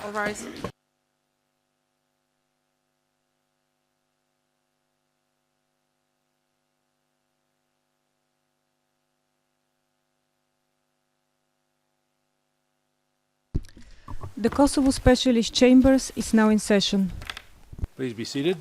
All rise. The Kosovo Specialist Chambers is now in session. Please be seated.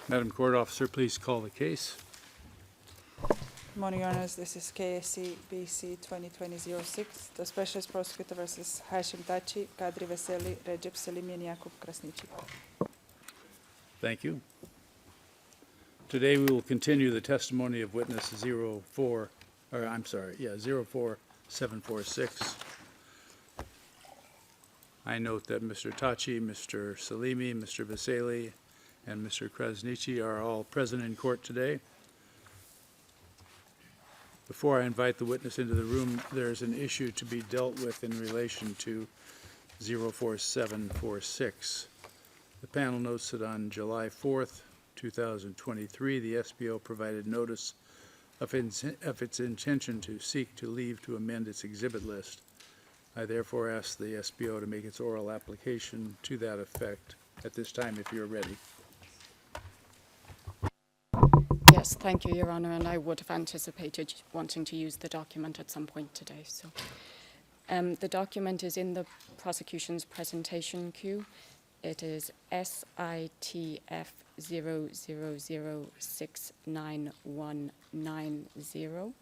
Madam Court Officer, please call the case. Good morning, Your Honors. This is KSC BC 2020-06, the Specialist Prosecutor versus Hashim Thaçi, Kadri Veseli, Recep Selimi, and Jakub Krasniqi. Thank you. Today we will continue the testimony of witness 04746. I note that Mr. Thaçi, Mr. Salimi, Mr. Veseli, and Mr. Krasniqi are all present in court today. Before I invite the witness into the room, there is an issue to be dealt with in relation to 04746. The panel notes that on July 4th, 2023, the SPO provided notice of its intention to seek to leave to amend its exhibit list. I therefore ask the SPO to make its oral application to that effect at this time, if you're ready. Yes, thank you, Your Honour, and I would have anticipated wanting to use the document at some point today. So, the document is in the prosecution's presentation queue. It is SITF 000699190.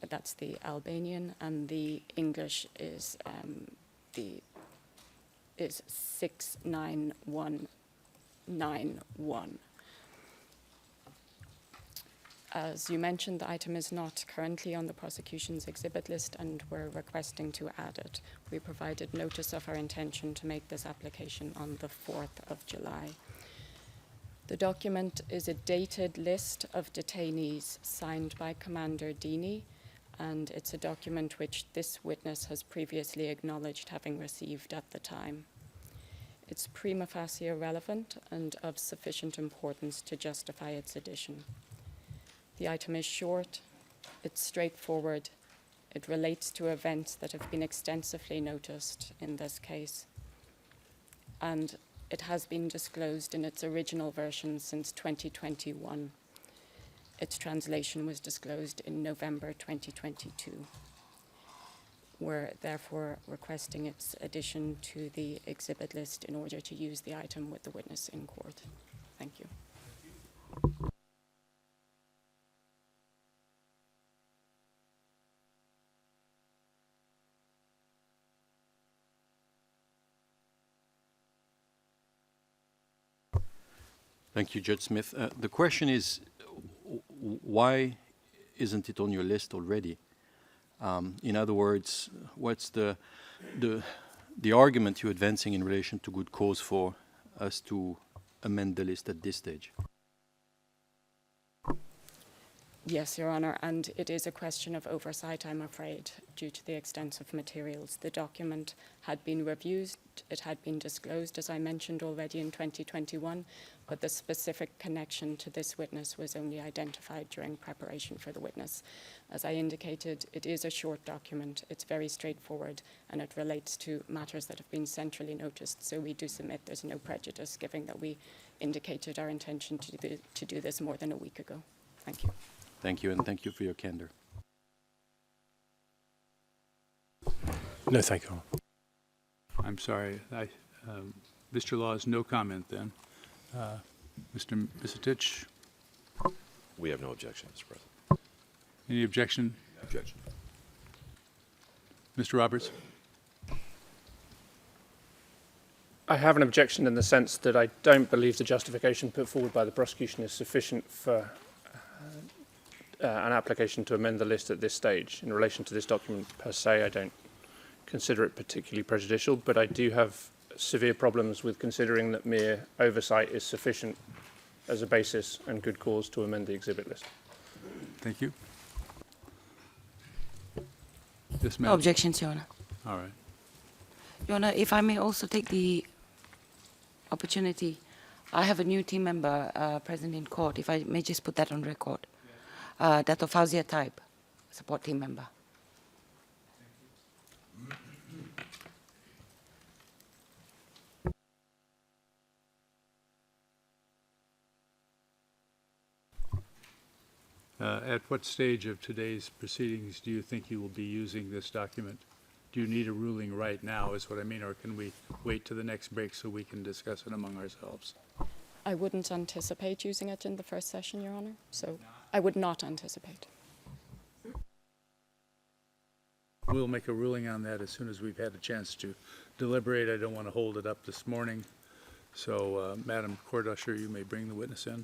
That's the Albanian, and the English is 69191. As you mentioned, the item is not currently on the prosecution's exhibit list, and we're requesting to add it. We provided notice of our intention to make this application on the 4th of July. The document is a dated list of detainees signed by Commander Dini, and it's a document which this witness has previously acknowledged having received at the time. It's prima facie relevant and of sufficient importance to justify its addition. The item is short, it's straightforward, it relates to events that have been extensively noticed in this case, and it has been disclosed in its original version since 2021. Its translation was disclosed in November 2022. We're therefore requesting its addition to the exhibit list in order to use the item with the witness in court. Thank you. Thank you, Judge Smith. The question is, why isn't it on your list already? In other words, what's the argument you're advancing in relation to good cause for us to amend the list at this stage? Yes, Your Honour, and it is a question of oversight, I'm afraid, due to the extensive materials. The document had been reviewed, it had been disclosed, as I mentioned already, in 2021, but the specific connection to this witness was only identified during preparation for the witness. As I indicated, it is a short document, it's very straightforward, and it relates to matters that have been centrally noticed, so we do submit there's no prejudice, given that we indicated our intention to do this more than a week ago. Thank you. Thank you, and thank you for your candor. No, thank you. I'm sorry. Mr. Laws, no comment then. Mr. Misitich? We have no objection, Mr. President. Any objection? Objection. Mr. Roberts? I have an objection in the sense that I don't believe the justification put forward by the prosecution is sufficient for an application to amend the list at this stage. In relation to this document per se, I don't consider it particularly prejudicial, but I do have severe problems with considering that mere oversight is sufficient as a basis and good cause to amend the exhibit list. Thank you. Yes, No ma'am. objections, Your Honor. All right. Your Honor, if I may also take the opportunity, I have a new team member present in court, if I may just put that on record. That of Fauziya Type, support team member. At what stage of today's proceedings do you think you will be using this document? Do you need a ruling right now, is what I mean, or can we wait to the next break so we can discuss it among ourselves? I wouldn't anticipate using it in the first session, Your Honour, so I would not anticipate. We'll make a ruling on that as soon as we've had a chance to deliberate. I don't want to hold it up this morning. So, Madam Court Usher, you may bring the witness in.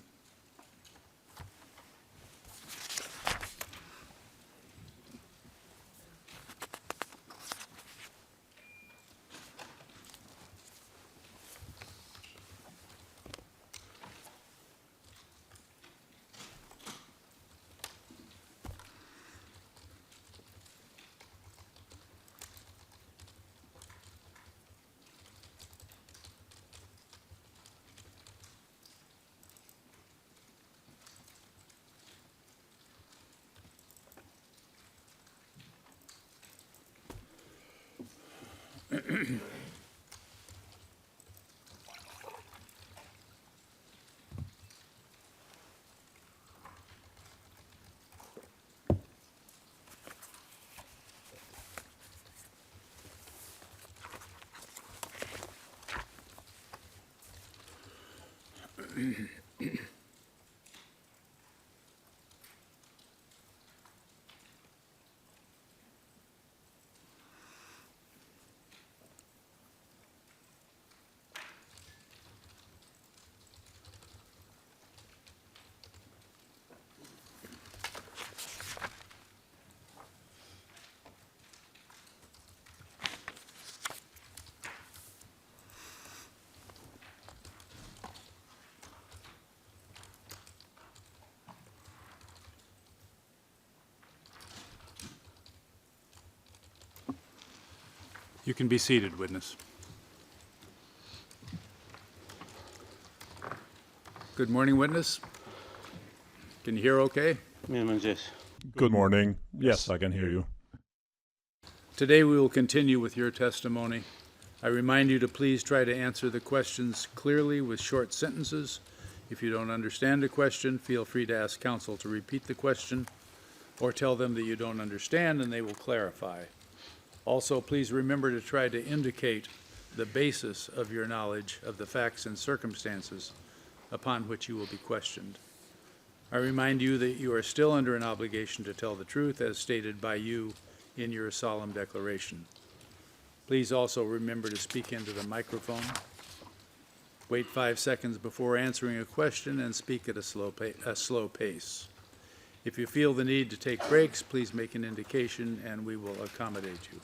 You can be seated, witness. Good morning, witness. Can you hear okay? Good morning. Yes, I can hear you. Today we will continue with your testimony. I remind you to please try to answer the questions clearly with short sentences. If you don't understand a question, feel free to ask counsel to repeat the question or tell them that you don't understand and they will clarify. Also, please remember to try to indicate the basis of your knowledge of the facts and circumstances upon which you will be questioned. I remind you that you are still under an obligation to tell the truth as stated by you in your solemn declaration. Please also remember to speak into the microphone. Wait 5 seconds before answering a question and speak at a slow pace. If you feel the need to take breaks, please make an indication and we will accommodate you.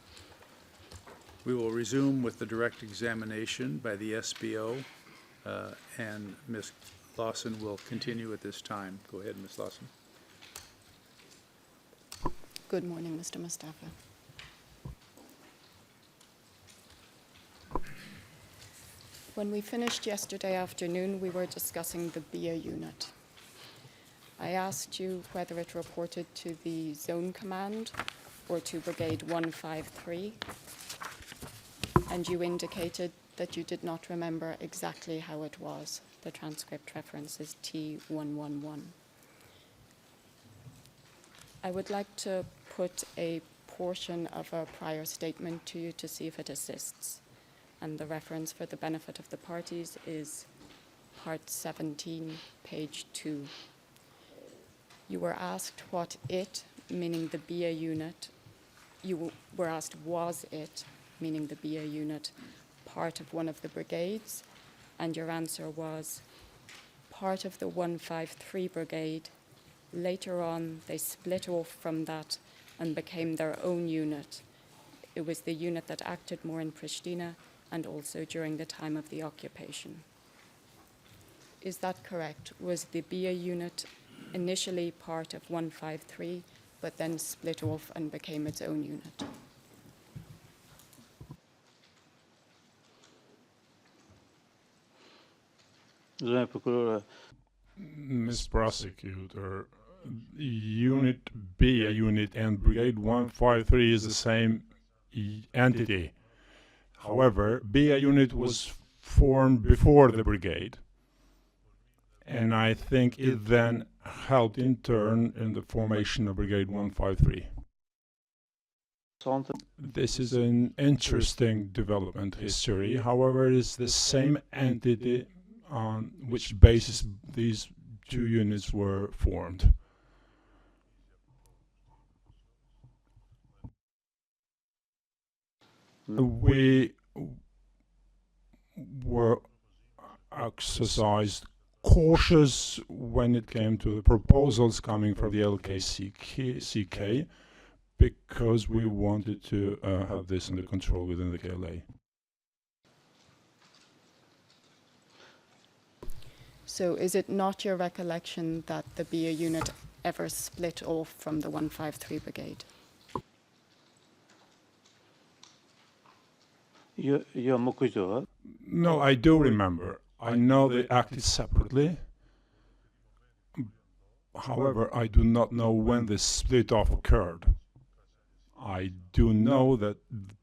We will resume with the direct examination by the SBO, and Ms. Lawson will continue at this time. Go ahead, Ms. Lawson. Good morning, Mr. Mustafa. When we finished yesterday afternoon, we were discussing the BIA unit. I asked you whether it reported to the Zone Command or to Brigade 153, and you indicated that you did not remember exactly how it was. The transcript reference is T111. I would like to put a portion of a prior statement to you to see if it assists. And the reference for the benefit of the parties is Part 17, page 2. You were asked what it, meaning the BIA unit, you were asked was it, meaning the BIA unit, part of one of the brigades, and your answer was part of the 153 brigade Later on, they split off from that and became their own unit. It was the unit that acted more in Pristina and also during the time of the occupation. Is that correct? Was the BIA unit initially part of 153, but then split off and became its own unit? Ms. Prosecutor, Unit B, Unit and Brigade 153 is the same entity. However, B unit was formed before the brigade, and I think it then helped in turn in the formation of Brigade 153. This is an interesting development history. However, it is the same entity on which basis these two units were formed. We were exercised cautious when it came to the proposals coming from the LKCK because we wanted to have this under control within the KLA. So is it not your recollection that the BIA unit ever split off from the 153 Brigade? No, I do remember. I know they acted separately. However, I do not know when the split off occurred. I do know that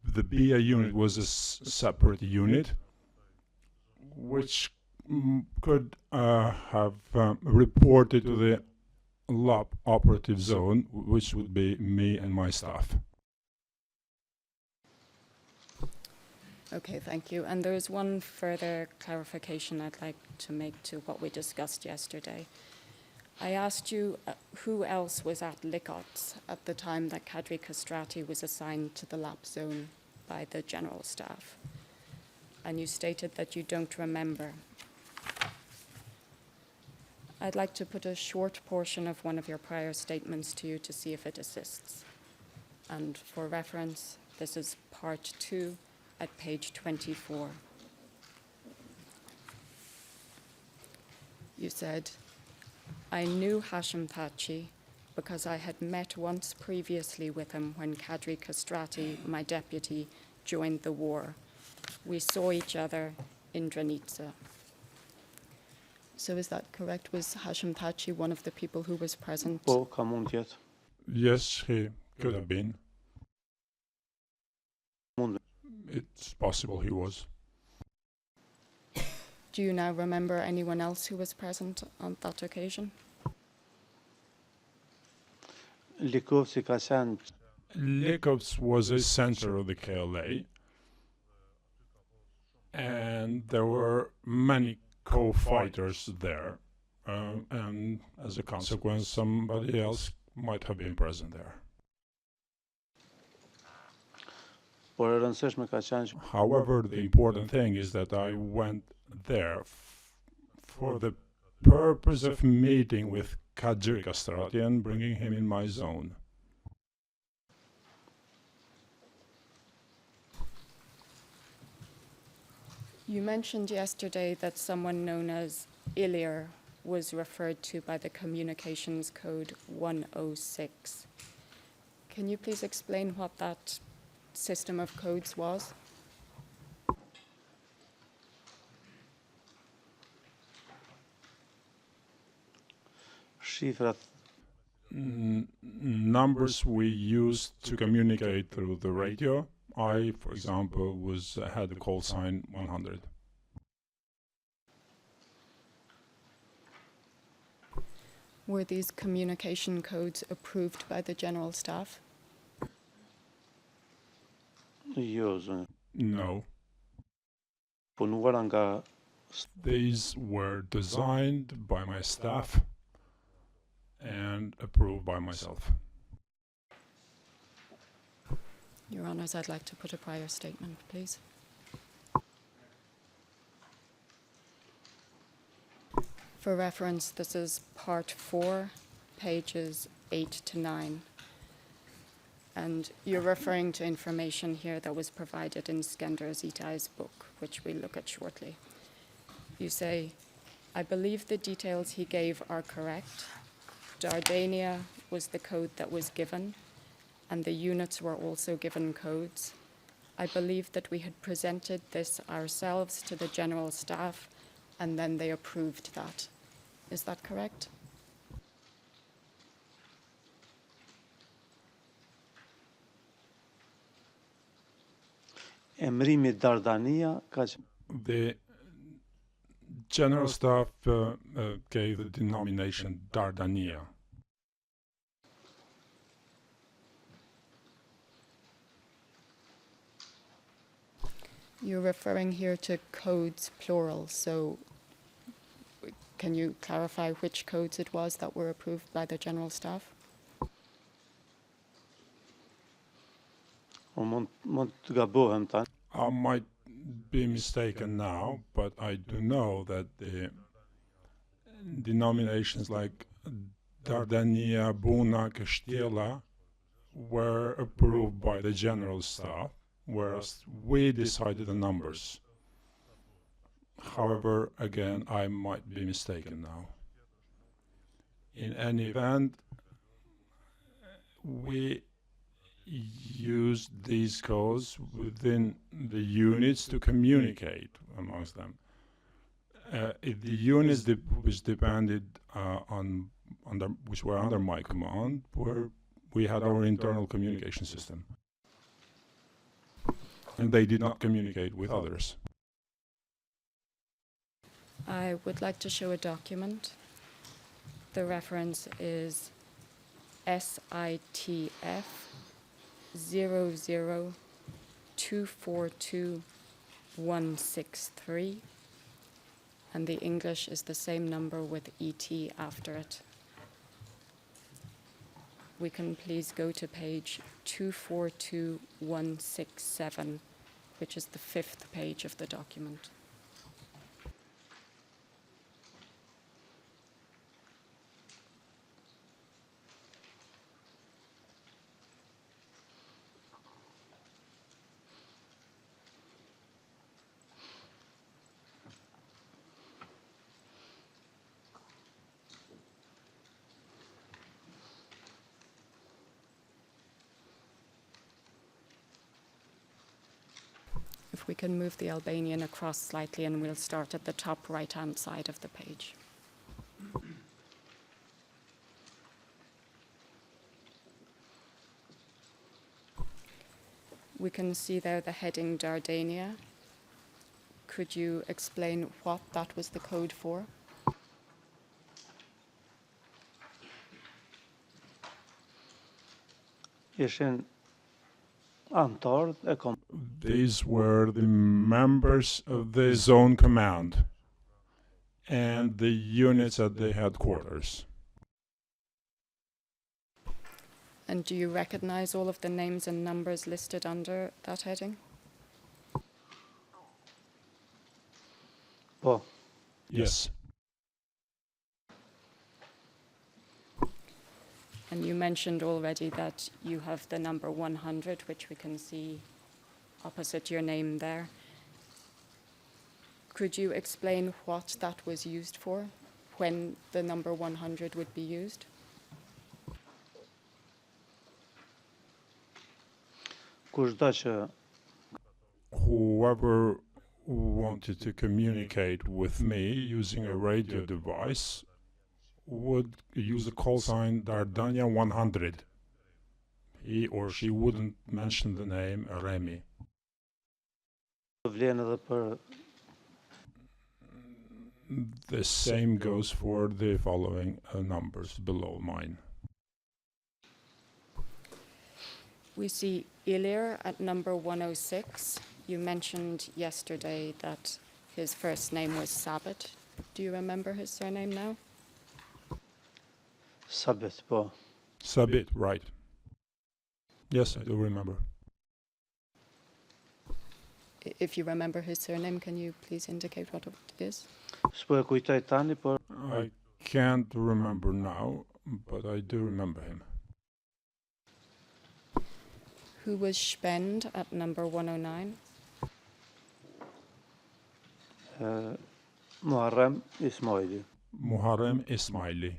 the BIA unit was a separate unit, which could have reported to the LAP operative zone, which would be me and my staff. Okay, thank you. And there is one further clarification I'd like to make to what we discussed yesterday. I asked you who else was at Likots at the time that Kadri Castrati was assigned to the LAP zone by the general staff. And you stated that you don't remember. I'd like to put a short portion of one of your prior statements to you to see if it assists. And for reference, this is part 2 at page 24. You said, I knew Hashim Thaçi because I had met once previously with him when Kadri Castrati, my deputy, joined the war. We saw each other in Dranica. So is that correct? Was Hashim Thaçi one of the people who was present? Yes, he could have been. It's possible he was. Do you now remember anyone else who was present on that occasion? Likovs was a center of the KLA, and there were many co-fighters there, and as a consequence, somebody else might have been present there. However, the important thing is that I went there for the purpose of meeting with Kadri Castrati and bringing him in my zone. You mentioned yesterday that someone known as Ilir was referred to by the communications code 106. Can you please explain what that system of codes was? Numbers we used to communicate through the radio. I, for example, had the call sign 100. Were these communication codes approved by the general staff? No. These were designed by my staff and approved by myself. Your Honours, I'd like to put a prior statement, please. For reference, this is part 4, pages 8 to 9. And you're referring to information here that was provided in Skender Zitai's book, which we'll look at shortly. You say, I believe the details he gave are correct. Dardania was the code that was given, and the units were also given codes. I believe that we had presented this ourselves to the general staff, and then they approved that. Is that correct? Emrimi Dardania ka The general staff gave the denomination Dardania. You're referring here to codes plural, so can you clarify which codes it was that were approved by the general staff? I might be mistaken now, but I do know that the denominations like Dardania, Buna, Castilla were approved by the general staff, whereas we decided the numbers. However, again, I might be mistaken now. In any event, we used these codes within the units to communicate amongst them. If the units which depended which were under my command, we had our internal communication system, and they did not communicate with others. I would like to show a document. The reference is SITF 00242-163, and the English is the same number with ET after it. We can please go to page 242167, which is the 5th page of the document. If we can move the Albanian across slightly, and we'll start at the top right-hand side of the page. We can see there the heading Dardania. Could you explain what that was the code for? These were the members of the zone command and the units at the headquarters. And do you recognize all of the names and numbers listed under that heading? Yes. And you mentioned already that you have the number 100, which we can see opposite your name there. Could you explain what that was used for, when the number 100 would be used? Whoever wanted to communicate with me using a radio device would use the call sign Dardania 100. He or she wouldn't mention the name Remy. The same goes for the following numbers below mine. We see Ilir at number 106. You mentioned yesterday that his first name was Sabit. Do you remember his surname now? Sabit, right. Yes, I do remember. If you remember his surname, can you please indicate what it is? I can't remember now. but I do remember him. Who was Spend at number 109? Muharrem Ismaili. Muharrem Ismaili.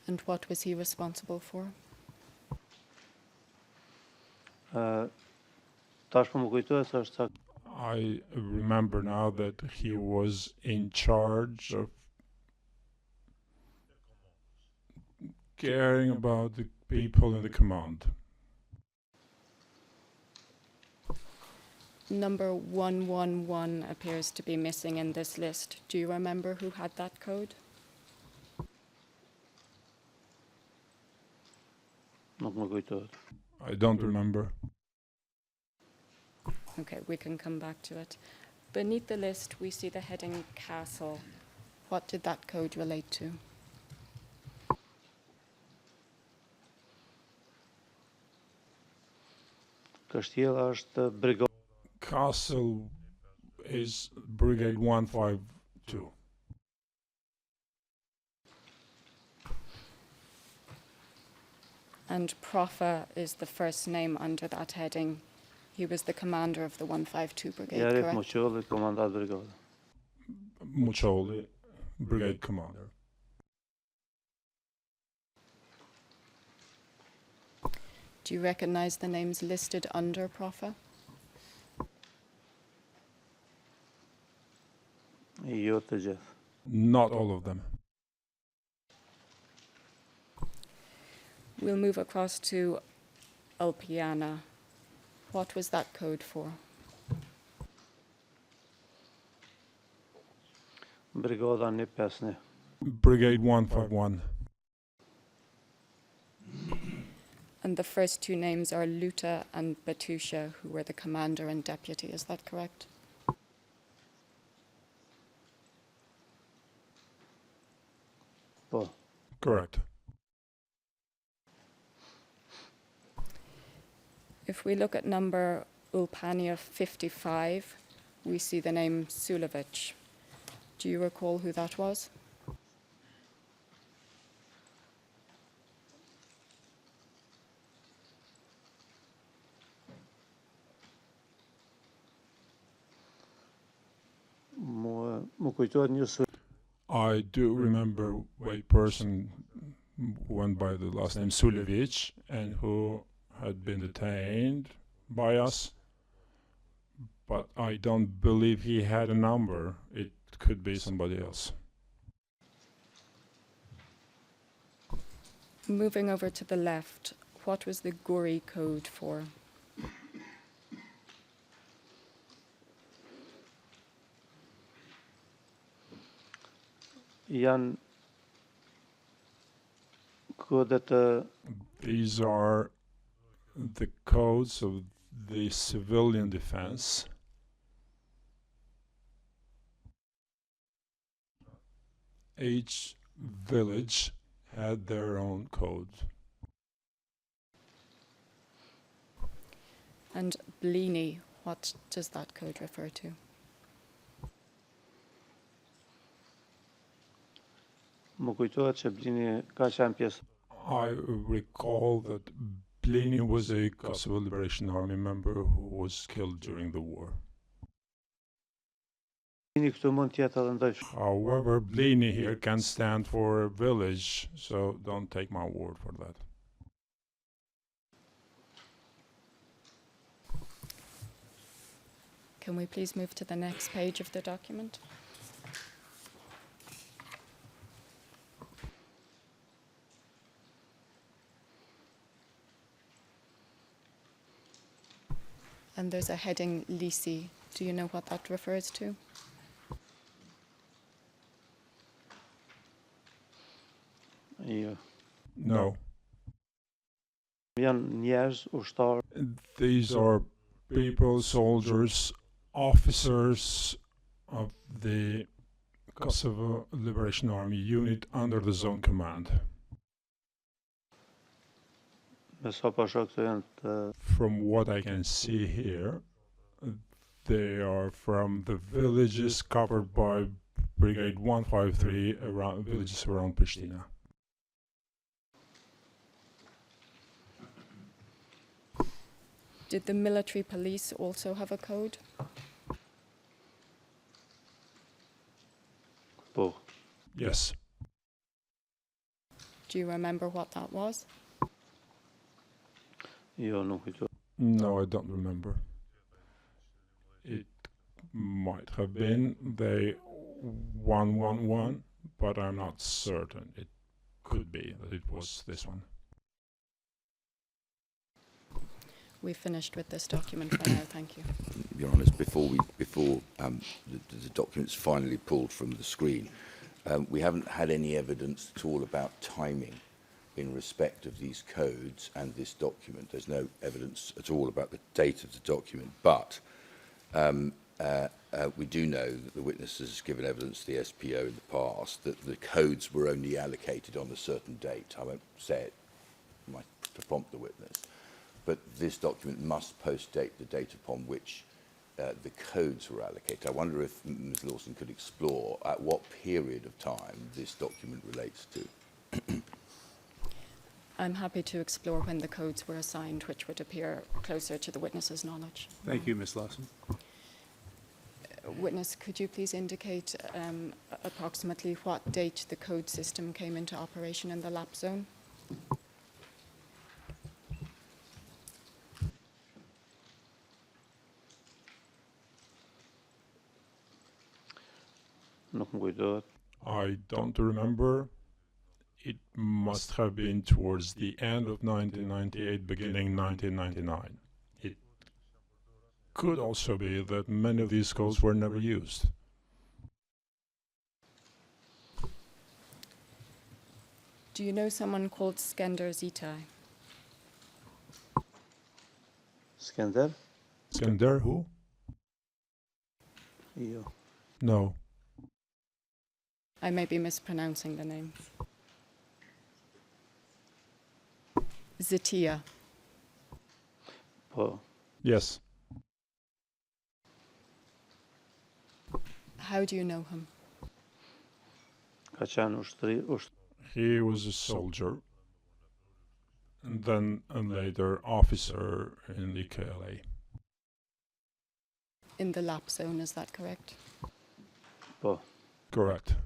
And what was he responsible for? Tash po më kujtohet është I remember now that he was in charge of caring about the people in the command. Number 111 appears to be missing in this list. Do you remember who had that code? nuk më kujtohet. I don't remember. Okay, we can come back to it. Beneath the list, we see the heading Castle. What did that code relate to? Kështjella është brigada. Castle is Brigade 152. And Profa is the first name under that heading. He was the commander of the 152 Brigade, Jarif correct? Moqolli, komandant brigade. Muccioli, Brigade Commander. Do you recognize the names listed under Profa? Jo të gjithë. Not all of them. We'll move across to Alpiana. What was that code for? Brigada 151. Brigade 151. And the first two names are Luta and Batusha, who were the commander and deputy. Is that correct? Po. Correct. If we look at number Ulpania 55, we see the name Sulevic. Do you recall who that was? Më kujtohet një I do remember a person who went by the last name Sulevic and who had been detained by us, but I don't believe he had a number. It could be somebody else. Moving over to the left, what was the Guri code for? janë kodet These are the codes of the civilian defense. Each village had their own code. And Blini, what does that code refer to? Më kujtohet që Blini ka qenë pjesë. I recall that Blini was a Kosovo Liberation Army member who was killed during the war. Blini këtu mund të jetë edhe ndryshme. However, Blini here can stand for a village, so don't take my word for that. Can we please move to the next page of the document? And there's a heading Lisi. Do you know what that refers to? Jo. No. Janë njerëz ushtar. These are people, soldiers, officers of the Kosovo Liberation Army unit under the zone command. Me sa po shoh këtu janë të From what I can see here, they are from the villages covered by Brigade 153 around villages around Pristina. Did the military police also have a code? Po. Yes. Do you remember what that was? Jo nuk kujtoj. No, I don't remember. It might have been the 111, but I'm not certain. It could be that it was this one. We finished with this document for now, thank you. Your Honours, before the document's finally pulled from the screen, we haven't had any evidence at all about timing in respect of these codes and this document. There's no evidence at all about the date of the document, but we do know that the witness has given evidence to the SPO in the past that the codes were only allocated on a certain date. I won't say it to prompt the witness, but this document must post-date the date upon which the codes were allocated. I wonder if Ms. Lawson could explore at what period of time this document relates to. I'm happy to explore when the codes were assigned, which would appear closer to the witness's knowledge. Thank you, Ms. Lawson. Witness, could you please indicate approximately what date the code system came into operation in the lap zone? Nuk më kujtohet. I don't remember. It must have been towards the end of 1998, beginning 1999. It could also be that many of these codes were never used. Do you know someone called Skender Zitai? Skender? Skender, who? Jo. No. I may be mispronouncing the name. Zatia. Po. Yes. How do you know him? Ka qenë ushtri. He was a soldier, and then a later officer in the KLA. In the lap zone, is that correct? Po. Correct.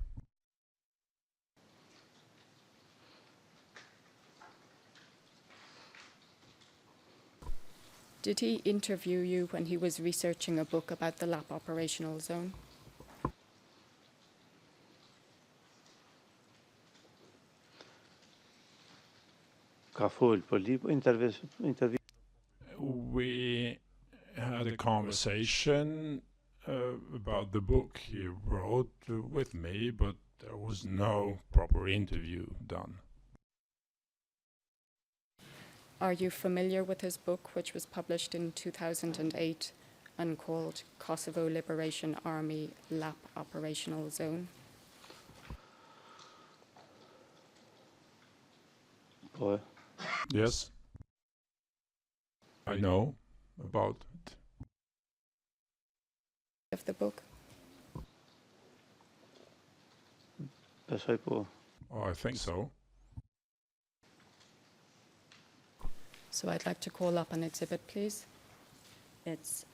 Did he interview you when he was researching a book about the lap operational zone? Ka fol për intervju. We had a conversation about the book he wrote with me, but there was no proper interview done. Are you familiar with his book, which was published in 2008 and called Kosovo Liberation Army Lap Operational Zone? Po. Yes. I know about it. Of the book? Besoj po. Oh, I think so. So I'd like to call up an exhibit, please. It's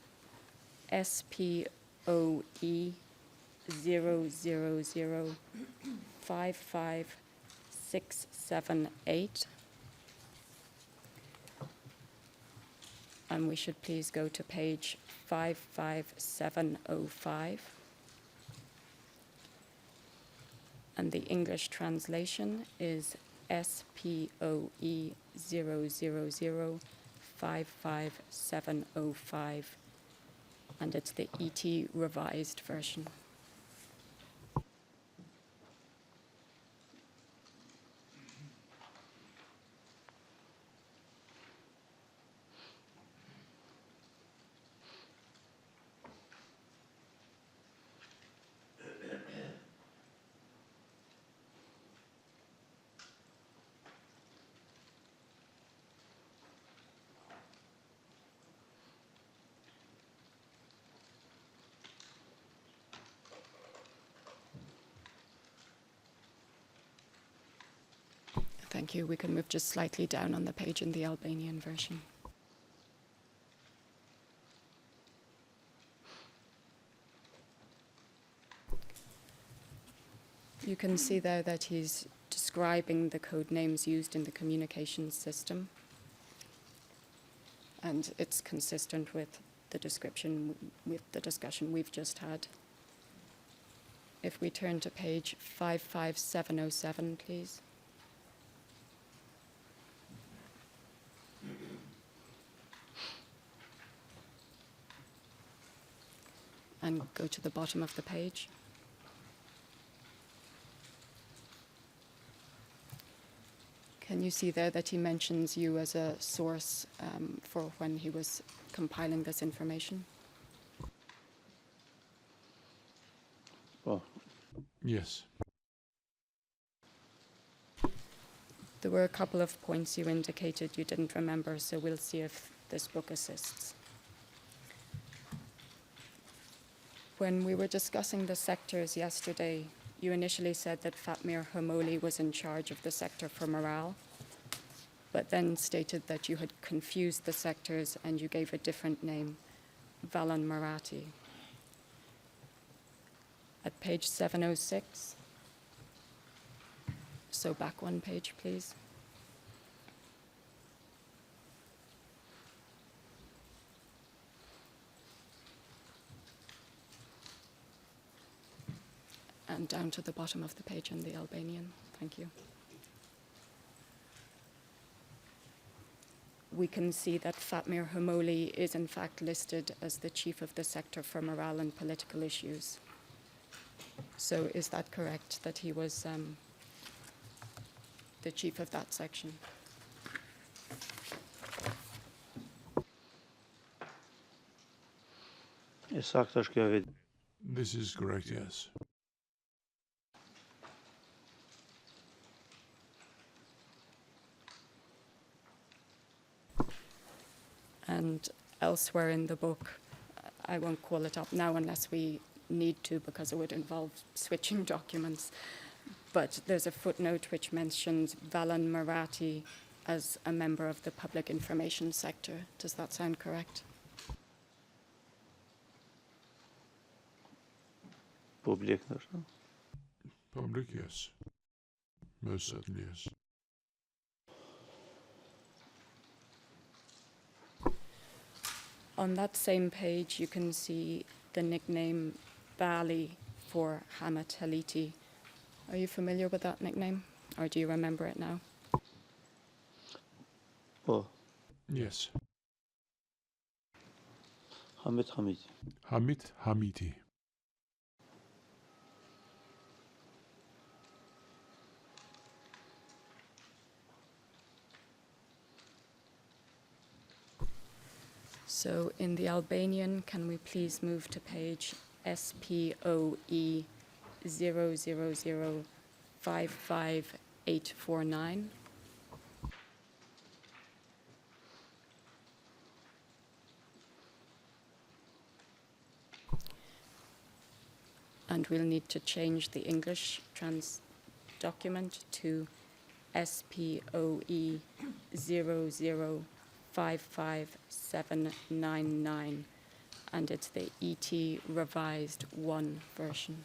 SPOE 000-55678. And we should please go to page 55705. And the English translation is SPOE 000-55705, and it's the ET revised version. Thank you. We can move just slightly down on the page in the Albanian version. You can see there that he's describing the code names used in the communications system. And it's consistent with the description, with the discussion we've just had. If we turn to page 55707, please. And go to the bottom of the page. Can you see there that he mentions you as a source for when he was compiling this information? Po. Yes. There were a couple of points you indicated you didn't remember, so we'll see if this book assists. When we were discussing the sectors yesterday, you initially said that Fatmir Homoli was in charge of the sector for morale, but then stated that you had confused the sectors and you gave a different name, Valan Marathi. At page 706, so back one page, please. And down to the bottom of the page in the Albanian. Thank you. We can see that Fatmir Homoli is in fact listed as the chief of the sector for morale and political issues. So is that correct, that he was the chief of that section? E saktë është kjo vetë. This is correct, yes. And elsewhere in the book, I won't call it up now unless we need to, because it would involve switching documents, but there's a footnote which mentions Valan Marathi as a member of the public information sector. Does that sound correct? Publik është. Public, yes. Most certainly, yes. On that same page, you can see the nickname Bali for Hamat Haliti. Are you familiar with that nickname, or do you remember it now? Po. Yes. Hamid Hamidi. Hamid Hamidi. So in the Albanian, can we please move to page SPOE 000-55849? And we'll need to change the English document to SPOE 0055799, and it's the ET revised 1 version.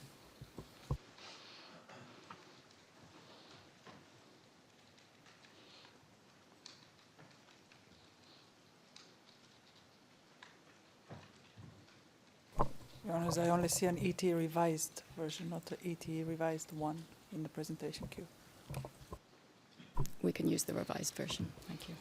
Your Honors, I only see an ET revised version, not an ET revised 1 in the presentation queue. We can use the revised version. Thank you.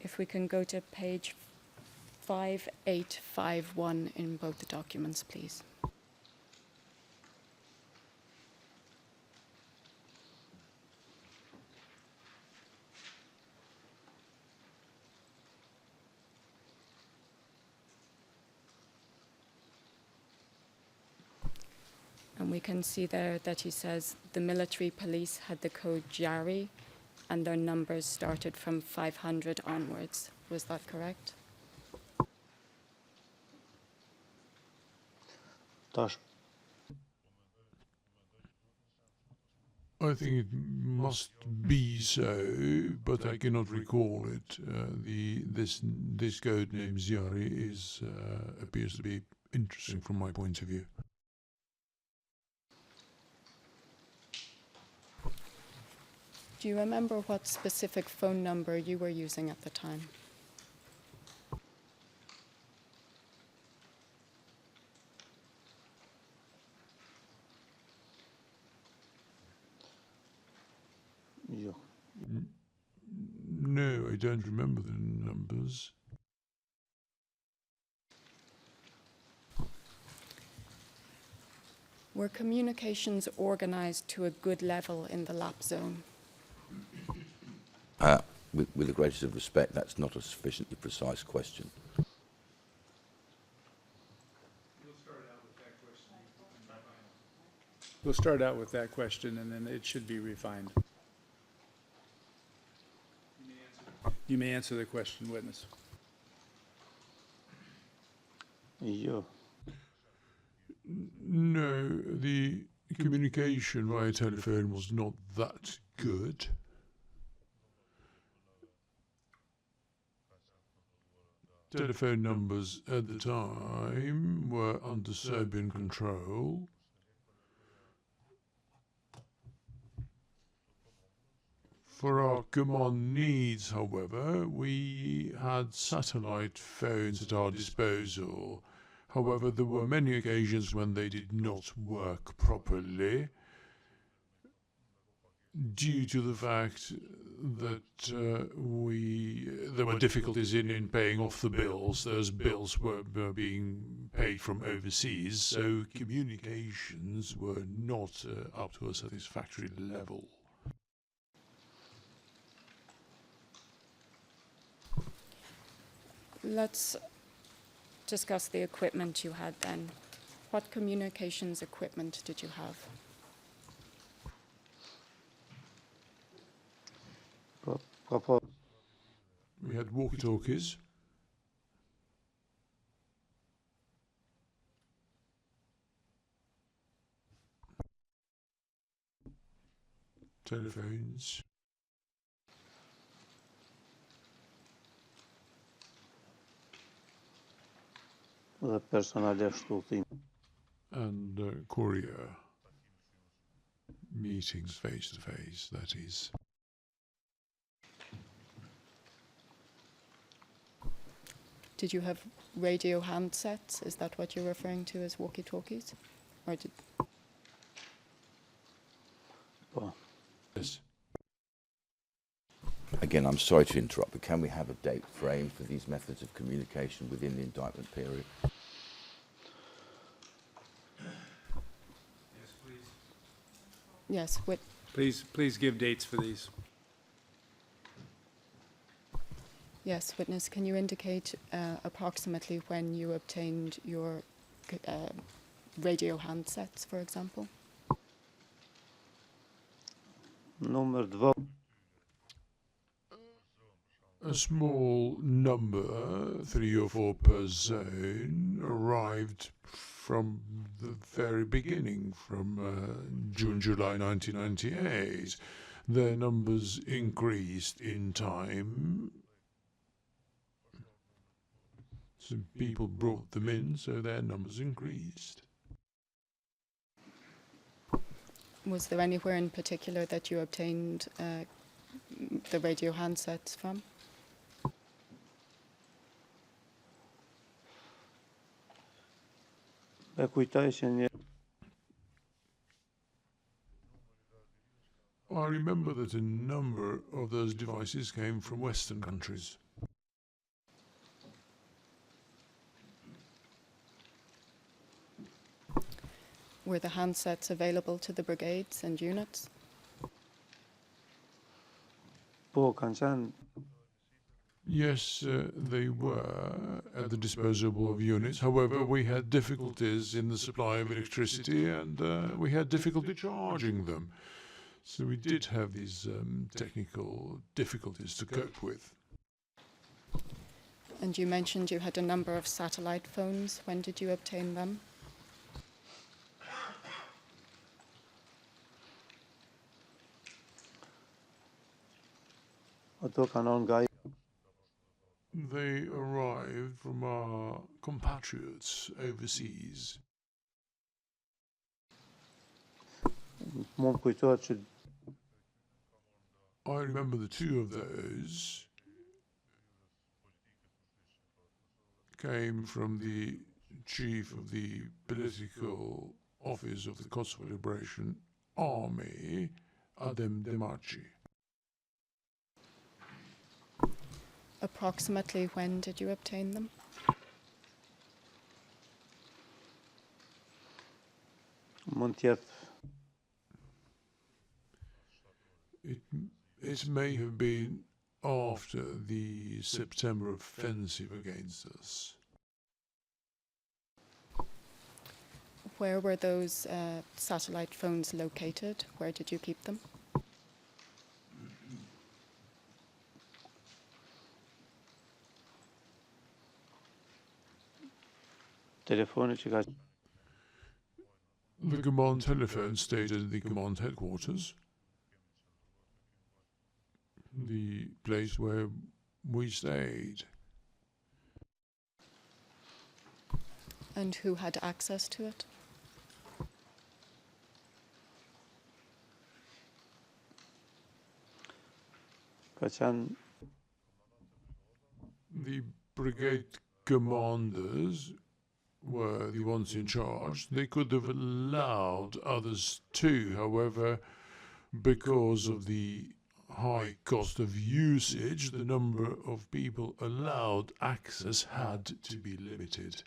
If we can go to page 5851 in both the documents, please. We can see there that he says the military police had the code JARI and their numbers started from 500 onwards. Was that correct? Taş. I think it must be so, but I cannot recall it. This code name Ziari appears to be interesting from my point of view. Do you remember what specific phone number you were using at the time? Yok. No, I don't remember the numbers. Were communications organized to a good level in the lap zone? With the greatest of respect, that's not a sufficiently precise question. We'll start out with that question, and then it should be refined. You may answer the question, witness. Yok. No, the communication via telephone was not that good. Telephone numbers at the time were under Serbian control. For our command needs, however, we had satellite phones at our disposal. However, there were many occasions when they did not work properly due to the fact that there were difficulties in paying off the bills. Those bills were being paid from overseas, so communications were not up to a satisfactory level. Let's discuss the equipment you had then. What communications equipment did you have? Kafa. We had walkie-talkies, telephones, Dhe personale shtullëtim. and courier meetings face-to-face, that is. Did you have radio handsets? Is that what you're referring to as walkie-talkies? Or did... Po. Yes. Again, I'm sorry to interrupt, but can we have a date frame for these methods of communication within the indictment period? Yes, please. Yes, Please give dates for these. yes, witness, can you indicate approximately when you obtained your radio handsets, for example? Numer 2. A small number, 3 or 4 per zone, arrived from the very beginning, from June, July 1998. Their numbers increased in time. Some people brought them in, so their numbers increased. Was there anywhere in particular that you obtained the radio handsets from? E kujtoj që një I remember that a number of those devices came from Western countries. Were the handsets available to the brigades and units? po kanë qenë Yes, they were at the disposal of units. However, we had difficulties in the supply of electricity and we had difficulty charging them. So we did have these technical difficulties to cope with. And you mentioned you had a number of satellite phones. When did you obtain them? They arrived from our compatriots overseas. I remember the two of those came from the chief of the political office of the Kosovo Liberation Army, Adem Demaci. Approximately when did you obtain them? It may have been after the September offensive against us. Where were those satellite phones located? Where did you keep them? The command telephone stayed at the command headquarters, the place where we stayed. And who had access to it? The brigade commanders were the ones in charge. They could have allowed others too, however, because of the high cost of usage, the number of people allowed access had to be limited.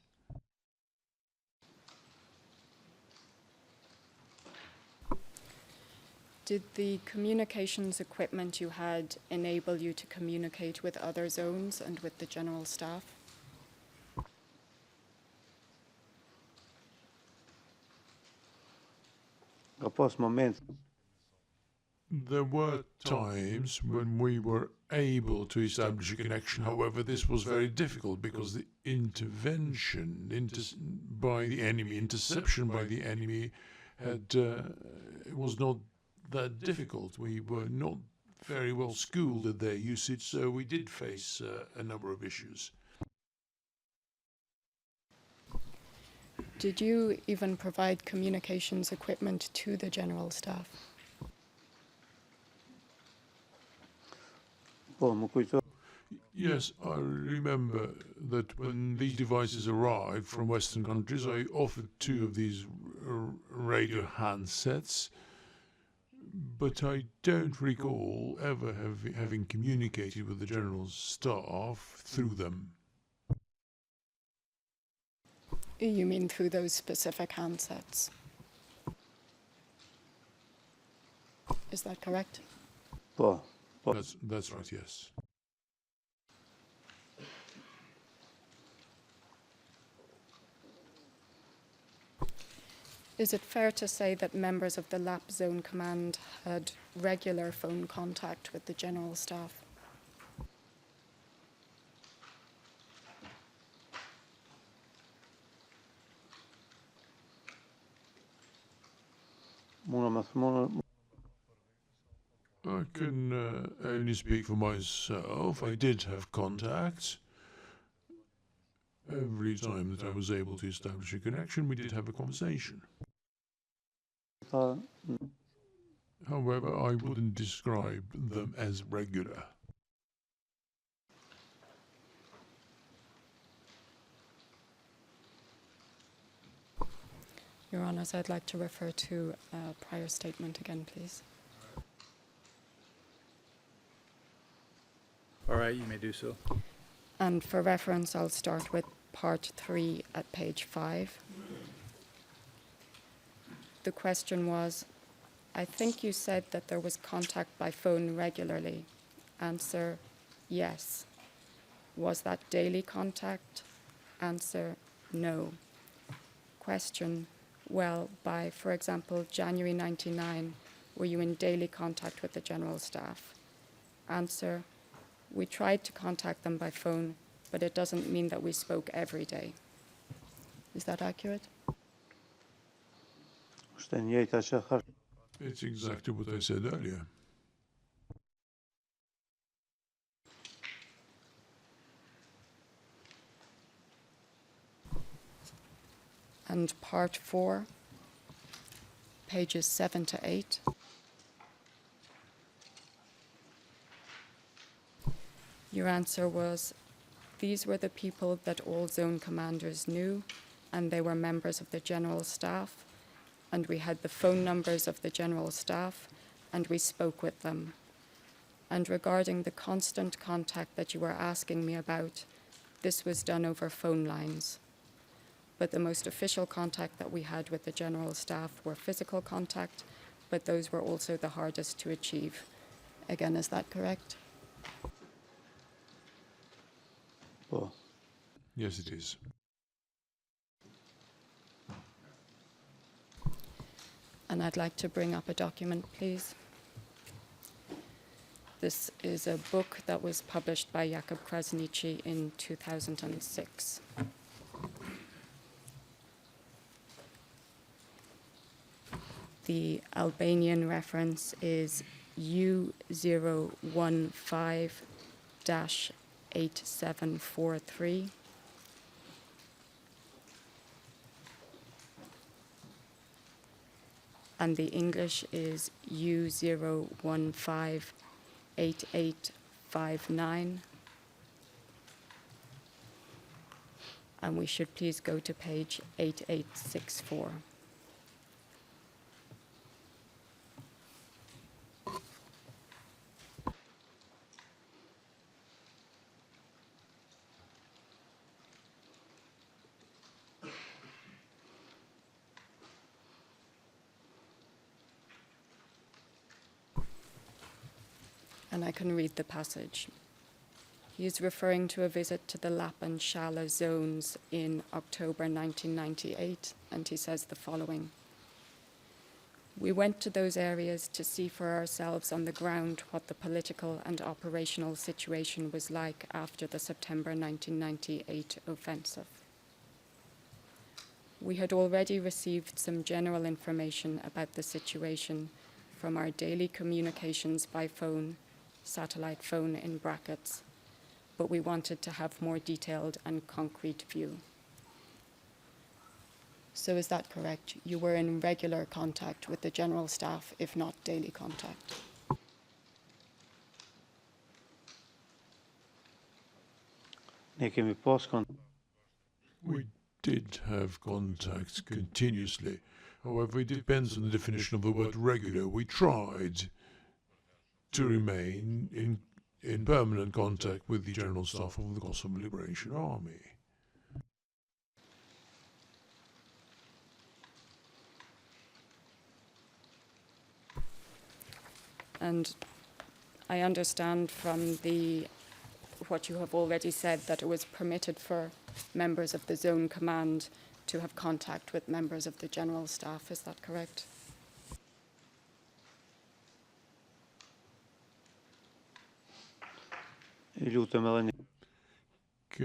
Did the communications equipment you had enable you to communicate with other zones and with the general staff? There were times when we were able to establish a connection. However, this was very difficult because the intervention by the enemy, interception by the enemy, was not that difficult. We were not very well schooled at their usage, so we did face a number of issues. Did you even provide communications equipment to the general staff? Yes, I remember that when these devices arrived from Western countries, I offered two of these radio handsets, but I don't recall ever having communicated with the general staff through them. You mean through those specific handsets? Is that correct? That's right, yes. Is it fair to say that members of the LAP Zone Command had regular phone contact with the general staff? I can only speak for myself. I did have contacts. Every time that I was able to establish a connection, we did have a conversation. However, I wouldn't describe them as regular. Your Honours, I'd like to refer to a prior statement again, please. All right, you may do so. And for reference, I'll start with part 3 at page 5. The question was, I think you said that there was contact by phone regularly. Answer, yes. Was that daily contact? Answer, no. Question, well, by, for example, January 99, were you in daily contact with the general staff? Answer, we tried to contact them by phone, but it doesn't mean that we spoke every day. Is that accurate? It's exactly what I said earlier. And part 4, pages 7 to 8. Your answer was, these were the people that all zone commanders knew, and they were members of the general staff, and we had the phone numbers of the general staff, and we spoke with them. And regarding the constant contact that you were asking me about, this was done over phone lines. But the most official contact that we had with the general staff were physical contact, but those were also the hardest to achieve. Again, is that correct? Well, Yes, it is. And I'd like to bring up a document, please. This is a book that was published by Jakub Krasniqi in 2006. The Albanian reference is U015-8743. And the English is U015-8859. And we should please go to page 8864. And I can read the passage. He is referring to a visit to the Lap and Shala zones in October 1998, and he says the following. We went to those areas to see for ourselves on the ground what the political and operational situation was like after the September 1998 offensive. We had already received some general information about the situation from our daily communications by phone, satellite phone in brackets, but we wanted to have more detailed and concrete view. So is that correct? You were in regular contact with the general staff, if not daily contact? We did have contacts continuously. However, it depends on the definition of the word regular. We tried to remain in permanent contact with the General Staff of the Kosovo Liberation Army. And I understand from what you have already said that it was permitted for members of the zone command to have contact with members of the general staff. Is that correct? Can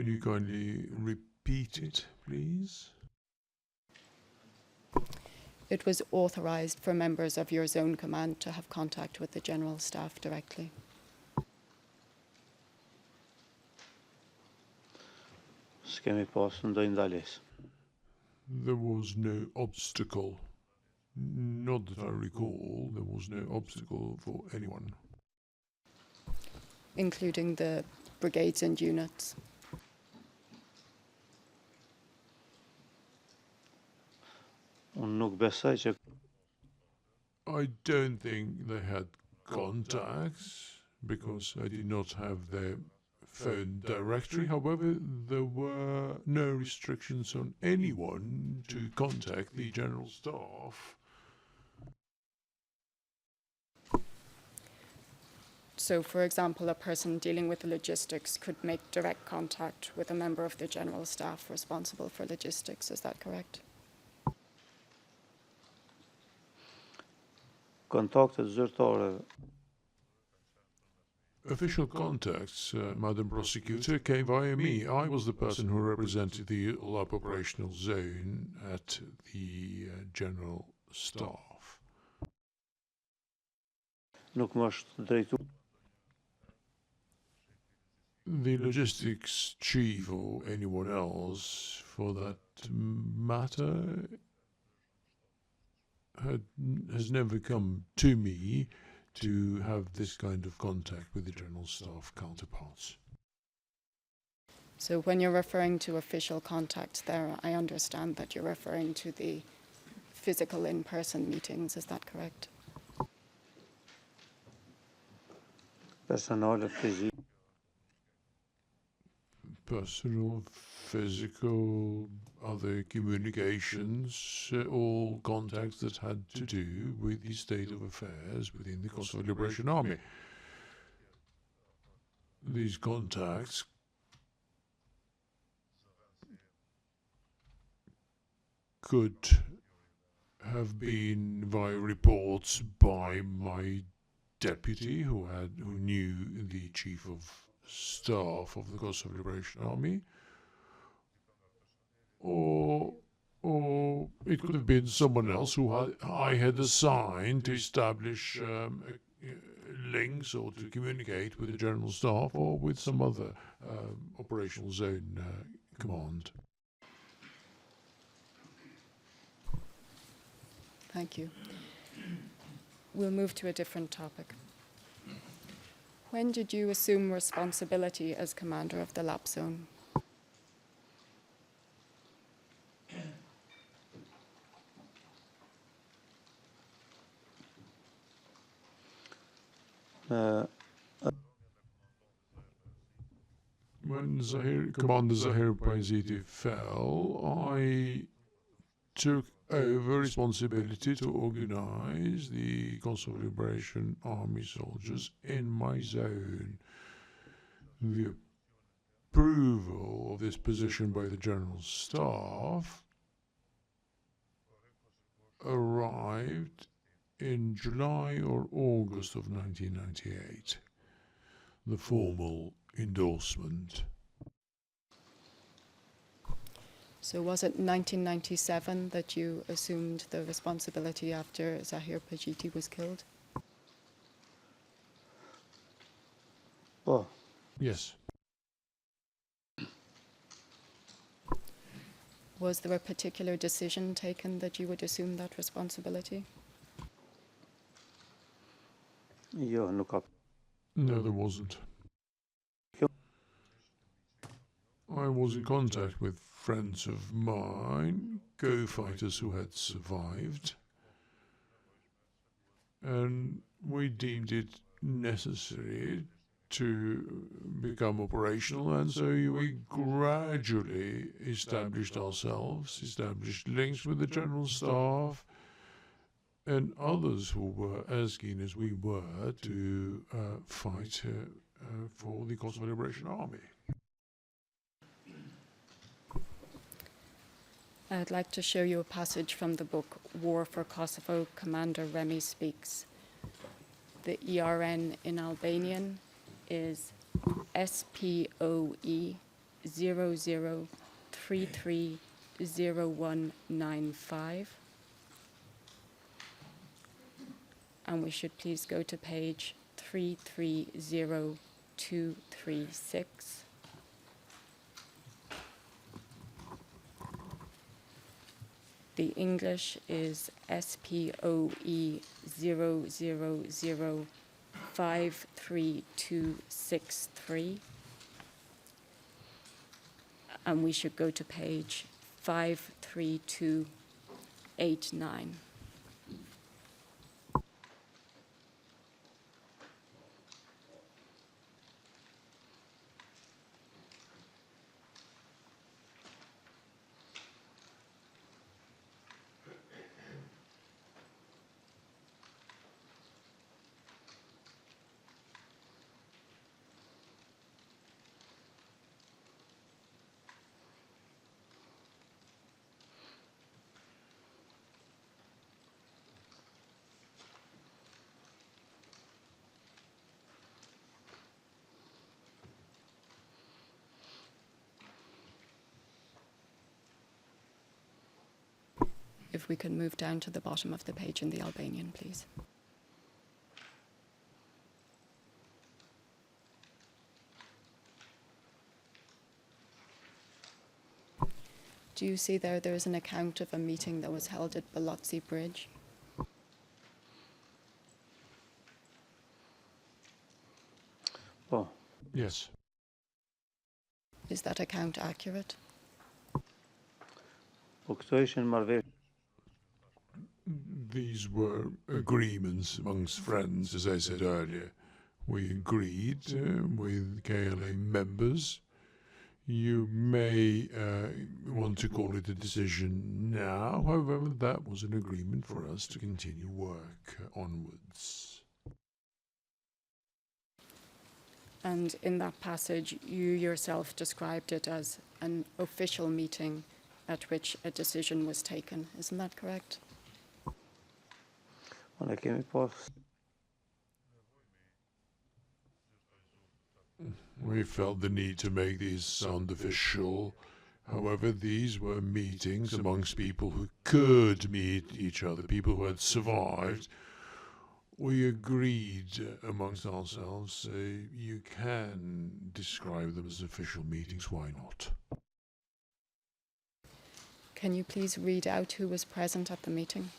you kindly repeat it, please? It was authorized for members of your zone command to have contact with the general staff directly. There was no obstacle. Not that I recall, there was no obstacle for anyone. Including the brigades and units. I don't think they had contacts because I did not have their phone directory. However, there were no restrictions on anyone to contact the general staff. So, for example, a person dealing with the logistics could make direct contact with a member of the general staff responsible for logistics. Is that correct? Kontaktet zyrtare. Official contacts, Madam Prosecutor, came via me. I was the person who represented the ULAP operational zone at the general staff. Nuk më është drejtuar. The logistics chief or anyone else, for that matter, has never come to me to have this kind of contact with the general staff counterparts. So when you're referring to official contact there, I understand that you're referring to the physical in-person meetings. Is that correct? Personale fizike. Personal, physical, other communications, all contacts that had to do with the state of affairs within the Kosovo Liberation Army. These contacts could have been via reports by my deputy who knew the chief of staff of the Kosovo Liberation Army, or it could have been someone else who I had assigned to establish links or to communicate with the general staff or with some other operational zone command. Thank you. We'll move to a different topic. When did you assume responsibility as commander of the LAP zone? When Commander Zahir Bayezidi fell, I took over responsibility to organize the Kosovo Liberation Army soldiers in my zone. The approval of this position by the General Staff arrived in July or August of 1998, the formal endorsement. So was it 1997 that you assumed the responsibility after Zahir Bayezidi was killed? Po. Yes. Was there a particular decision taken that you would assume that responsibility? Jo, nuk ka. No, there wasn't. I was in contact with friends of mine, co-fighters who had survived, and we deemed it necessary to become operational, and so we gradually established ourselves, established links with the General Staff and others who were as keen as we were to fight for the Kosovo Liberation Army. I'd like to show you a passage from the book War for Kosovo, Commander Remy Speaks. The ERN in Albanian is SPOE 00330195. And we should please go to page 330236. The English is SPOE 00053263. And we should go to page 53289. if we could move down to the bottom of the page in the Albanian, please. Do you see there is an account of a meeting that was held at Thaçi Bridge? Po. Yes. Is that account accurate? Po këto ishin marrëveshje. These were agreements amongst friends, as I said earlier. We agreed with KLA members. You may want to call it a decision now, however, that was an agreement for us to continue work onwards. And in that passage, you yourself described it as an official meeting at which a decision was taken. Isn't that correct? Ne kemi pas. We felt the need to make these sound official. However, these were meetings amongst people who could meet each other, people who had survived. We agreed amongst ourselves, you can describe them as official meetings, why not? Can you please read out who was present at the meeting?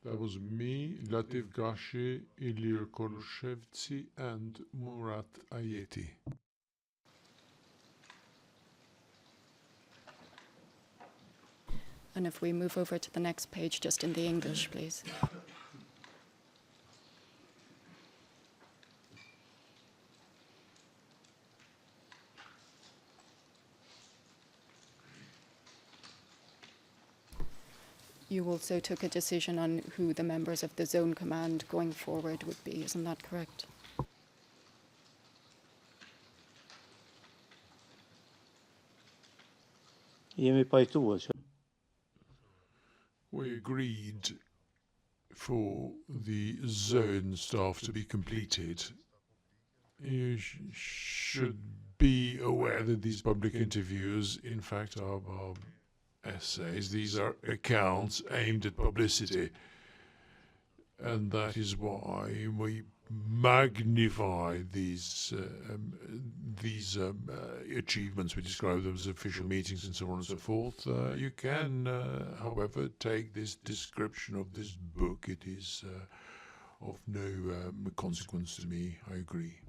That was me, Latif Gashi, Ilir Kolushevci, and Murat Ayeti. And if we move over to the next page, just in the English, please. You also took a decision on who the members of the zone command going forward would be, isn't that correct? Jemi pajtuar që We agreed for the zone staff to be completed. You should be aware that these public interviews, in fact, are essays. These are accounts aimed at publicity. And that is why we magnify these achievements. We describe them as official meetings and so on and so forth. You can, however, take this description of this book. It is of no consequence to me. I agree.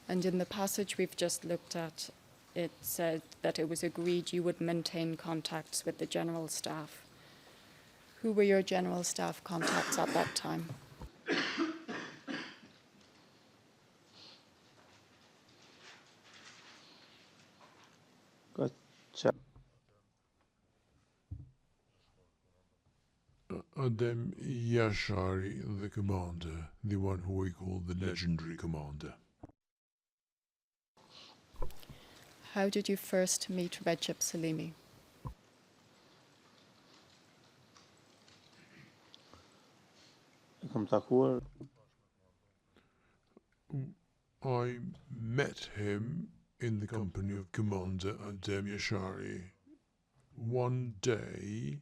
And in the passage we've just looked at, it said that it was agreed you would maintain contacts with the general staff. Who were your general staff contacts at that time? Adem Yashari, the commander, the one who we call the legendary commander. How did you first meet Recep Selimi? kam takuar. I met him in the company of Commander Adem Yashari one day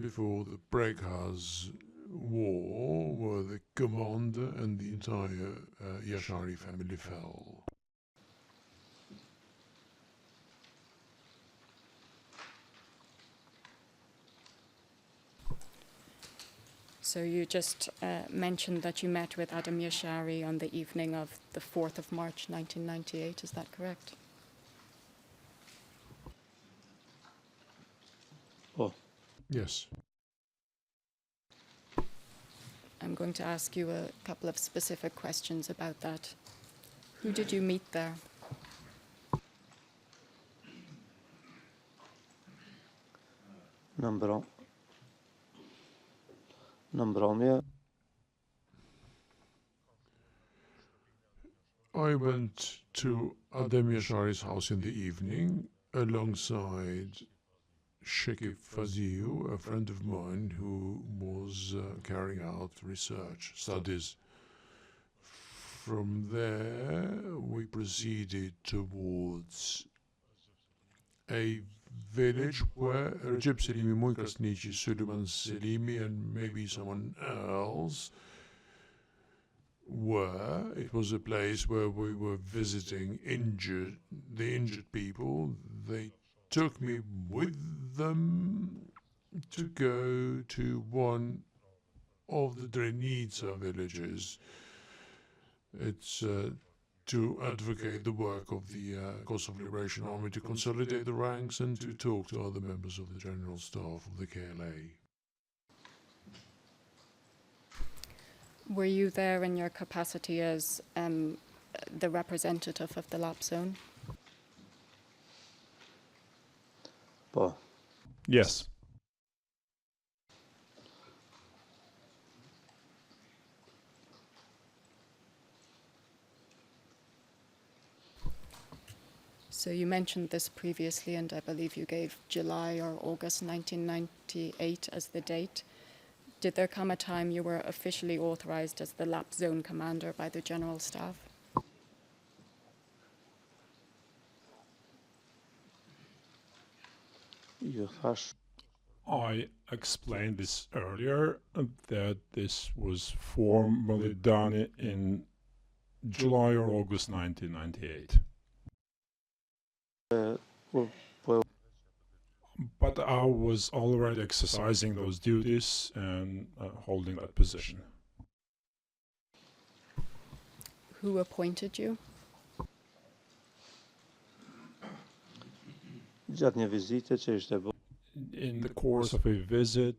before the Breakhouse War, where the commander and the entire Yashari family fell. So you just mentioned that you met with Adem Yashari on the evening of the 4th of March 1998, is that correct? Oh. Yes. I'm going to ask you a couple of specific questions about that. Who did you meet there? Në mbrëmje. I went to Adem Yashari's house in the evening alongside Shekif Faziu, a friend of mine who was carrying out research studies. From there, we proceeded towards a village where Recep Selimi, Muj Krasniqi, Suleiman Selimi, and maybe someone else were. It was a place where we were visiting the injured people. They took me with them to go to one of the Drenica villages. It's to advocate the work of the Kosovo Liberation Army, to consolidate the ranks and to talk to other members of the General Staff of the KLA. Were you there in your capacity as the representative of the LAP zone? Po. Yes. So you mentioned this previously, and I believe you gave July or August 1998 as the date. Did there come a time you were officially authorized as the LAP zone commander by the General Staff? I explained this earlier, that this was formally done in July or August 1998. But I was already exercising those duties and holding that position. Who appointed you? In the course of a visit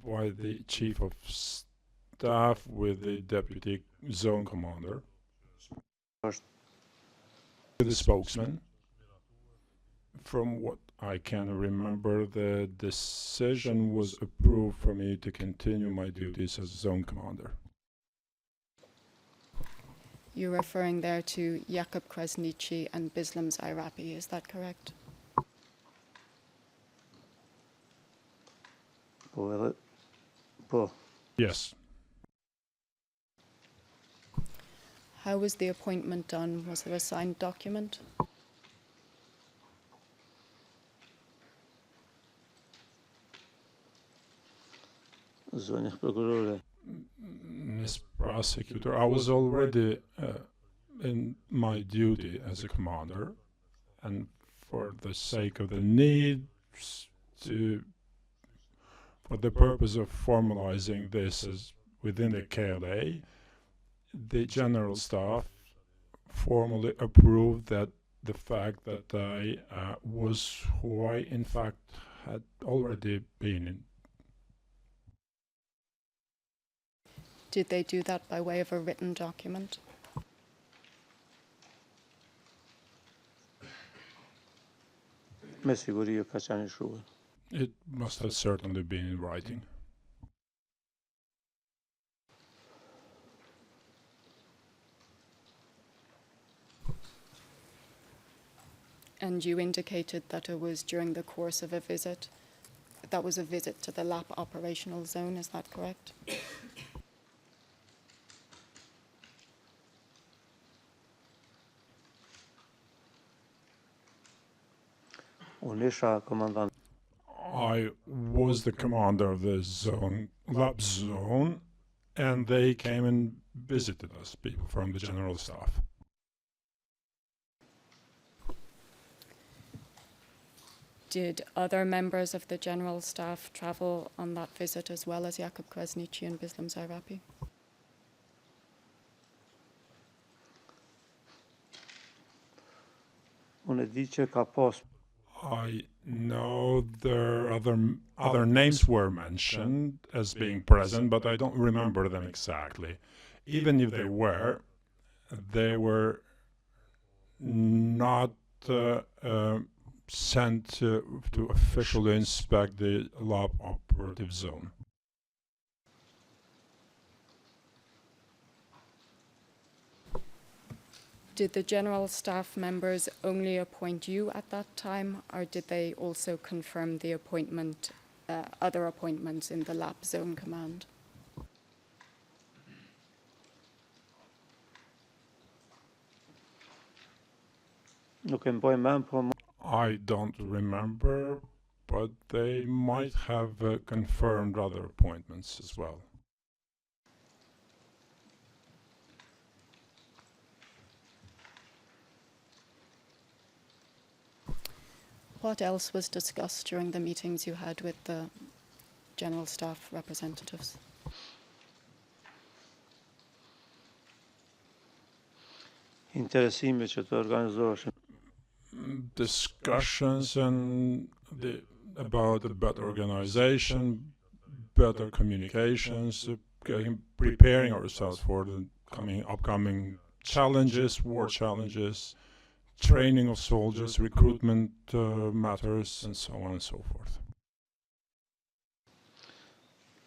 by the Chief of Staff with the Deputy Zone Commander, the spokesman. From what I can remember, the decision was approved for me to continue my duties as Zone Commander. You're referring there to Jakub Krasniqi and Bislam Zairapi, is that correct? Yes. How was the appointment done? Was there a signed document? Miss Prosecutor, I was already in my duty as a commander, and for the sake of the need for the purpose of formalizing this as within the KLA, the General Staff formally approved that the fact that I was who I in fact had already been in. Did they do that by way of a written document? It must have certainly been in writing. And you indicated that it was during the course of a visit. That was a visit to the LAP operational zone, is that correct? I was the commander of the LAP zone, and they came and visited us, people from the General Staff. Did other members of the General Staff travel on that visit as well as Jakub Krasniqi and Bislam Zairapi? I know there other names were mentioned as being present, but I don't remember them exactly. Even if they were not sent to officially inspect the LAP operative zone. Did the general staff members only appoint you at that time, or did they also confirm the appointment, other appointments in the LAP zone command? Nuk e mboj mend, po I don't remember, but they might have confirmed other appointments as well. What else was discussed during the meetings you had with the general staff representatives? interesime që të organizoheshin. Discussions about a better organization, better communications, preparing ourselves for the upcoming challenges, war challenges, training of soldiers, recruitment matters, and so on and so forth.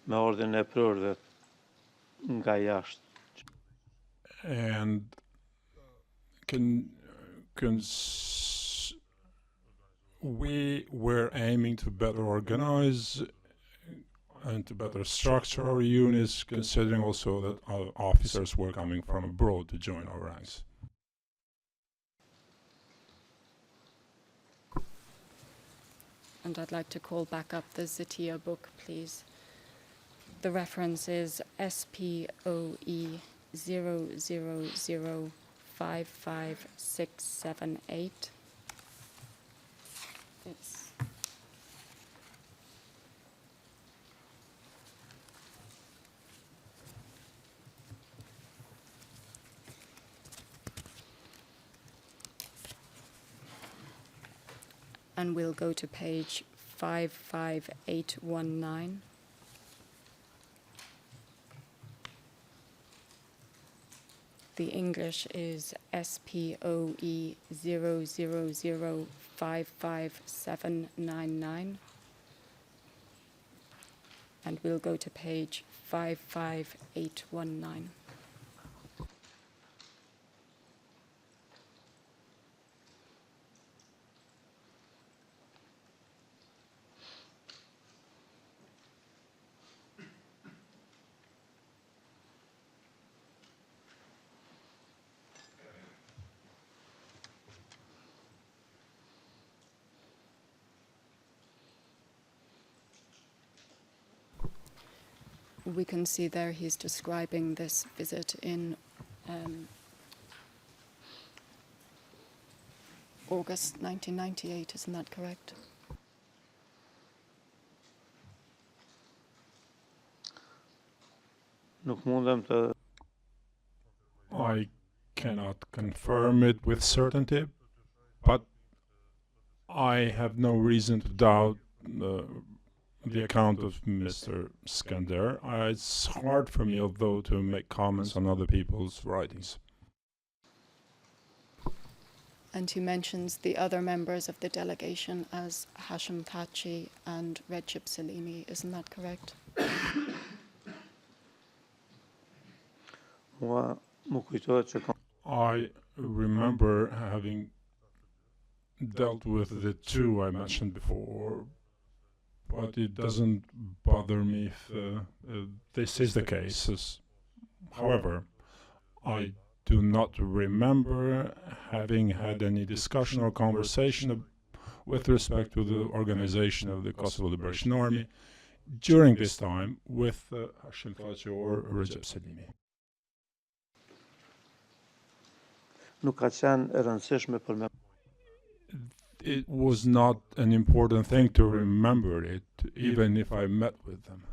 Me ordin e prerë dhe nga jashtë. And we were aiming to better organize and to better structure our units, considering also that our officers were coming from abroad to join our ranks. And I'd like to call back up the Zatia book, please. The reference is SPOE 000-55678. It's and we'll go to page 55819. The English is SPOE 000-55799. And we'll go to page 55819. We can see there he's describing this visit in August 1998, isn't that correct? Nuk mundem të I cannot confirm it with certainty, but I have no reason to doubt the account of Mr. Skander. It's hard for me, although, to make comments on other people's writings. And he mentions the other members of the delegation as Hashim Thaçi and Recep Selimi, isn't that correct? mua më kujtohet që kam I remember having dealt with the two I mentioned before, but it doesn't bother me if this is the case. However, I do not remember having had any discussion or conversation with respect to the organization of the Kosovo Liberation Army during this time with Hashim Thaçi or Recep Selimi. nuk ka qenë e rëndësishme për me. It was not an important thing to remember it, even if I met with them.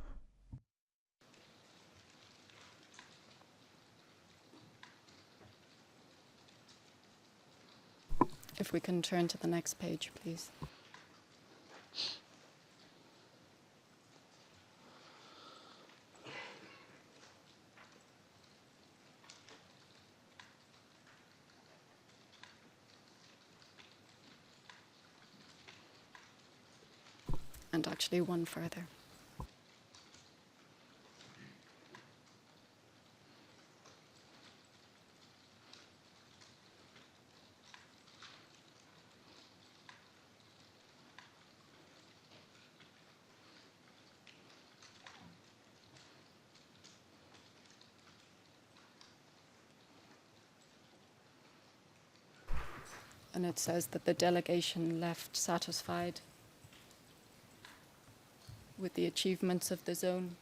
If we can turn to the next page, please. And actually one further. and it says that the delegation left satisfied with the achievements of the zone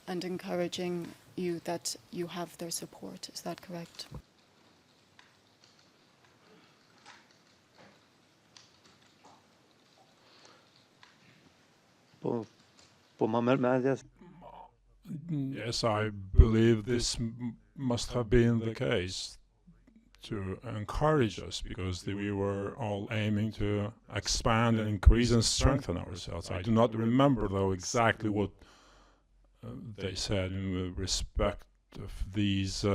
and encouraging you that you have their support. Is that correct? Yes, I believe this must have been the case to encourage us, because we were all aiming to expand and increase and strengthen ourselves. I do not remember, though, exactly what they said in respect of these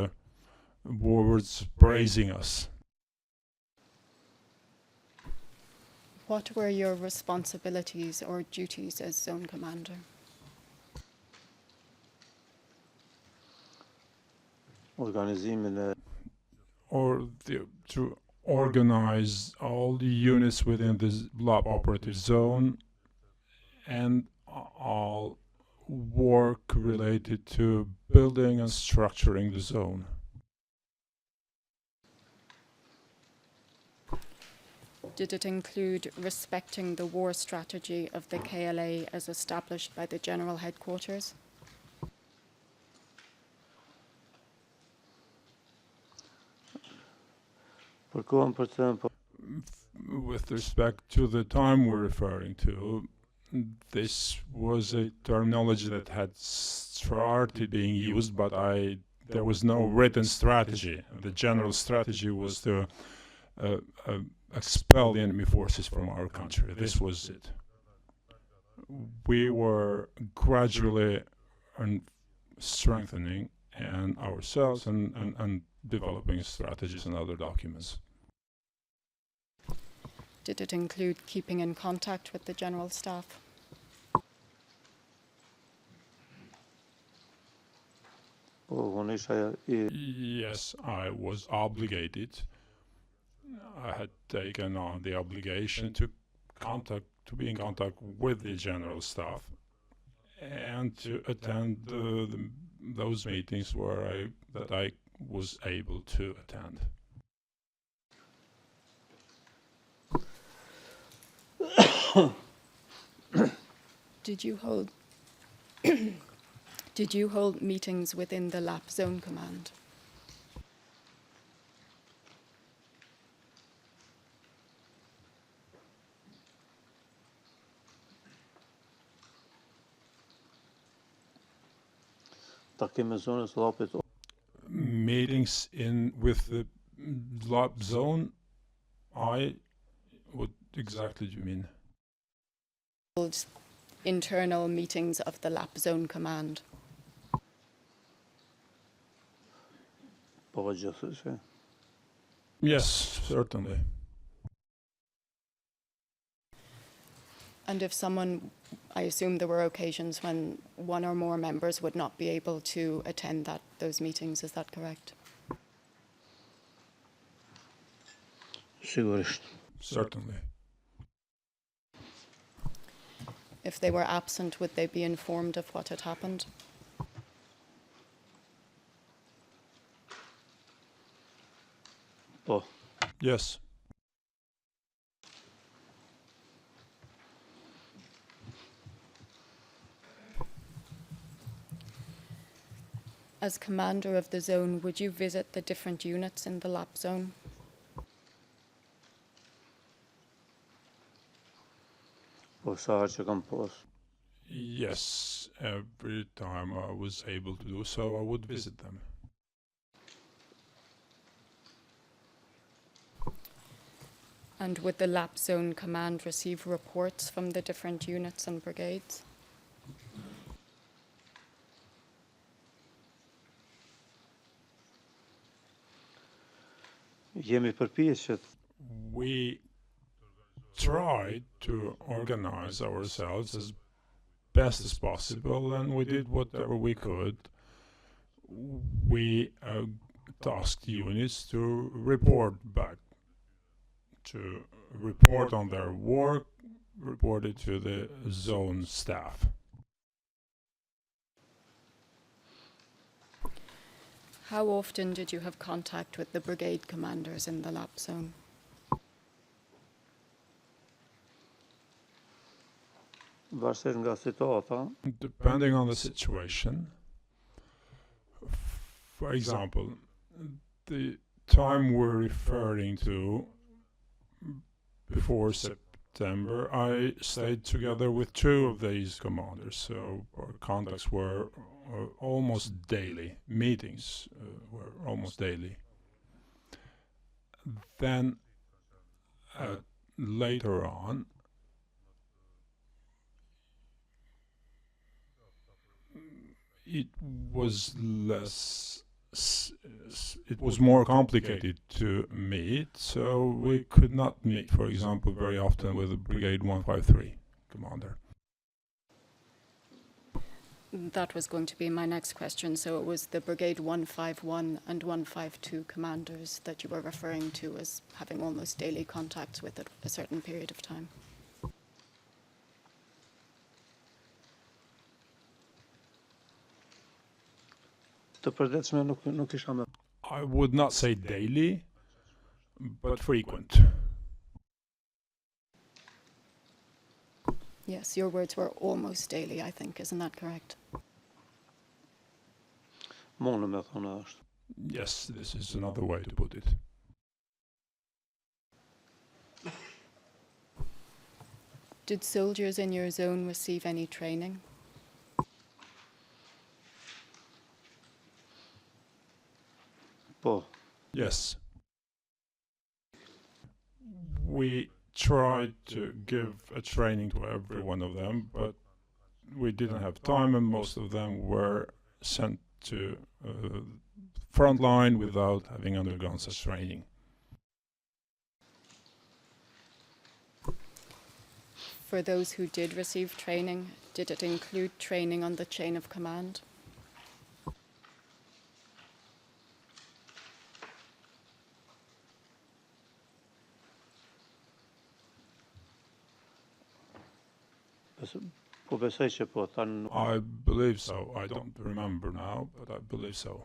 words praising us. What were your responsibilities or duties as zone commander? To organize all the units within the lab operative zone and all work related to building and structuring the zone. Did it include respecting the war strategy of the KLA as established by the General Headquarters? With respect to the time we're referring to, this was a terminology that had started being used, but there was no written strategy. The general strategy was to expel the enemy forces from our country. This was it. We were gradually strengthening ourselves and developing strategies and other documents. Did it include keeping in contact with the general staff? Yes, I was obligated. I had taken on the obligation to be in contact with the general staff and to attend those meetings that I was able to attend. Did you hold meetings within the LAP Zone Command? Meetings with the LAP zone, what exactly do you mean? Internal meetings of the LAP Zone Command. Yes, certainly. And if someone, I assume there were occasions when one or more members would not be able to attend those meetings, is that correct? Certainly. If they were absent, would they be informed of what had happened? Yes. As commander of the zone, would you visit the different units in the LAP zone? Yes, every time I was able to do so, I would visit them. And would the LAP Zone Command receive reports from the different units and brigades? We tried to organize ourselves as best as possible, and we did whatever we could. We tasked units to report back, to report on their work, reported to the zone staff. How often did you have contact with the brigade commanders in the lap zone? Varësisht nga situata, Depending on the situation. For example, the time we're referring to before September, I stayed together with two of these commanders, so our contacts were almost daily. Meetings were almost daily. Then later on, it was less, it was more complicated to meet, so we could not meet, for example, very often with the Brigade 153 commander. That was going to be my next question. So it was the Brigade 151 and 152 commanders that you were referring to as having almost daily contacts with at a certain period of time. të përdetshme nuk isha me. I would not say daily, but frequent. Yes, your words were almost daily, I think. Isn't that correct? Mund me thonë është. Yes, this is another way to put it. Did soldiers in your zone receive any training? Po. Yes. We tried to give a training to every one of them, but we didn't have time, and most of them were sent to front line without having undergone such training. For those who did receive training, did it include training on the chain of command? Po besoj që po, thanë. I believe so. I don't remember now, but I believe so.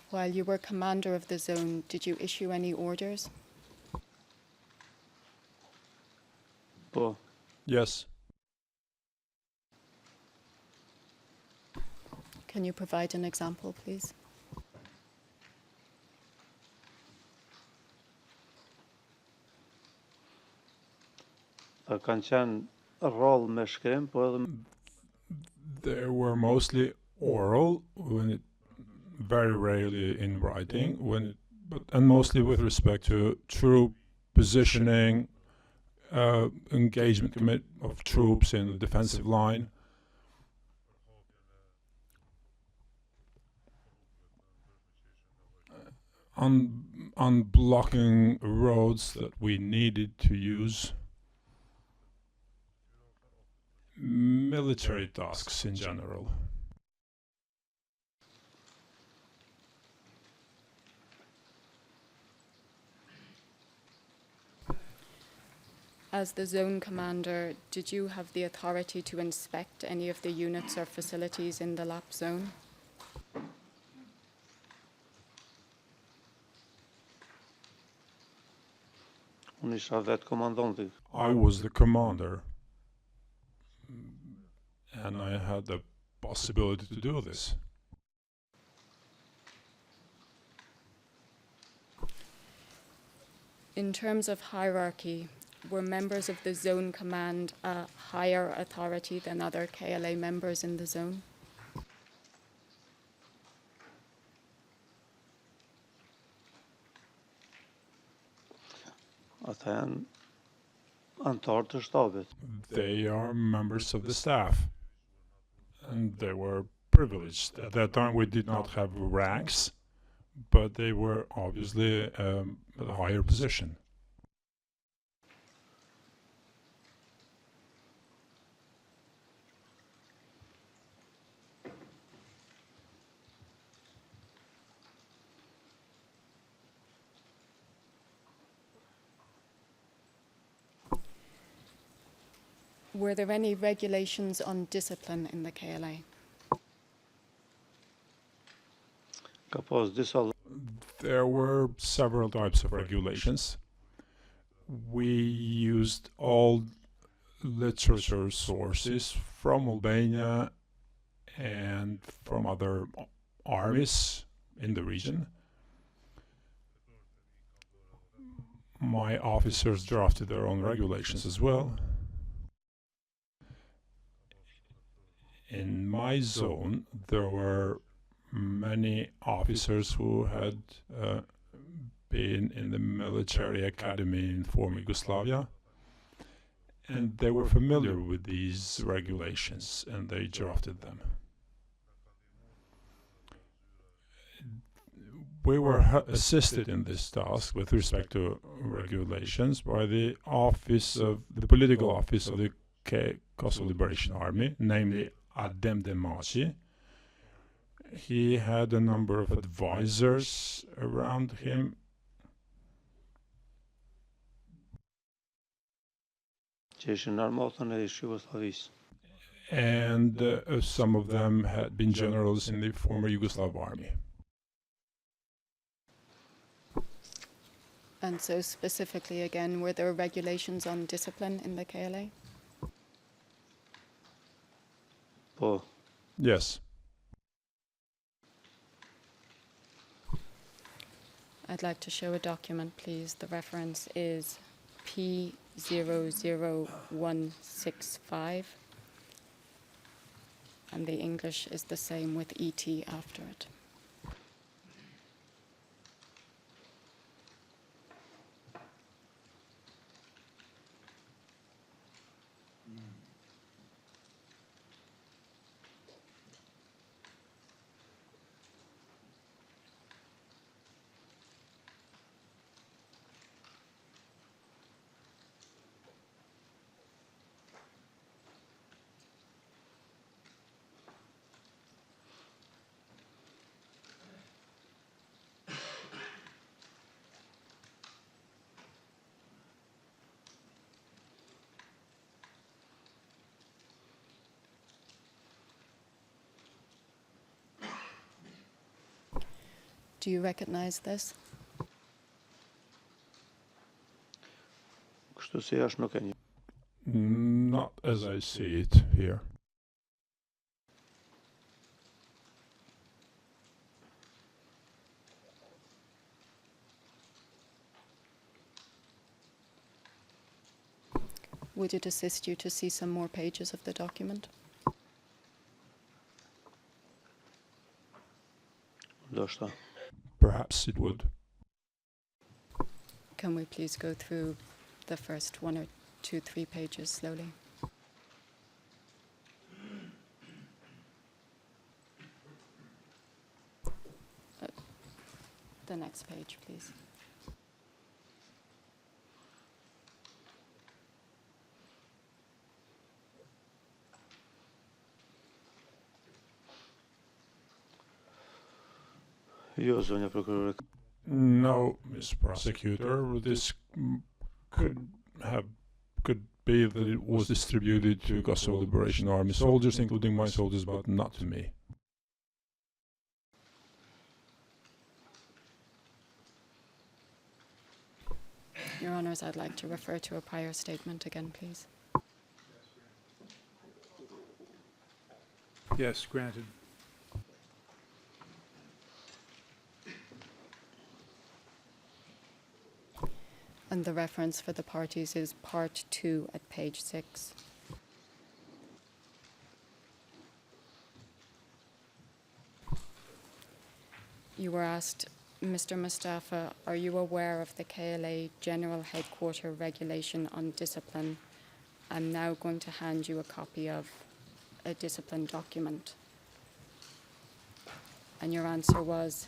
While you were commander of the zone, did you issue any orders? Po. Yes. Can you provide an example, please? Kanë qenë rroll me shkrim, po edhe. They were mostly oral, very rarely in writing, and mostly with respect to troop positioning, engagement of troops in the defensive line. On blocking roads that we needed to use. Military tasks in general. As the zone commander, did you have the authority to inspect any of the units or facilities in the LAP zone? Unë isha vetë komandanti. I was the commander, and I had the possibility to do this. In terms of hierarchy, were members of the zone command a higher authority than other KLA members in the zone? Ata janë antarë të shtabit. They are members of the staff, and they were privileged. At that time we did not have ranks, but they were obviously at a higher position. Were there any regulations on discipline in the KLA? There were several types of regulations. We used all literature sources from Albania and from other armies in the region. My officers drafted their own regulations as well. In my zone, there were many officers who had been in the military academy in former Yugoslavia, and they were familiar with these regulations and they drafted them. We were assisted in this task with respect to regulations by the political office of the Kosovo Liberation Army, namely Adem Demaci. He had a number of advisors around him. And some of them had been generals in the former Yugoslav army. And so specifically again, were there regulations on discipline in the KLA? Yes. I'd like to show a document, please. The reference is P00165. And the English is the same with ET after it. Do you recognize this? Not as I see it here. Would it assist you to see some more pages of the document? Perhaps it would. Can we please go through the first 1 or 2, 3 pages slowly? The next page, please. No, Miss Prosecutor, this could be that it was distributed to Kosovo Liberation Army soldiers, including my soldiers, but not to me. Your Honours, I'd like to refer to a prior statement again, please. Yes, granted. And the reference for the parties is part 2 at page 6. You were asked, Mr. Mustafa, are you aware of the KLA General Headquarter Regulation on Discipline? I'm now going to hand you a copy of a discipline document. And your answer was,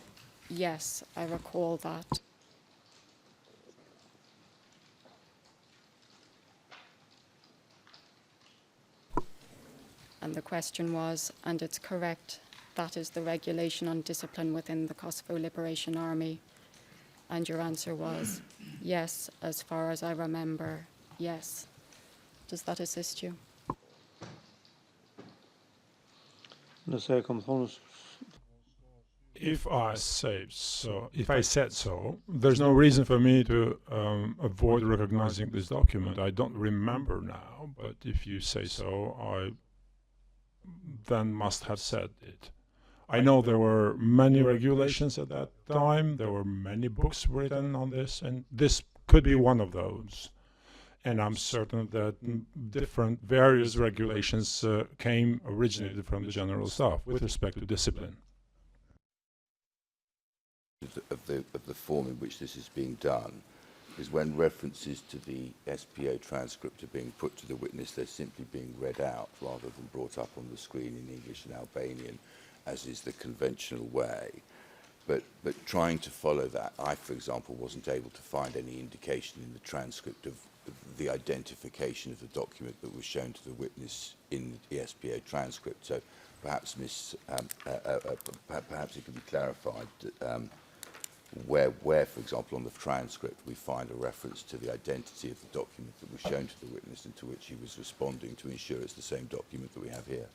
yes, I recall that. And the question was, and it's correct, that is the regulation on discipline within the Kosovo Liberation Army. And your answer was, yes, as far as I remember, yes. Does that assist you? Nëse e kam thonë If I said so, there's no reason for me to avoid recognizing this document. I don't remember now, but if you say so, I then must have said it. I know there were many regulations at that time. There were many books written on this, and this could be one of those. And I'm certain that various regulations originated from the General Staff with respect to discipline. Of the form in which this is being done is when references to the SPO transcript are being put to the witness, they're simply being read out rather than brought up on the screen in English and Albanian, as is the conventional way. But trying to follow that, I, for example, wasn't able to find any indication in the transcript of the identification of the document that was shown to the witness in the SPO transcript. So perhaps, perhaps it could be clarified that, where, for example, on the transcript we find a reference to the identity of the document that was shown to the witness and to which he was responding to ensure it's the same document that we have here.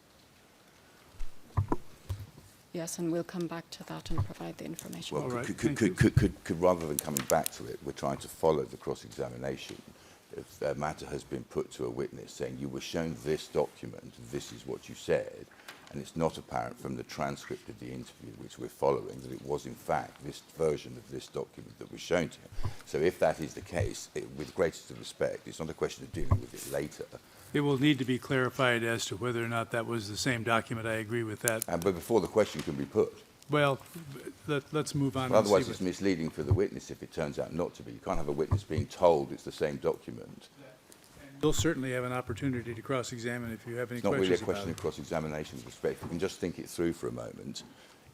Yes, and we'll come back to that and provide the information. Well, right, could rather than coming back to it, we're trying to follow the cross-examination. If a matter has been put to a witness saying you were shown this document, this is what you said, and it's not apparent from the transcript of the interview which we're following that it was in fact this version of this document that was shown to him. So if that is the case, with greatest of respect, it's not a question of dealing with it later. It will need to be clarified as to whether or not that was the same document. I agree with that. But before the question can be put. Well, let's move on. Well, otherwise it's misleading for the witness if it turns out not to be. You can't have a witness being told it's the same document. You'll certainly have an opportunity to cross-examine if you have any It's not questions really a about question it. of cross-examination with respect. If you can just think it through for a moment.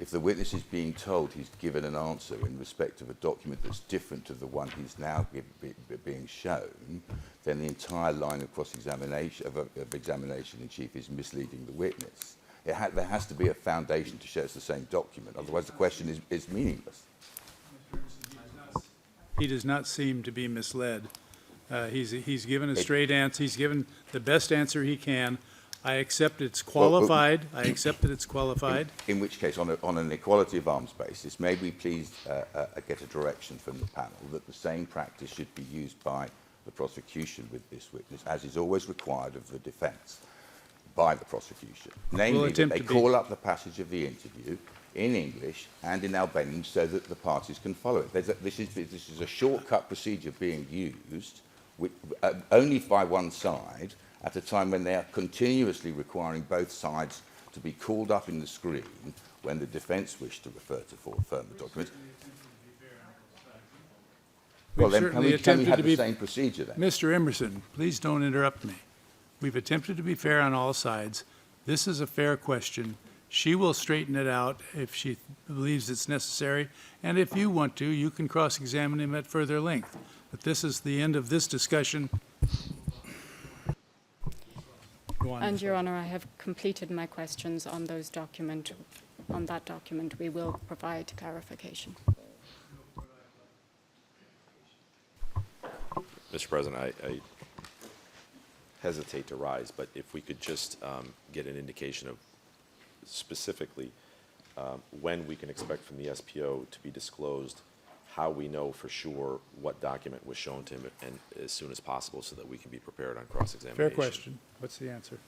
If the witness is being told he's given an answer in respect of a document that's different to the one he's now being shown, then the entire line of cross-examination, of examination in chief, is misleading the witness. There has to be a foundation to show it's the same document, otherwise the question is meaningless. He does not seem to be misled. He's given a straight answer. He's given the best answer he can. I accept it's qualified. I accept that it's qualified. In which case, on an equality of arms basis, may we please get a direction from the panel that the same practice should be used by the prosecution with this witness, as is always required of the defence by the prosecution. Namely, that they call up the passage of the interview in English and in Albanian so that the parties can follow it. This is a shortcut procedure being used only by one side at a time when they are continuously requiring both sides to be called up in the screen when the defence wish to refer to further documents. Well, then can we have the same procedure then? Mr. Emerson, please don't interrupt me. We've attempted to be fair on all sides. This is a fair question. She will straighten it out if she believes it's necessary, and if you want to, you can cross-examine him at further length. But this is the end of this discussion. Go on. And, Your Honour, I have completed my questions on those document. On that document, we will provide clarification. Mr. President, I hesitate to rise, but if we could just get an indication of specifically when we can expect from the SPO to be disclosed, how we know for sure what document was shown to him, and as soon as possible so that we can be prepared on cross-examination. Fair question. What's the answer?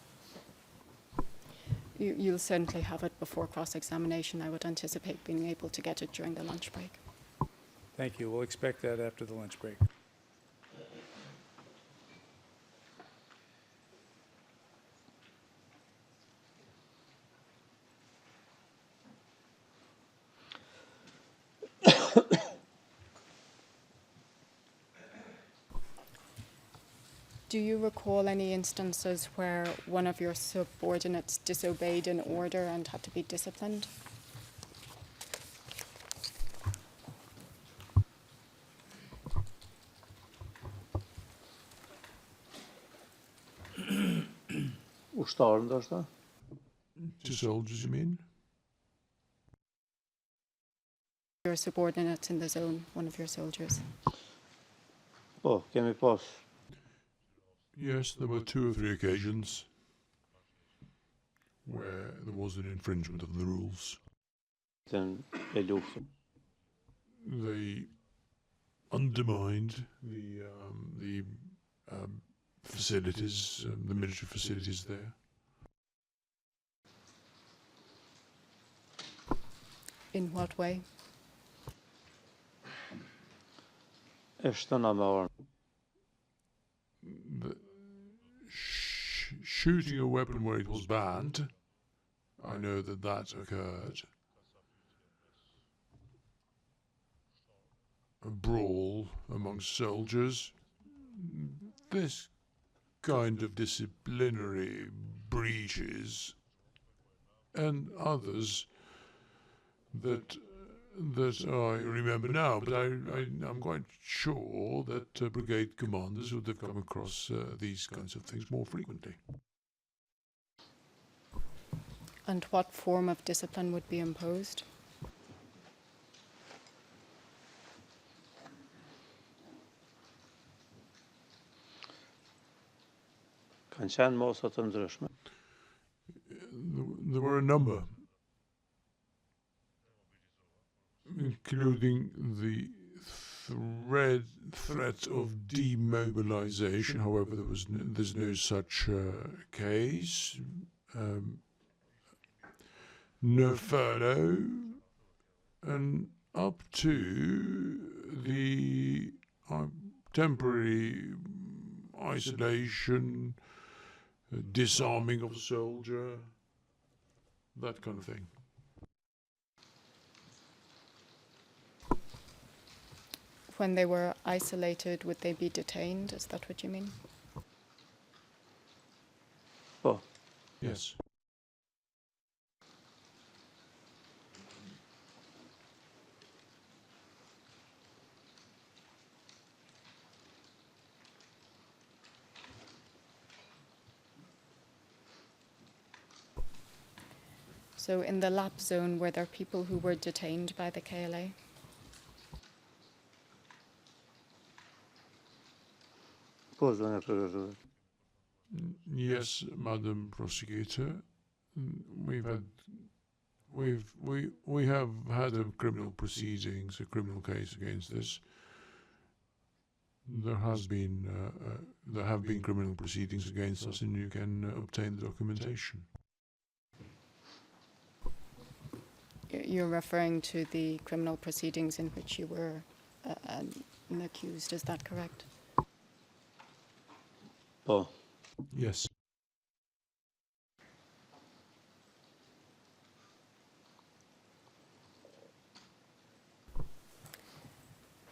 You'll certainly have it before cross-examination. I would anticipate being able to get it during the lunch break. Thank you. We'll expect that after the lunch break. Do you recall any instances where one of your subordinates disobeyed an order and had to be disciplined? Ushtar ndoshta? To soldiers, you mean? Your subordinates in the zone, one of your soldiers. Po, kemi pas. Yes, there were 2 or 3 occasions. where there was an infringement of the rules. Then belli They undermined the facilities, the military facilities there. In what way? The shooting a weapon where it was banned, I know that that occurred. A brawl amongst soldiers. This kind of disciplinary breaches and others that I remember now, but I'm quite sure that brigade commanders would have come across these kinds of things more frequently. And what form of discipline would be imposed? Kanë mosa të ndryshme. There were a number, including the threat of demobilization. However, there's no such case. No furlough, and up to the temporary isolation, disarming of a soldier, that kind of thing. When they were isolated, would they be detained? Is that what you mean? Po. Yes. So in the lapse zone, were there people who were detained by the KLA? Po, zona prokurore. Yes, Madam Prosecutor. We have had a criminal proceedings, a criminal case against this. There have been criminal proceedings against us, and you can obtain the documentation. You're referring to the criminal proceedings in which you were accused, is that correct? Po. Yes.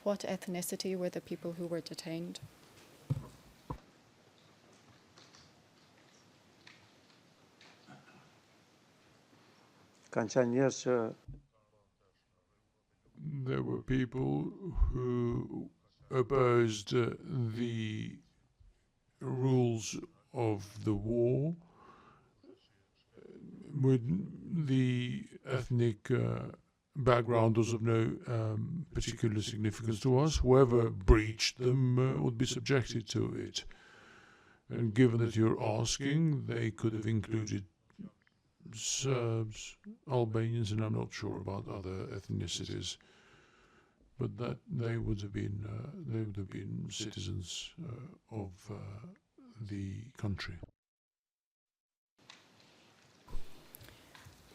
What ethnicity were the people who were detained? Kanë qenë njerëz që There were people who opposed the rules of the war with the ethnic background was of no particular significance to us. Whoever breached them would be subjected to it. And given that you're asking, they could have included Serbs, Albanians, and I'm not sure about other ethnicities, but that they would have been citizens of the country.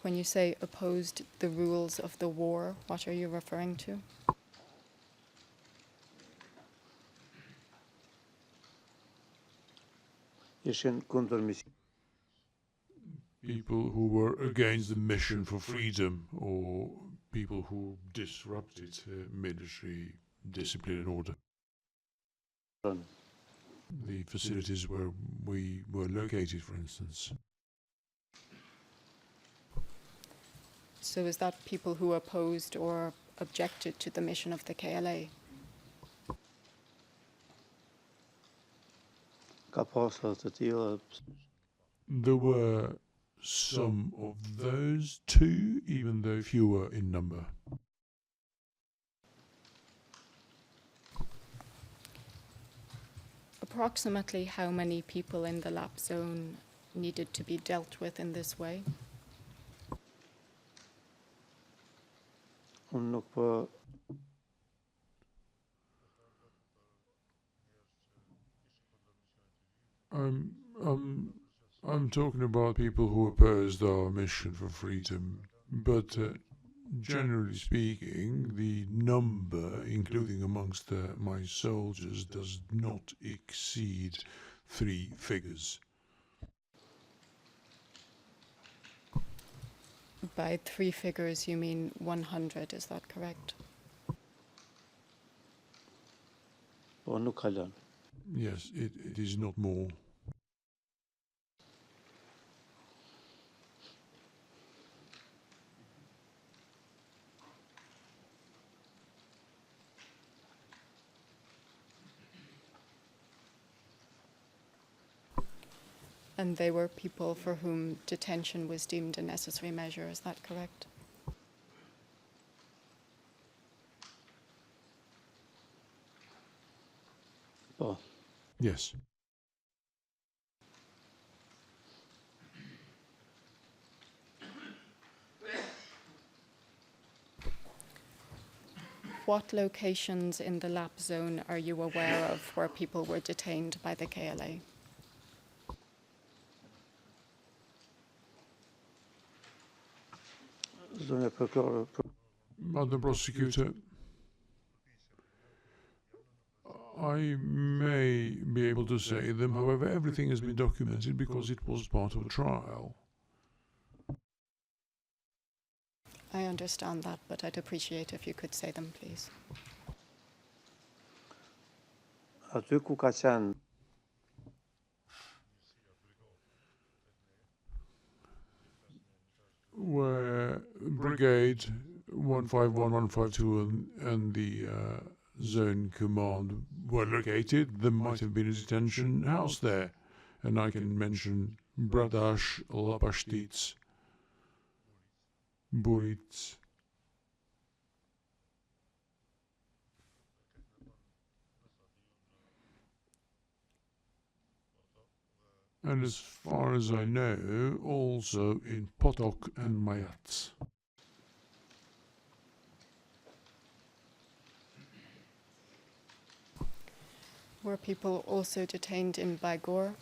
When you say opposed the rules of the war, what are you referring to? ishin kundër misionit. People who were against the mission for freedom, or people who disrupted military discipline and order. The facilities where we were located, for instance. So is that people who opposed or objected to the mission of the KLA? Ka pasur të tilla. There were some of those too, even though fewer in number. Approximately how many people in the lapse zone needed to be dealt with in this way? Unë nuk po I'm talking about people who opposed our mission for freedom, but generally speaking, the number, including amongst my soldiers, does not exceed 3 figures. By 3 figures, you mean 100, is that correct? po nuk kalon. Yes, it is not more. And they were people for whom detention was deemed a necessary measure, is that correct? Po. Yes. What locations in the LAP zone are you aware of where people were detained by the KLA? Zonë e prokuror, Madam Prosecutor, I may be able to say them, however, everything has been documented because it was part of a trial. I understand that, but I'd appreciate if you could say them, please. aty ku ka qenë Where Brigade 151, 152 and the Zone Command were located, there might have been a detention house there. And I can mention Bradash, Lapashtic, Burit. And as far as I know, also in Potok and Mayats. Were people also detained in Baigor?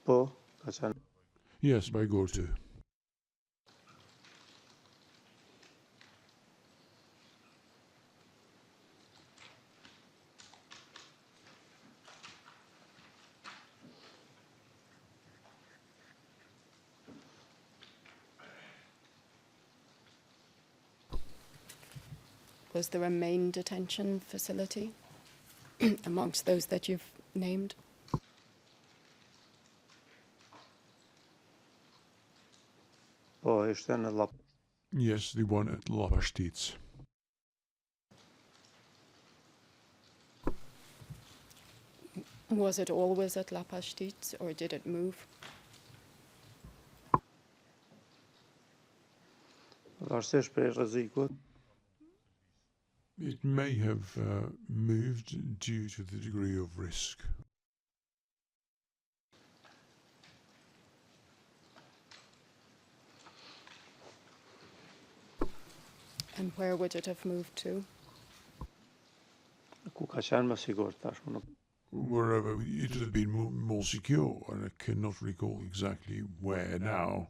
po, ka qenë Yes, by Gortu. Was there a main detention facility amongst those that you've named? po, ishte në Llap. Yes, the one at Lapashtic. Was it always at Lapashtic, or did it move? Varësisht për rrezikut, It may have moved due to the degree of risk. And where would it have moved to? ku ka qenë më sigurt tashmë nuk. Wherever it would have been more secure, and I cannot recall exactly where now.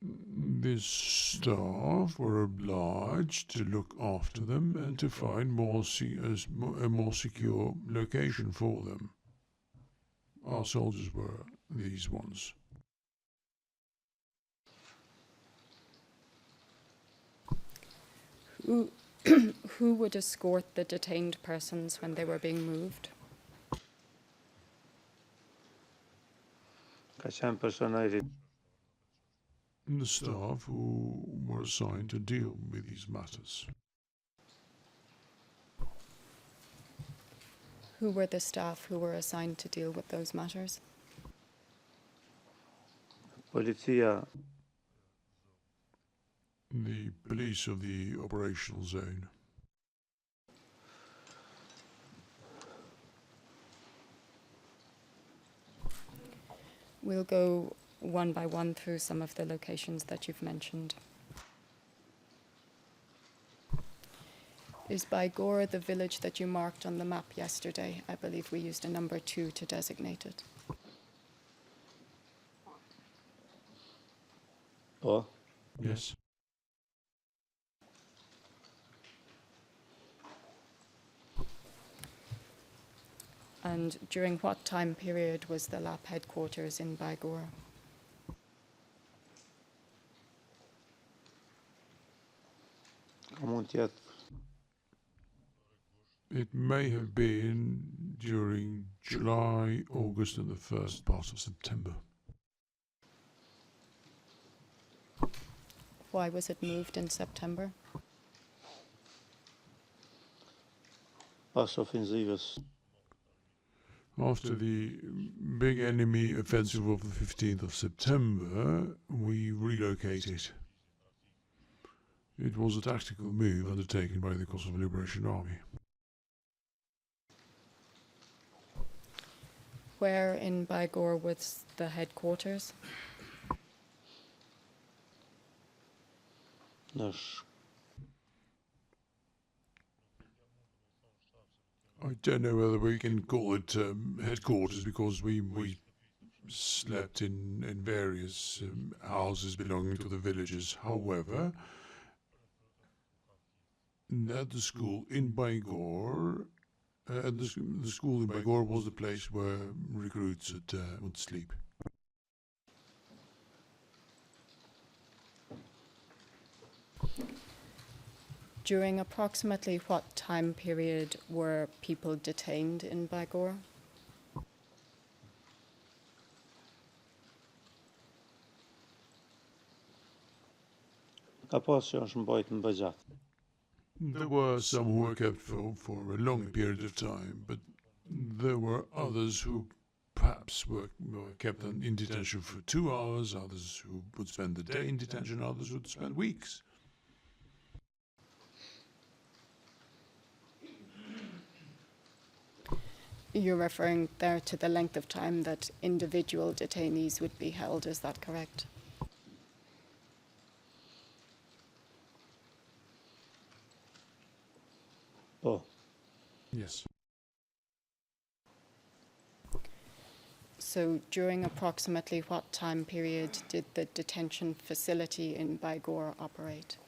The staff were obliged to look after them and to find a more secure location for them. Our soldiers were these ones. Who would escort the detained persons when they were being moved? Ka qenë persona i ri. The staff who were assigned to deal with these matters. Who were the staff who were assigned to deal with those matters? Policia, The police of the operational zone. We'll go one by one through some of the locations that you've mentioned. Is Bygore the village that you marked on the map yesterday? I believe we used a number 2 to designate it. Ja. Yes. And during what time period was the LAP headquarters in Bygore? It may have been during July, August, and the first part of September. Why was it moved in September? After the big enemy offensive of the 15th of September, we relocated. It was a tactical move undertaken by the Kosovo Liberation Army. Where in Bygore was the headquarters? I don't know whether we can call it headquarters because we slept in various houses belonging to the villages. However, at the school in Bygore, the school in Bygore was the place where recruits would sleep. During approximately what time period were people detained in Bygore? There were some who were kept for a long period of time, but there were others who perhaps were kept in detention for 2 hours, others who would spend the day in detention, others would spend weeks. You're referring there to the length of time that individual detainees would be held, is that correct? Oh. Yes. So during approximately what time period did the detention facility in Bygore operate?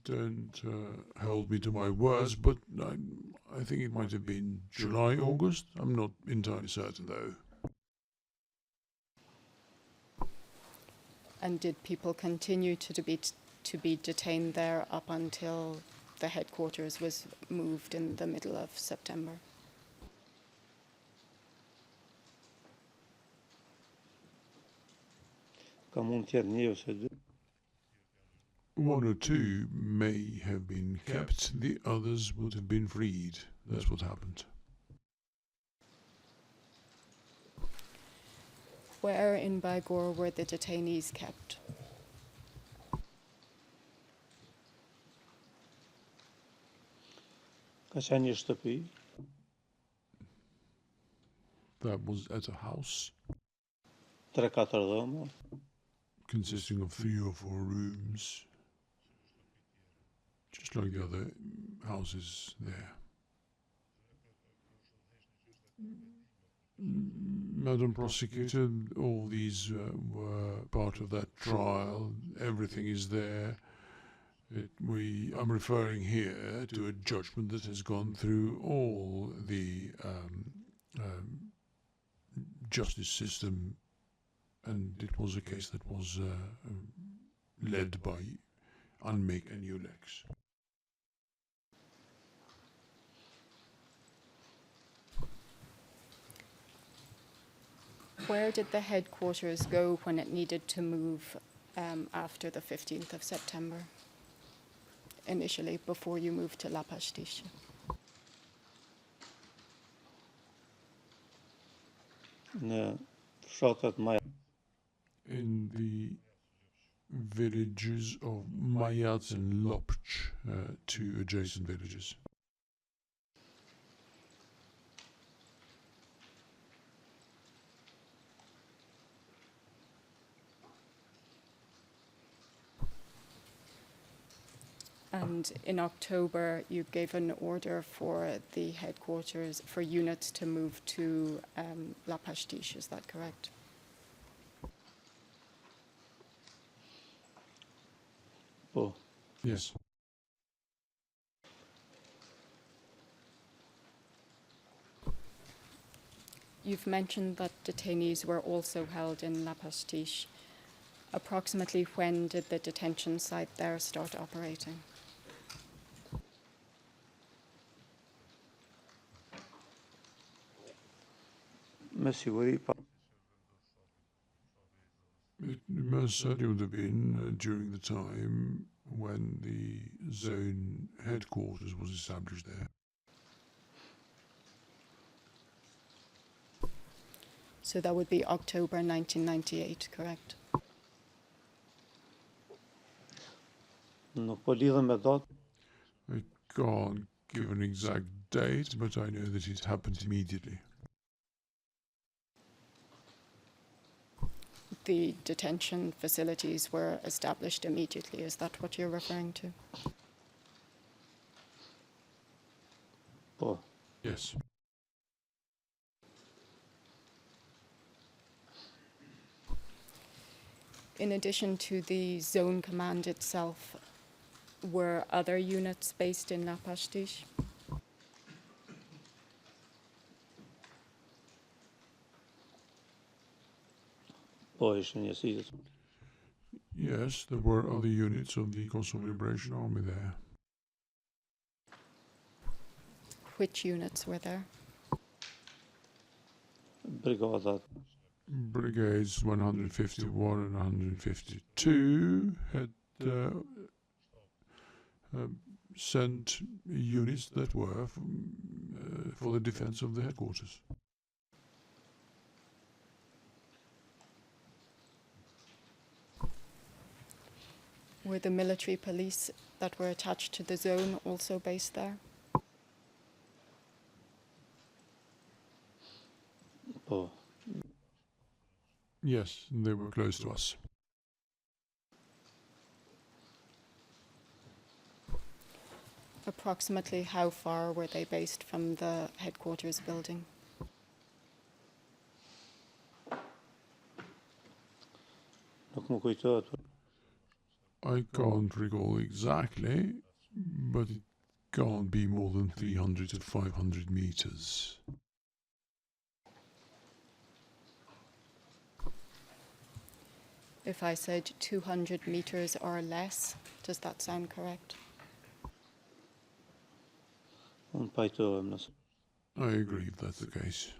Don't hold me to my words, but I think it might have been July, August. I'm not entirely certain, though. And did people continue to be detained there up until the headquarters was moved in the middle of September? One or two may have been kept, the others would have been freed. That's what happened. Where in Bygore were the detainees kept? That was at a house consisting of 3 or 4 rooms, just like the other houses there. Madam Prosecutor, all these were part of that trial. Everything is there. I'm referring here to a judgment that has gone through all the justice system, and it was a case that was led by Unmake and Ulex. Where did the headquarters go when it needed to move after the 15th of September, initially, before you moved to La Pastiche? In the villages of Mayac and Lopch to adjacent villages. And in October, you gave an order for the headquarters, for units to move to La Pastiche, is that correct? Po. Yes. You've mentioned that detainees were also held in La Pastiche. Approximately when did the detention site there start operating? Me siguri pa. It most certainly would have been during the time when the zone headquarters was established there. So that would be October 1998, correct? Nuk po lidhem me datë. I can't give an exact date, but I know that it happened immediately. The detention facilities were established immediately. Is that what you're referring to? Po. Yes. In addition to the zone command itself, were other units based in La Pastiche? Po ishin njësitë. Yes, there were other units of the Kosovo Liberation Army there. Which units were there? Brigadat. Brigades 151 and 152 had sent units that were for the defense of the headquarters. Were the military police that were attached to the zone also based there? Po. Yes, they were close to us. Approximately how far were they based from the headquarters building? Nuk më kujtohet. I can't recall exactly, but it can't be more than 300 to 500 meters. If I said 200 meters or less, does that sound correct? Unë pajtohem nëse. I agree if that's the case.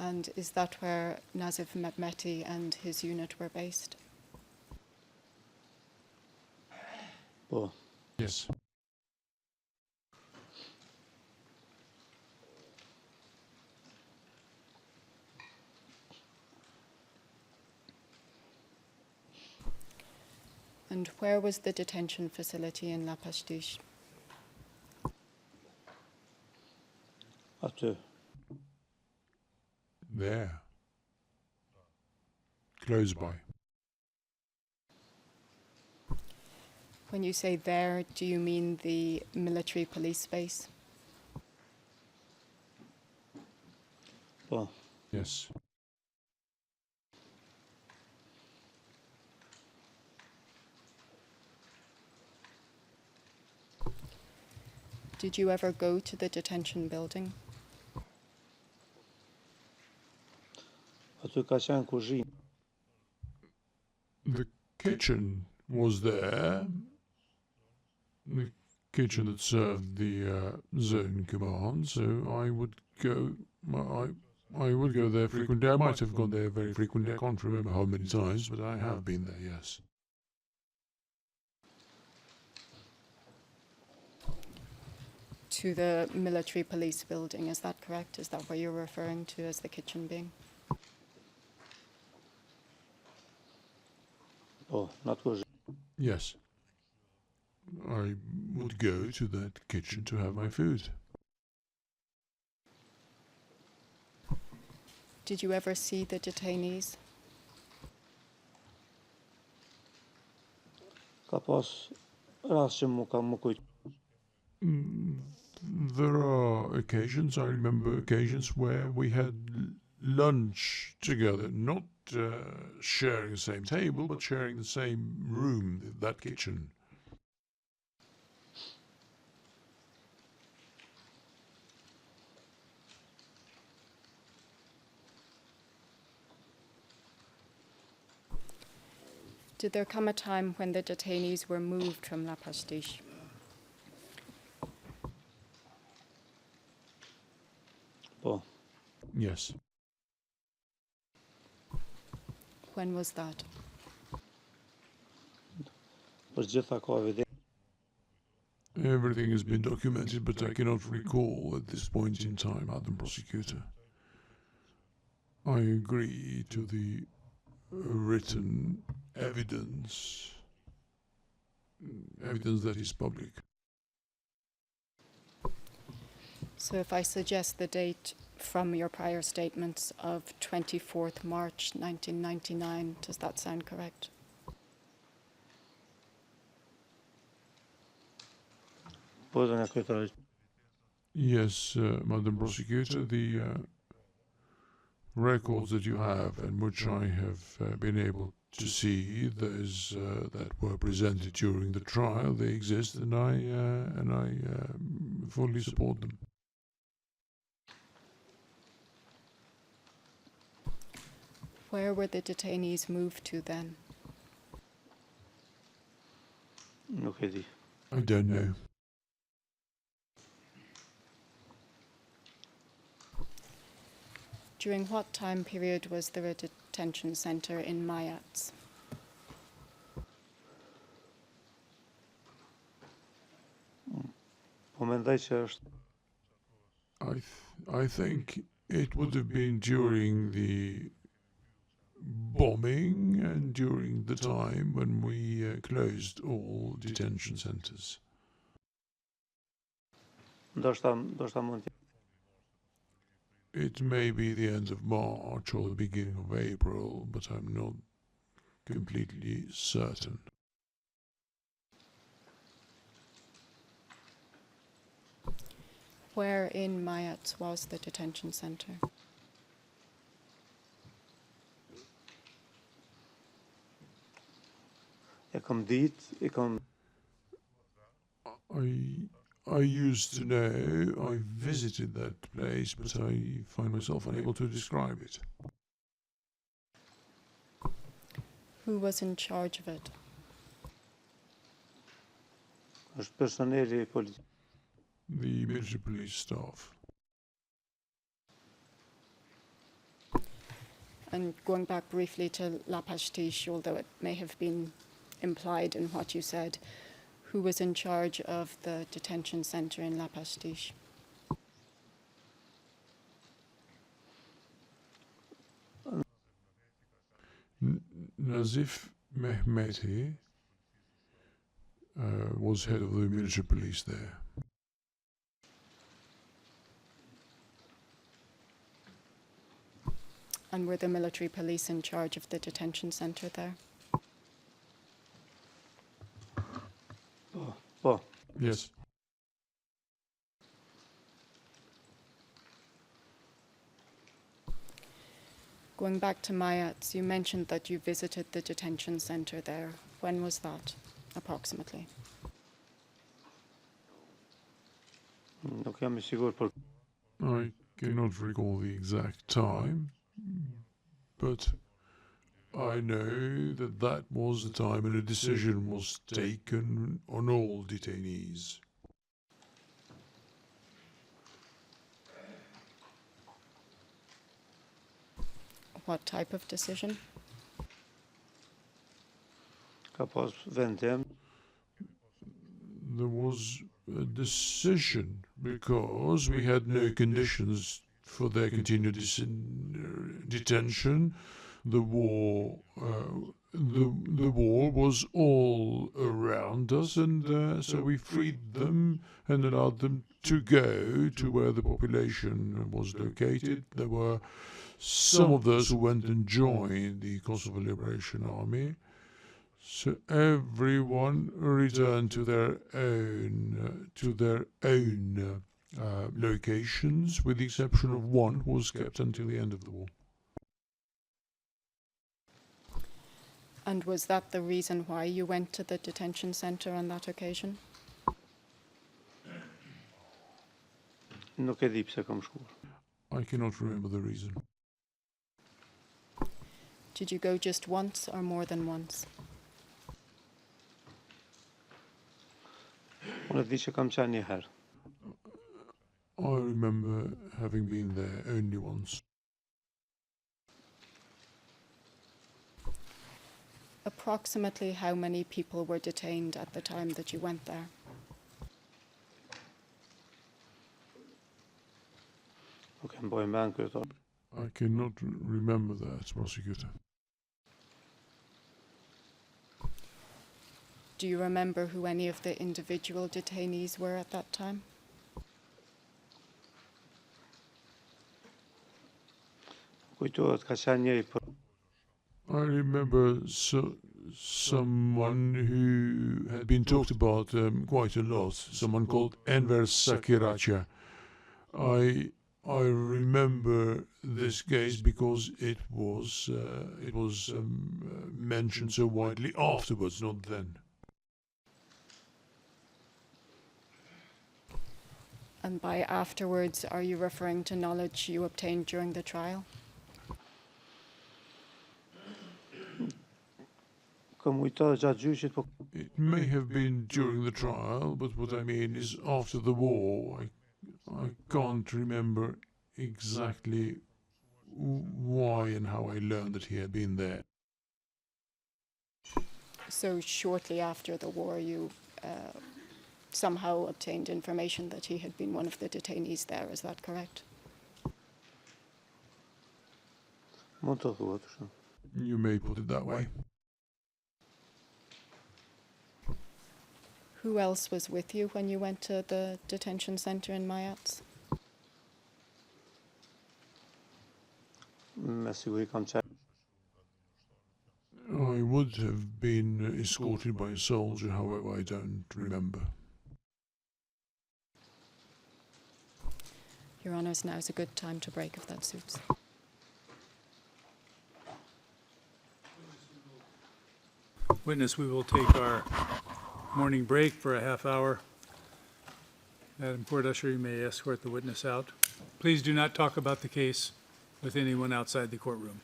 And is that where Nazif Mehmeti and his unit were based? Po. Yes. And where was the detention facility in La Pastiche? Aty. There. Close by. When you say there, do you mean the military police base? Po. Yes. Did you ever go to the detention building? Aty ka qenë kuzhinë. The kitchen was there. The kitchen that served the zone command, so I would go. I would go there frequently. I might have gone there very frequently. I can't remember how many times, but I have been there. Yes. To the military police building, is that correct? Is that what you're referring to as the kitchen being? Po, në atë kuzhinë. Yes. I would go to that kitchen to have my food. Did you ever see the detainees? Ka pas rast që më kujt. There are occasions, I remember occasions where we had lunch together, not sharing the same table, but sharing the same room, that kitchen. Did there come a time when the detainees were moved from La Pastiche? Po, Yes. When was that? për gjitha ka evidencë. Everything has been documented, but I cannot recall at this point in time, Madam Prosecutor. I agree to the written evidence that is public. So if I suggest the date from your prior statements of 24th March 1999, does that sound correct? Po, zonja kryetare. Yes, Madam Prosecutor, the records that you have and which I have been able to see, those that were presented during the trial, they exist, and I fully support them. Where were the detainees moved to then? Nuk e di. I don't know. During what time period was there a detention center in Mayats? Po mendoj që është I think it would have been during the bombing and during the time when we closed all detention centers. ndoshta mund të. It may be the end of March or the beginning of April, but I'm not completely certain. Where in Mayats was the detention center? E kam ditë, e kam. I used to know, I visited that place, but I find myself unable to describe it. Who was in charge of it? Është personeli politik. The military police staff. And going back briefly to La Pastiche, although it may have been implied in what you said, who was in charge of the detention center in La Pastiche? Nazif Mehmeti was head of the military police there. And were the military police in charge of the detention center there? Po. Yes. Going back to Mayats, you mentioned that you visited the detention center there. When was that, approximately? Nuk jam I sigurt për. I cannot recall the exact time, but I know that that was the time when a decision was taken on all detainees. What type of decision? Ka pas vendem. There was a decision because we had no conditions for their continued detention. The war the war was all around us, and so we freed them and allowed them to go to where the population was located. There were some of those who went and joined the Kosovo Liberation Army. So everyone returned to their own locations, with the exception of one who was kept until the end of the war. And was that the reason why you went to the detention center on that occasion? Nuk e di pse kam shkuar. I cannot remember the reason. Did you go just once or more than once? Unë di që kam qenë një herë. I remember having been there only once. Approximately how many people were detained at the time that you went there? Nuk e mboj mend këtë. I cannot remember that, prosecutor. Do you remember who any of the individual detainees were at that time? Kujtohet ka qenë një I remember someone who had been talked about quite a lot, someone called Enver Sakiracha. I remember this case because it was mentioned so widely afterwards, not then. And by afterwards, are you referring to knowledge you obtained during the trial? It may have been during the trial, but what I mean is after the war. I can't remember exactly why and how I learned that he had been there. So shortly after the war, you somehow obtained information that he had been one of the detainees there, is that correct? You may put it that way. Who else was with you when you went to the detention center in Mayats? I would have been escorted by a soldier, however, I don't remember. Your Honours, now is a good time to break if that suits. Witness, we will take our morning break for a half hour. Madam Court Usher, you may escort the witness out. Please do not talk about the case with anyone outside the courtroom.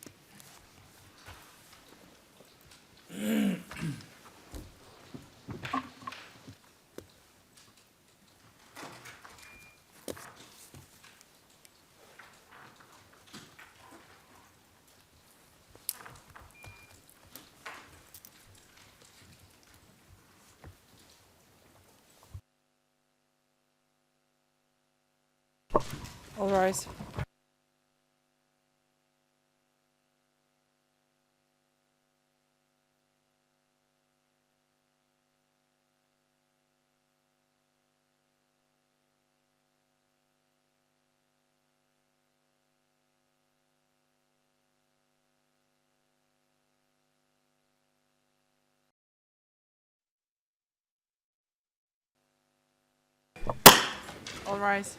All rise. All rise.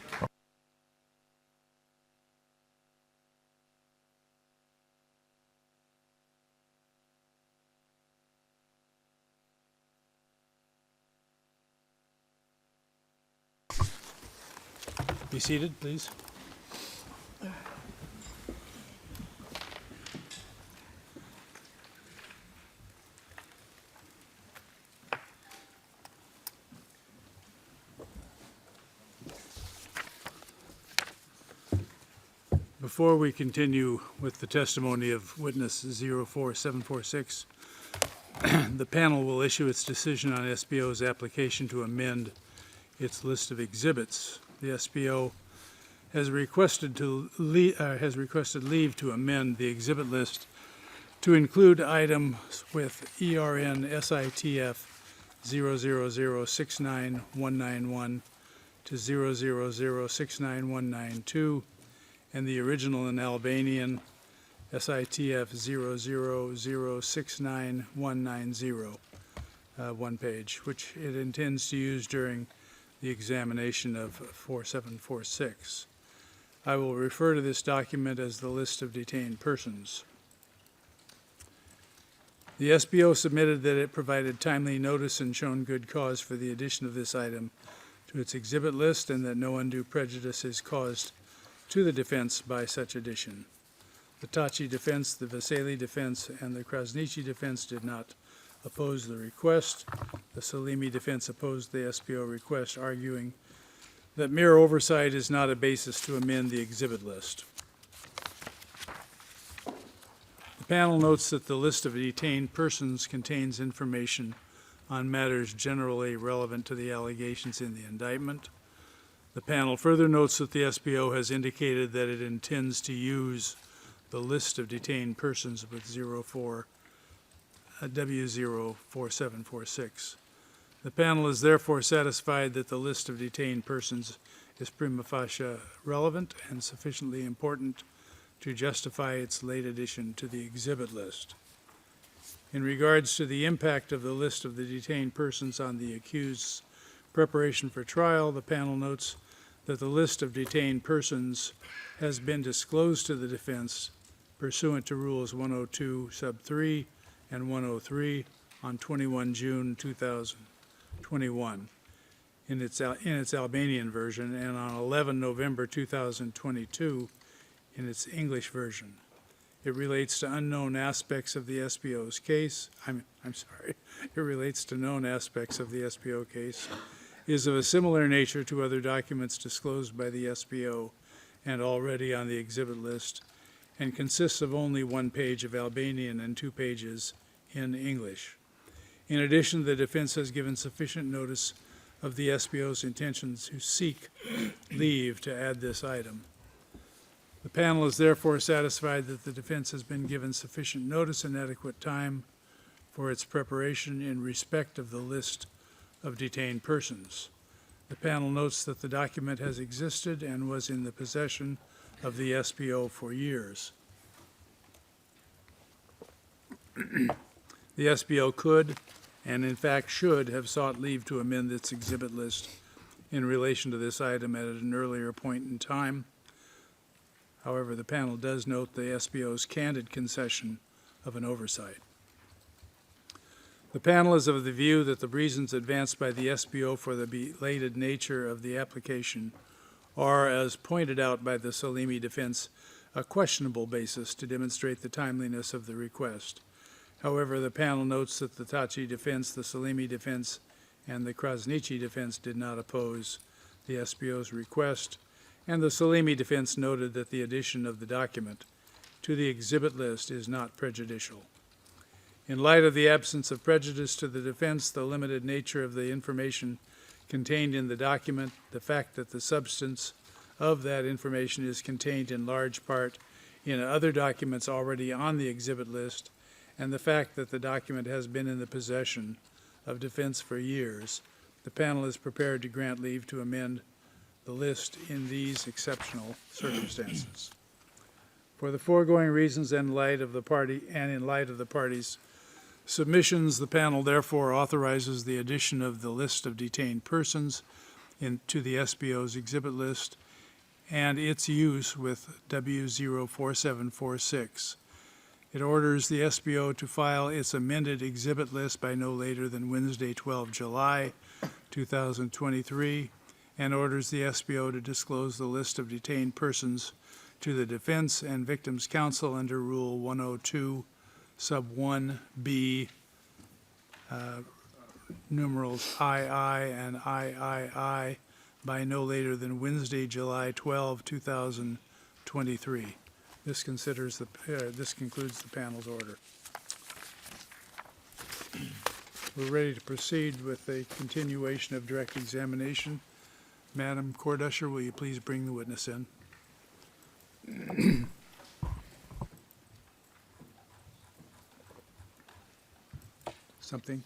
Be seated, please. Before we continue with the testimony of witness 04746, the panel will issue its decision on SBO's application to amend its list of exhibits. The SBO has requested leave to amend the exhibit list to include items with ERN SITF 000699191 to 000699192, and the original in Albanian SITF 000699190, one page, which it intends to use during the examination of 4746. I will refer to this document as the list of detained persons. The SBO submitted that it provided timely notice and shown good cause for the addition of this item to its exhibit list, and that no undue prejudice is caused to the defense by such addition. The Thaçi defense, the Veseli defense, and the Krasniqi defense did not oppose the request. The Salimi defense opposed the SBO request, arguing that mere oversight is not a basis to amend the exhibit list. The panel notes that the list of detained persons contains information on matters generally relevant to the allegations in the indictment. The panel further notes that the SBO has indicated that it intends to use the list of detained persons with W04746. The panel is therefore satisfied that the list of detained persons is prima facie relevant and sufficiently important to justify its late addition to the exhibit list. In regards to the impact of the list of the detained persons on the accused's preparation for trial, the panel notes that the list of detained persons has been disclosed to the defense pursuant to Rules 102 sub 3 and 103 on 21 June 2021 in its Albanian version, and on 11 November 2022 in its English version. It relates to unknown aspects of the SBO's case. It relates to known aspects of the SBO case, is of a similar nature to other documents disclosed by the SBO and already on the exhibit list, and consists of only one page of Albanian and 2 pages in English. In addition, the defense has given sufficient notice of the SBO's intention to seek leave to add this item. The panel is therefore satisfied that the defense has been given sufficient notice and adequate time for its preparation in respect of the list of detained persons. The panel notes that the document has existed and was in the possession of the SBO for years. The SBO could, and in fact should, have sought leave to amend its exhibit list in relation to this item at an earlier point in time. However, the panel does note the SBO's candid concession of an oversight. The panel is of the view that the reasons advanced by the SBO for the belated nature of the application are, as pointed out by the Salimi defense, a questionable basis to demonstrate the timeliness of the request. However, the panel notes that the Thaçi defense, the Salimi defense, and the Krasniqi defense did not oppose the SBO's request, and the Salimi defense noted that the addition of the document to the exhibit list is not prejudicial. In light of the absence of prejudice to the defense, the limited nature of the information contained in the document, the fact that the substance of that information is contained in large part in other documents already on the exhibit list, and the fact that the document has been in the possession of defense for years, the panel is prepared to grant leave to amend the list in these exceptional circumstances. For the foregoing reasons and in light of the parties' submissions, the panel therefore authorizes the addition of the list of detained persons to the SBO's exhibit list and its use with W04746. It orders the SBO to file its amended exhibit list by no later than Wednesday, 12 July 2023, and orders the SBO to disclose the list of detained persons to the defense and victims' counsel under Rule 102, sub 1B, numerals II and III, by no later than Wednesday, July 12, 2023. This concludes the panel's order. We're ready to proceed with a continuation of direct examination. Madam Court Usher, will you please bring the witness in? something?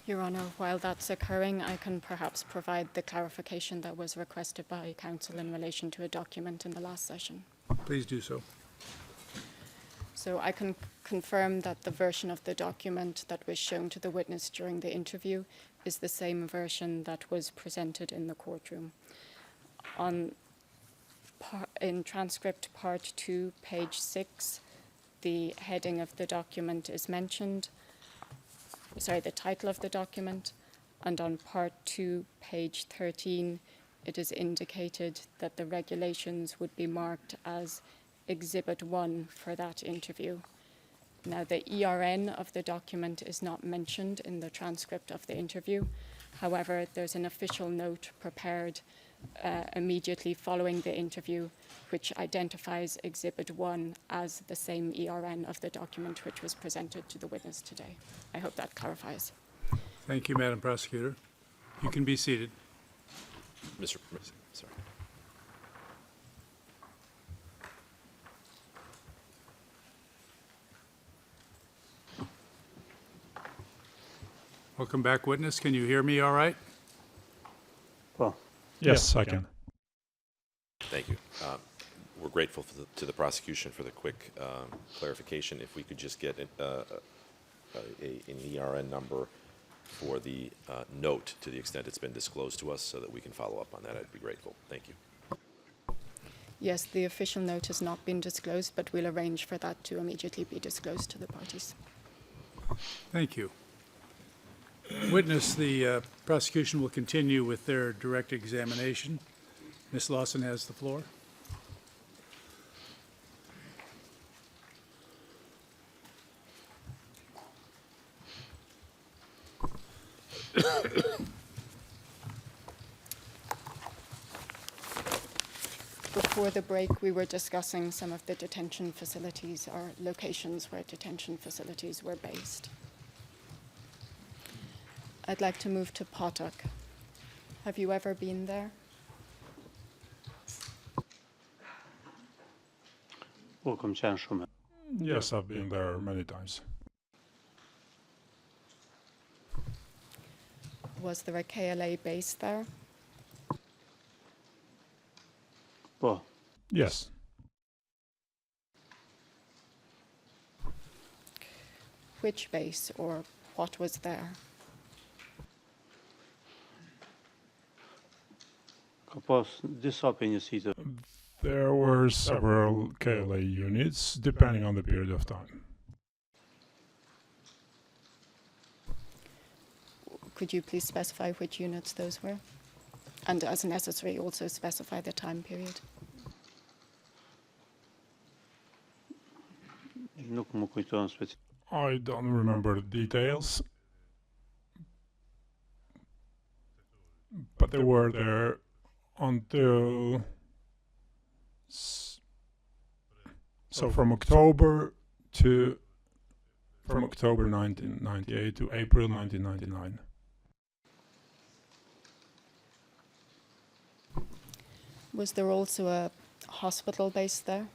Your Honour, while that's occurring, I can perhaps provide the clarification that was requested by Council in relation to a document in the last session. Please do so. So I can confirm that the version of the document that was shown to the witness during the interview is the same version that was presented in the courtroom. In transcript part 2, page 6, the heading of the document is mentioned, the title of the document, and on part 2, page 13, it is indicated that the regulations would be marked as Exhibit 1 for that interview. Now, the ERN of the document is not mentioned in the transcript of the interview. However, there's an official note prepared immediately following the interview, which identifies Exhibit 1 as the same ERN of the document which was presented to the witness today. I hope that clarifies. Thank you, Madam Prosecutor. You can be seated. Sorry. Welcome back, witness. Can you hear me all right? Well, Yes, I can. Thank you. We're grateful to the prosecution for the quick clarification. If we could just get an ERN number for the note to the extent it's been disclosed to us so that we can follow up on that, I'd be grateful. Thank you. Yes, the official note has not been disclosed, but we'll arrange for that to immediately be disclosed to the parties. Thank you. Witness, the prosecution will continue with their direct examination. Ms. Lawson has the floor. Before the break, we were discussing some of the detention facilities or locations where detention facilities were based. I'd like to move to Potok. Have you ever been there? welcome gentlemen. Yes, I've been there many times. Was there a KLA base there? Well, Yes. Which base or what was there? kapos disa penjësitë. There were several KLA units, depending on the period of time. Could you please specify which units those were? And as necessary, also specify the time period. Nuk më kujtohen specifikt. I don't remember the details, but they were there until from October 1998 to April 1999. Was there also a hospital base there?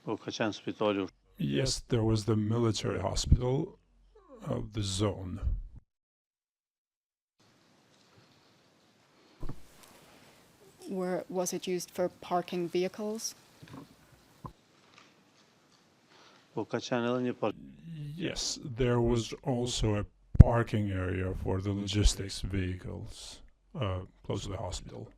Po ka qenë spitali. Yes, there was the military hospital of the zone. Was it used for parking vehicles? Po ka qenë edhe një park. Yes, there was also a parking area for the logistics vehicles close to the hospital.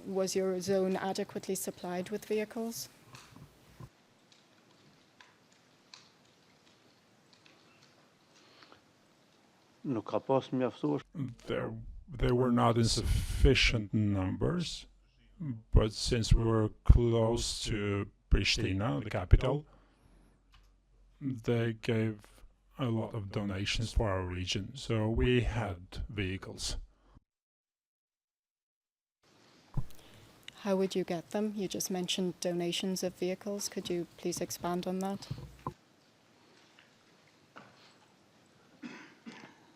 Was your zone adequately supplied with vehicles? Nuk ka pas mjaftuar. They were not in sufficient numbers, but since we were close to Pristina, the capital, they gave a lot of donations for our region, so we had vehicles. How would you get them? You just mentioned donations of vehicles. Could you please expand on that?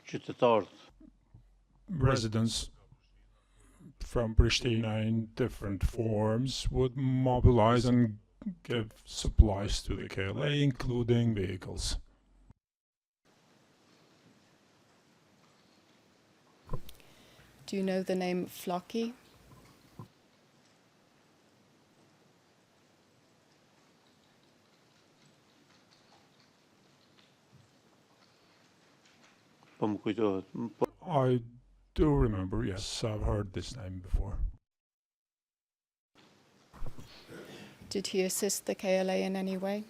Qytetarët. Residents from Pristina in different forms would mobilize and give supplies to the KLA, including vehicles. Do you know the name Flocky? I do remember, yes, I've heard this name before. Did he assist the KLA in any way?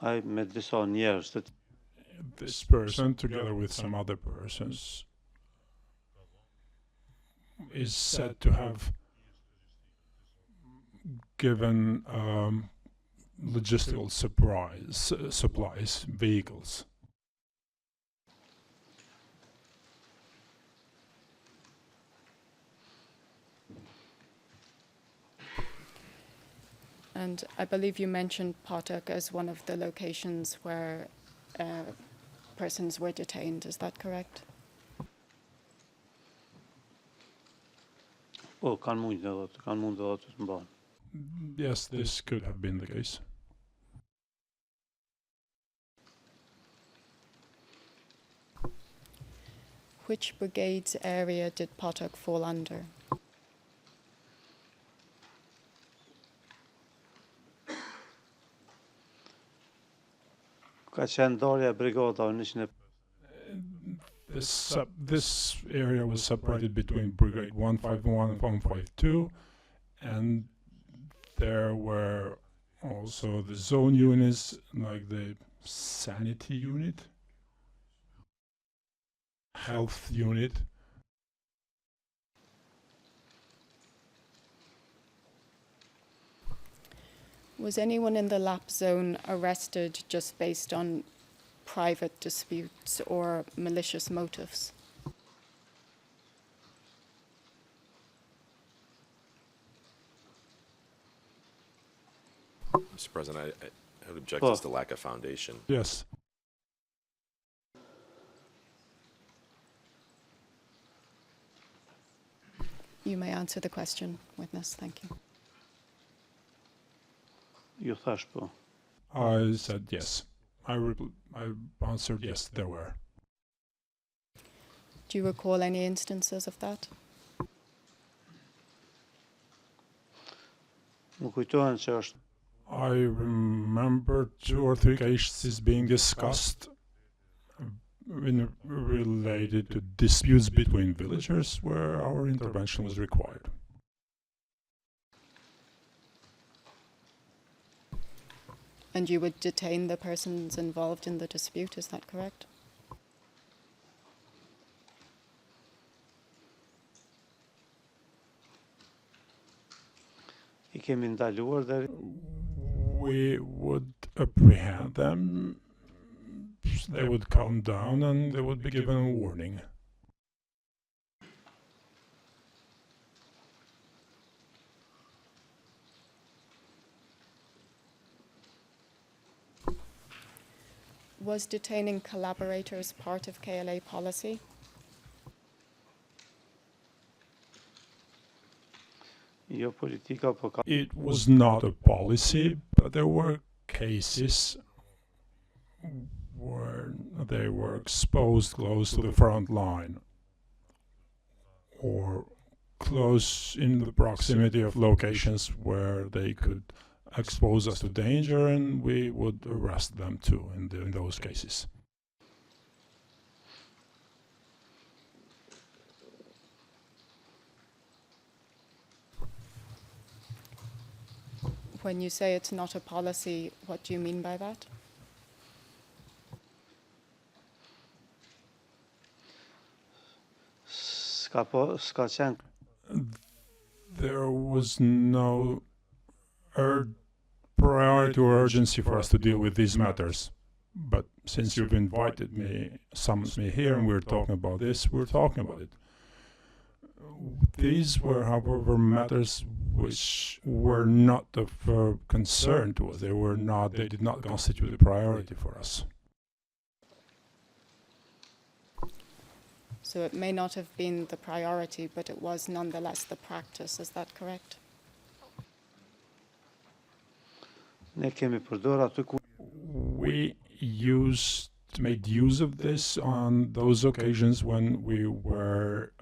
I met this on years that This person, together with some other persons, is said to have given logistical supplies, vehicles. And I believe you mentioned Potok as one of the locations where persons were detained. Is that correct? Yes, this could have been the case. Which brigade's area did Potok fall under? This area was separated between Brigade 151 and 152, and there were also the zone units, like the sanity unit, health unit. Was anyone in the LAP zone arrested just based on private disputes or malicious motives? Mr. President, I would object as to lack of foundation. Yes. You may answer the question, witness. Thank you. I said yes. I answered yes, there were. Do you recall any instances of that? I remember 2 or 3 cases being discussed related to disputes between villagers where our intervention was required. And you would detain the persons involved in the dispute, is that correct? We would apprehend them, they would calm down, and they would be given a warning. Was detaining collaborators part of KLA policy? It was not a policy, but there were cases where they were exposed close to the front line or close in the proximity of locations where they could expose us to danger, and we would arrest them too in those cases. When you say it's not a policy, what do you mean by that? There was no priority or urgency for us to deal with these matters. But since you've invited me, summoned me here, and we're talking about this, we're talking about it. These were, however, matters which were not of concern to us. They did not constitute a priority for us. So it may not have been the priority, but it was nonetheless the practice. Is that correct? We made use of this on those occasions when we were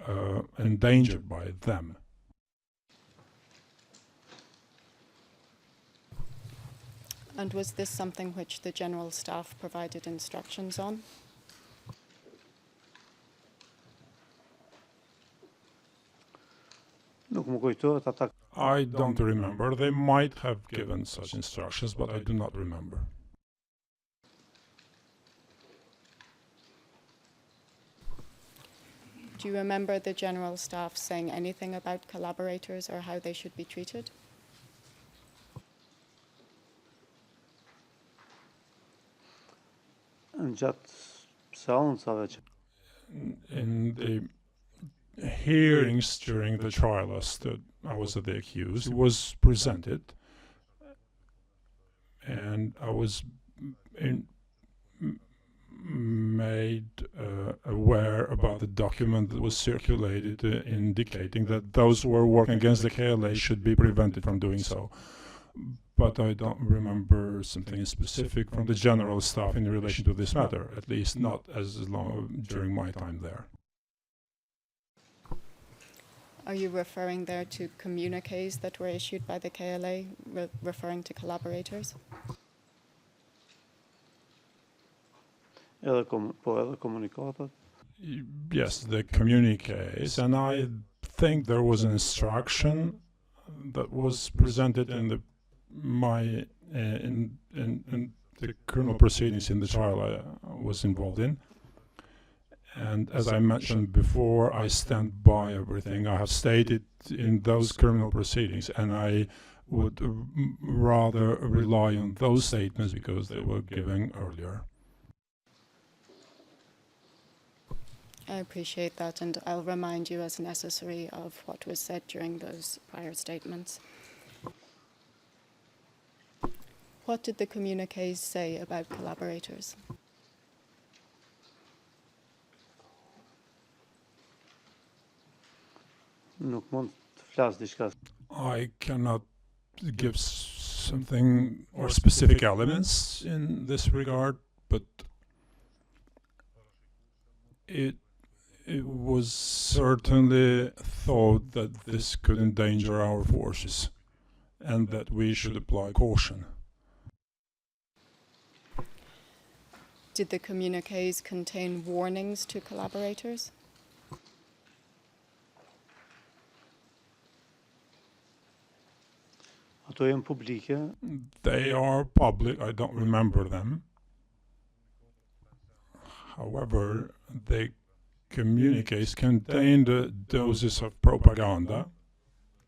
endangered by them. And was this something which the general staff provided instructions on? I don't remember. They might have given such instructions, but I do not remember. Do you remember the general staff saying anything about collaborators or how they should be treated? In the hearings during the trial as I was the accused, it was presented, and I was made aware about the document that was circulated indicating that those who were working against the KLA should be prevented from doing so. But I don't remember something specific from the general staff in relation to this matter, at least not as long during my time there. Are you referring there to communiques that were issued by the KLA, referring to collaborators? Yes, the communiques, and I think there was an instruction that was presented in the criminal proceedings in the trial I was involved in. And as I mentioned before, I stand by everything I have stated in those criminal proceedings, and I would rather rely on those statements because they were given earlier. I appreciate that, and I'll remind you as necessary of what was said during those prior statements. What did the communiques say about collaborators? I cannot give something or specific elements in this regard, but it was certainly thought that this could endanger our forces and that we should apply caution. Did the communiques contain warnings to collaborators? They are public, I don't remember them. However, the communiques contained doses of propaganda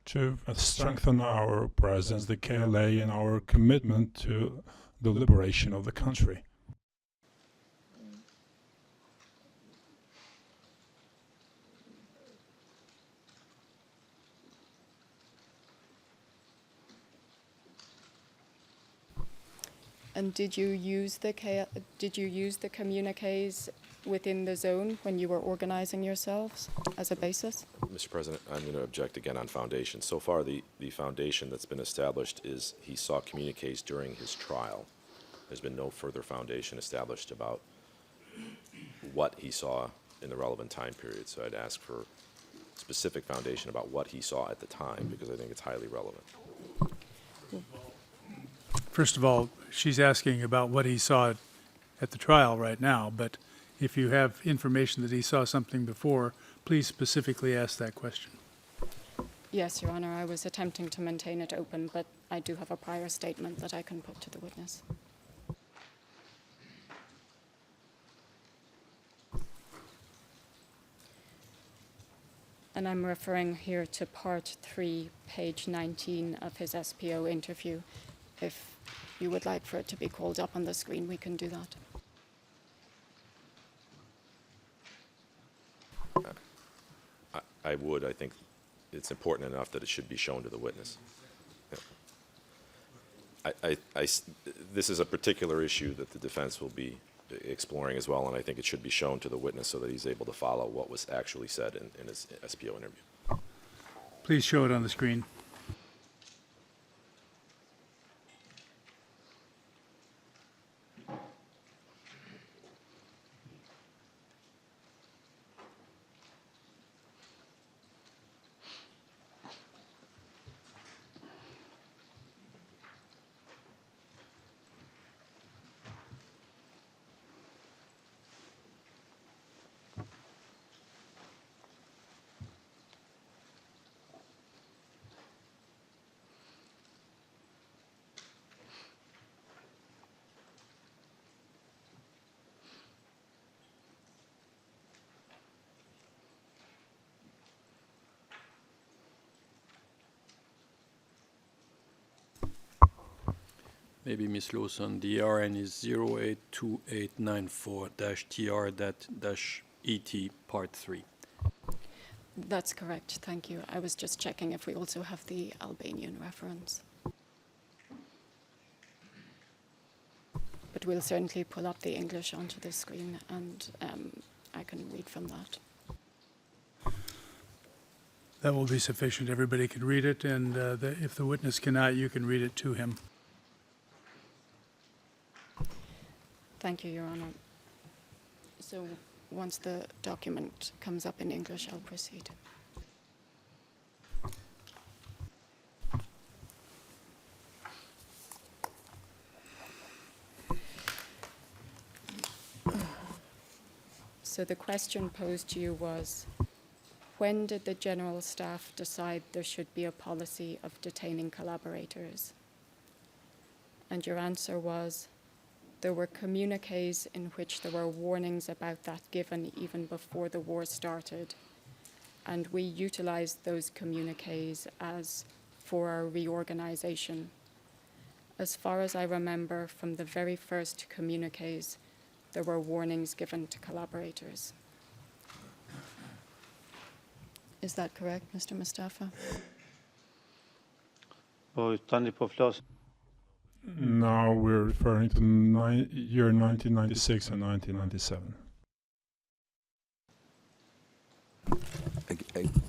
to strengthen our presence, the KLA, and our commitment to the liberation of the country. And did you use the communiques within the zone when you were organizing yourselves as a basis? Mr. President, I'm going to object again on foundation. So far, the foundation that's been established is he saw communiques during his trial. There's been no further foundation established about what he saw in the relevant time period. So I'd ask for specific foundation about what he saw at the time, because I think it's highly relevant. First of all, she's asking about what he saw at the trial right now, but if you have information that he saw something before, please specifically ask that question. Yes, Your Honor, I was attempting to maintain it open, but I do have a prior statement that I can put to the witness. And I'm referring here to Part 3, page 19 of his SPO interview. If you would like for it to be called up on the screen, we can do that. I would. I think it's important enough that it should be shown to the witness. Yeah. This is a particular issue that the defense will be exploring as well, and I think it should be shown to the witness so that he's able to follow what was actually said in his SPO interview. Please show it on the screen. Maybe Ms. Lawson, the RN is 082894-TR-ET Part 3. That's correct, thank you. I was just checking if we also have the Albanian reference. But we'll certainly pull up the English onto the screen, and I can read from that. That will be sufficient. Everybody can read it, and if the witness cannot, you can read it to him. Thank you, Your Honour. So once the document comes up in English, I'll proceed. So the question posed to you was, when did the General Staff decide there should be a policy of detaining collaborators? And your answer was, there were communiques in which there were warnings about that given even before the war started, and we utilized those communiques as for our reorganization. As far as I remember, from the very first communiques, there were warnings given to collaborators. Is that correct, Mr. Mustafa? Now we're referring to year 1996 and 1997.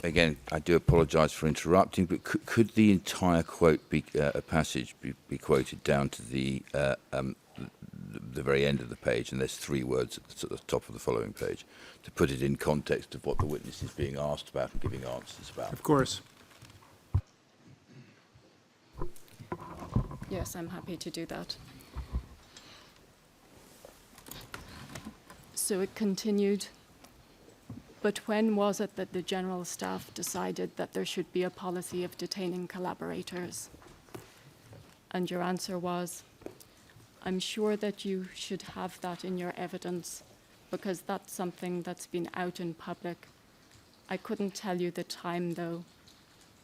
Again, I do apologise for interrupting, but could the entire quote be a passage be quoted down to the very end of the page, and there's 3 words at the top of the following page, to put it in context of what the witness is being asked about and giving answers about? Of course. Yes, I'm happy to do that. So it continued, but when was it that the General Staff decided that there should be a policy of detaining collaborators? And your answer was, I'm sure that you should have that in your evidence, because that's something that's been out in public. I couldn't tell you the time, though.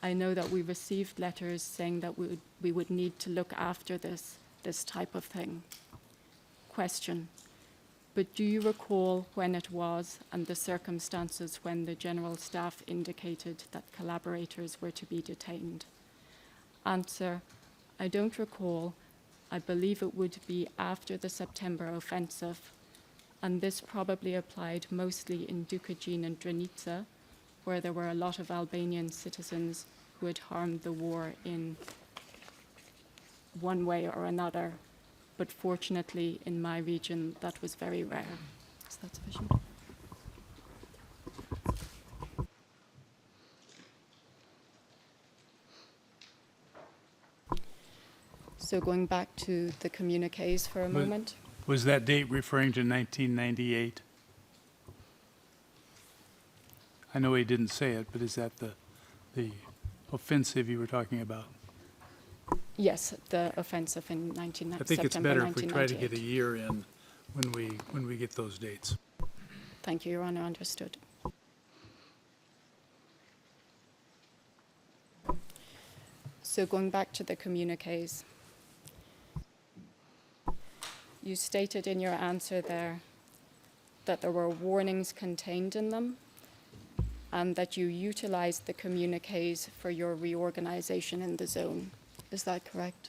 I know that we received letters saying that we would need to look after this type of thing. Question, but do you recall when it was and the circumstances when the General Staff indicated that collaborators were to be detained? Answer, I don't recall. I believe it would be after the September offensive, and this probably applied mostly in Dukajin and Drenica, where there were a lot of Albanian citizens who had harmed the war in one way or another. But fortunately, in my region, that was very rare. Is that sufficient? So going back to the communiques for a moment. Was that date referring to 1998? I know he didn't say it, but is that the offensive you were talking about? Yes, the offensive in I think it's better if we try to get a year in when we get those dates. Thank you, Your Honour, understood. So going back to the communiques, you stated in your answer there that there were warnings contained in them and that you utilized the communiques for your reorganization in the zone. Is that correct?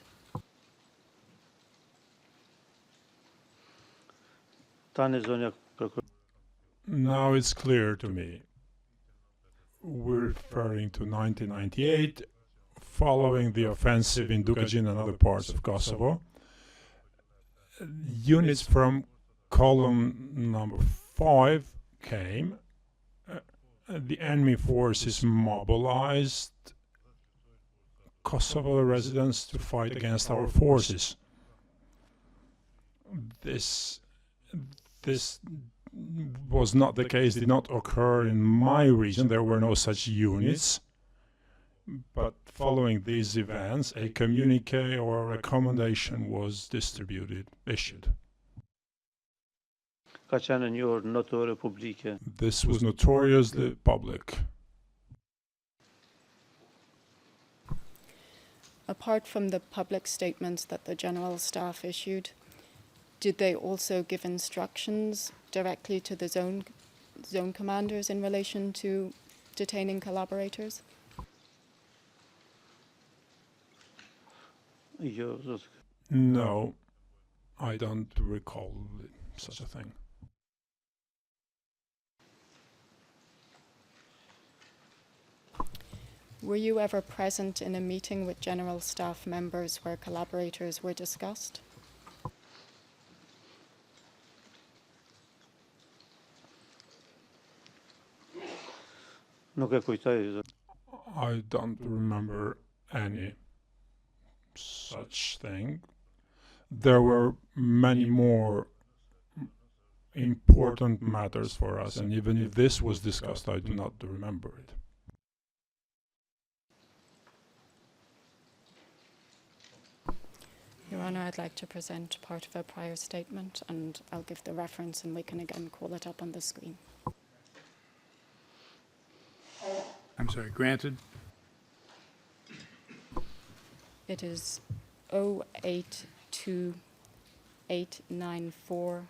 Tane zonja prokuror. Now it's clear to me. We're referring to 1998, following the offensive in Dukajin and other parts of Kosovo. Units from column number 5 came. The enemy forces mobilized Kosovo residents to fight against our forces. This was not the case, did not occur in my region. There were no such units. But following these events, a communique or a recommendation was issued. Ka qenë një orë notore publike. This was notoriously public. Apart from the public statements that the General Staff issued, did they also give instructions directly to the zone commanders in relation to detaining collaborators? Jo, zot. No, I don't recall such a thing. Were you ever present in a meeting with General Staff members where collaborators were discussed? Nuk e kujtoj, zot. I don't remember any such thing. There were many more important matters for us, and even if this was discussed, I do not remember it. Your Honour, I'd like to present part of a prior statement, and I'll give the reference and we can again call it up on the screen. I'm sorry, granted? It is 082894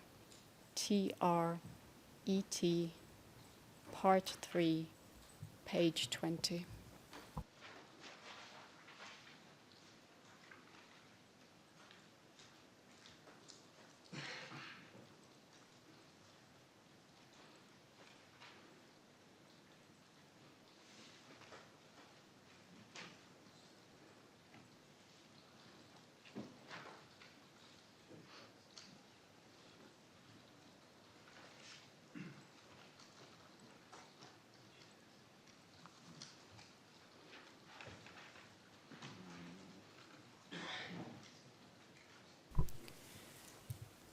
TRET, Part 3, page 20.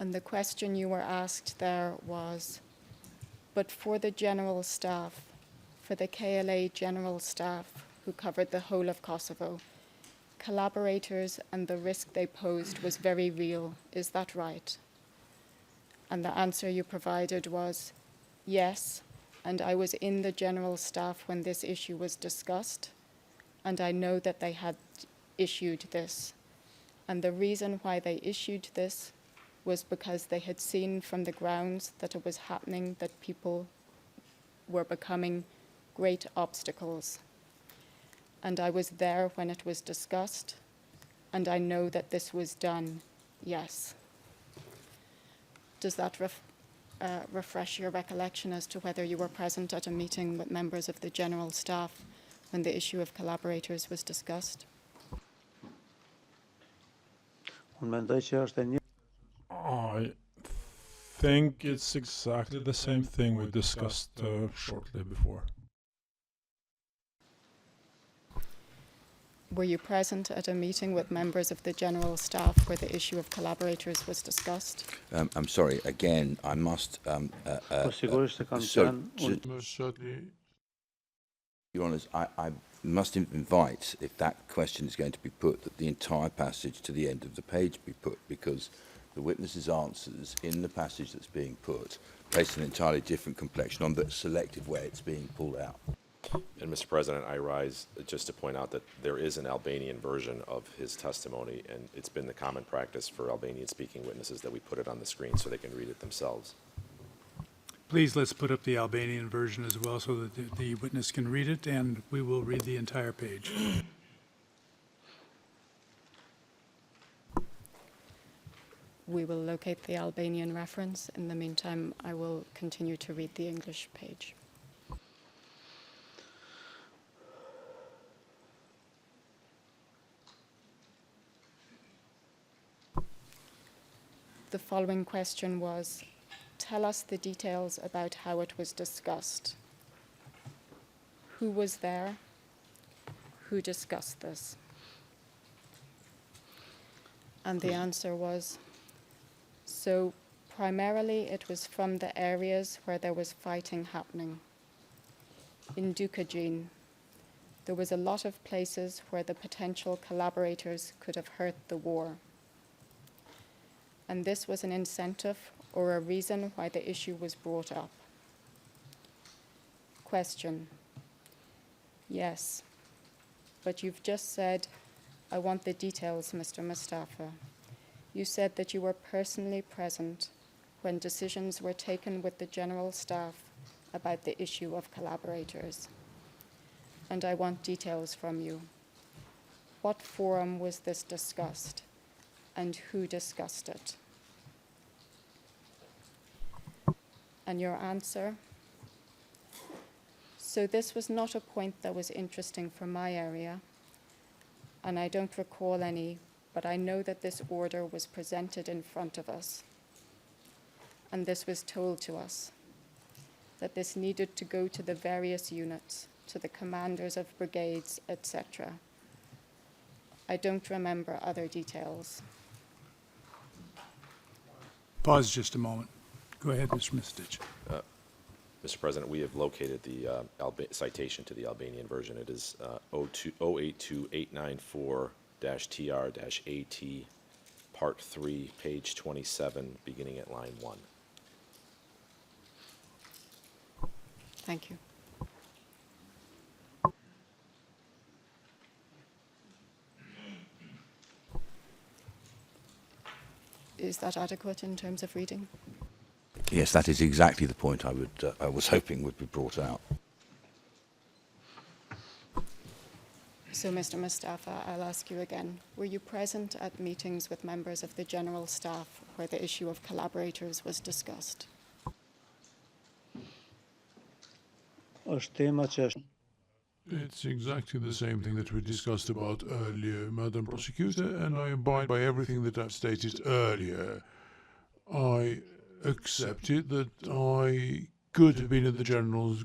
And the question you were asked there was, but for the General Staff, for the KLA General Staff who covered the whole of Kosovo, collaborators and the risk they posed was very real, is that right? And the answer you provided was, yes, and I was in the General Staff when this issue was discussed, and I know that they had issued this. And the reason why they issued this was because they had seen from the grounds that it was happening, that people were becoming great obstacles. And I was there when it was discussed, and I know that this was done, yes. Does that refresh your recollection as to whether you were present at a meeting with members of the General Staff when the issue of collaborators was discussed? I think it's exactly the same thing we discussed shortly before. Were you present at a meeting with members of the General Staff where the issue of collaborators was discussed? I'm sorry, again, I must... Your Honours, I must invite, if that question is going to be put, that the entire passage to the end of the page be put, because the witness's answers in the passage that's being put place an entirely different complexion on the selective way it's being pulled out. And Mr. President, I rise just to point out that there is an Albanian version of his testimony, and it's been the common practice for Albanian-speaking witnesses that we put it on the screen so they can read it themselves. Please, let's put up the Albanian version as well so that the witness can read it, and we will read the entire page. we will locate the Albanian reference. In the meantime, I will continue to read the English page. The following question was, tell us the details about how it was discussed. Who was there? Who discussed this? And the answer was, so primarily it was from the areas where there was fighting happening. In Dukajin, there was a lot of places where the potential collaborators could have hurt the war. And this was an incentive or a reason why the issue was brought up. Question. Yes, but you've just said, I want the details, Mr. Mustafa. You said that you were personally present when decisions were taken with the General Staff about the issue of collaborators. And I want details from you. What forum was this discussed, and who discussed it? And your answer? So this was not a point that was interesting for my area, and I don't recall any, but I know that this order was presented in front of us, and this was told to us, that this needed to go to the various units, to the commanders of brigades, etc. I don't remember other details. Pause just a moment. Go ahead, Mr. Mistich. Mr. President, we have located the citation to the Albanian version. It is 082894-TR-AT, Part 3, page 27, beginning at line 1. Thank you. Is that adequate in terms of reading? Yes, that is exactly the point I was hoping would be brought out. So, Mr. Mustafa, I'll ask you again. Were you present at meetings with members of the General Staff where the issue of collaborators was discussed? It's exactly the same thing that we discussed about earlier, Madam Prosecutor, and I abide by everything that I've stated earlier. I accepted that I could have been at the General's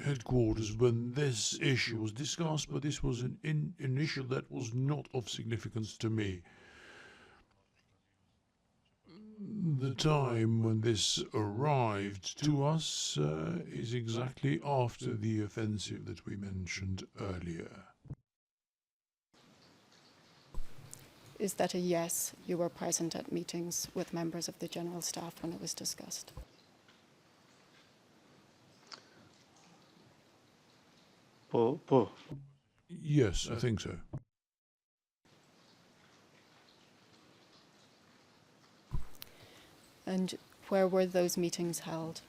headquarters when this issue was discussed, but this was an issue that was not of significance to me. The time when this arrived to us is exactly after the offensive that we mentioned earlier. Is that a yes, you were present at meetings with members of the General Staff when it was discussed? Yes, I think so. And where were those meetings held?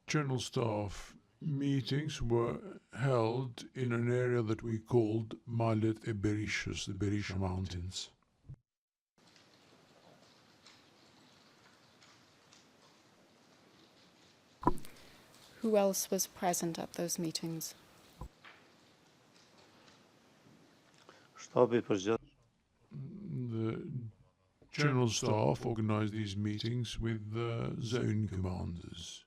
General Staff meetings were held in an area that we called Malet e Berishus, the Berisha Mountains. Who else was present at those meetings? The General Staff organized these meetings with the zone commanders.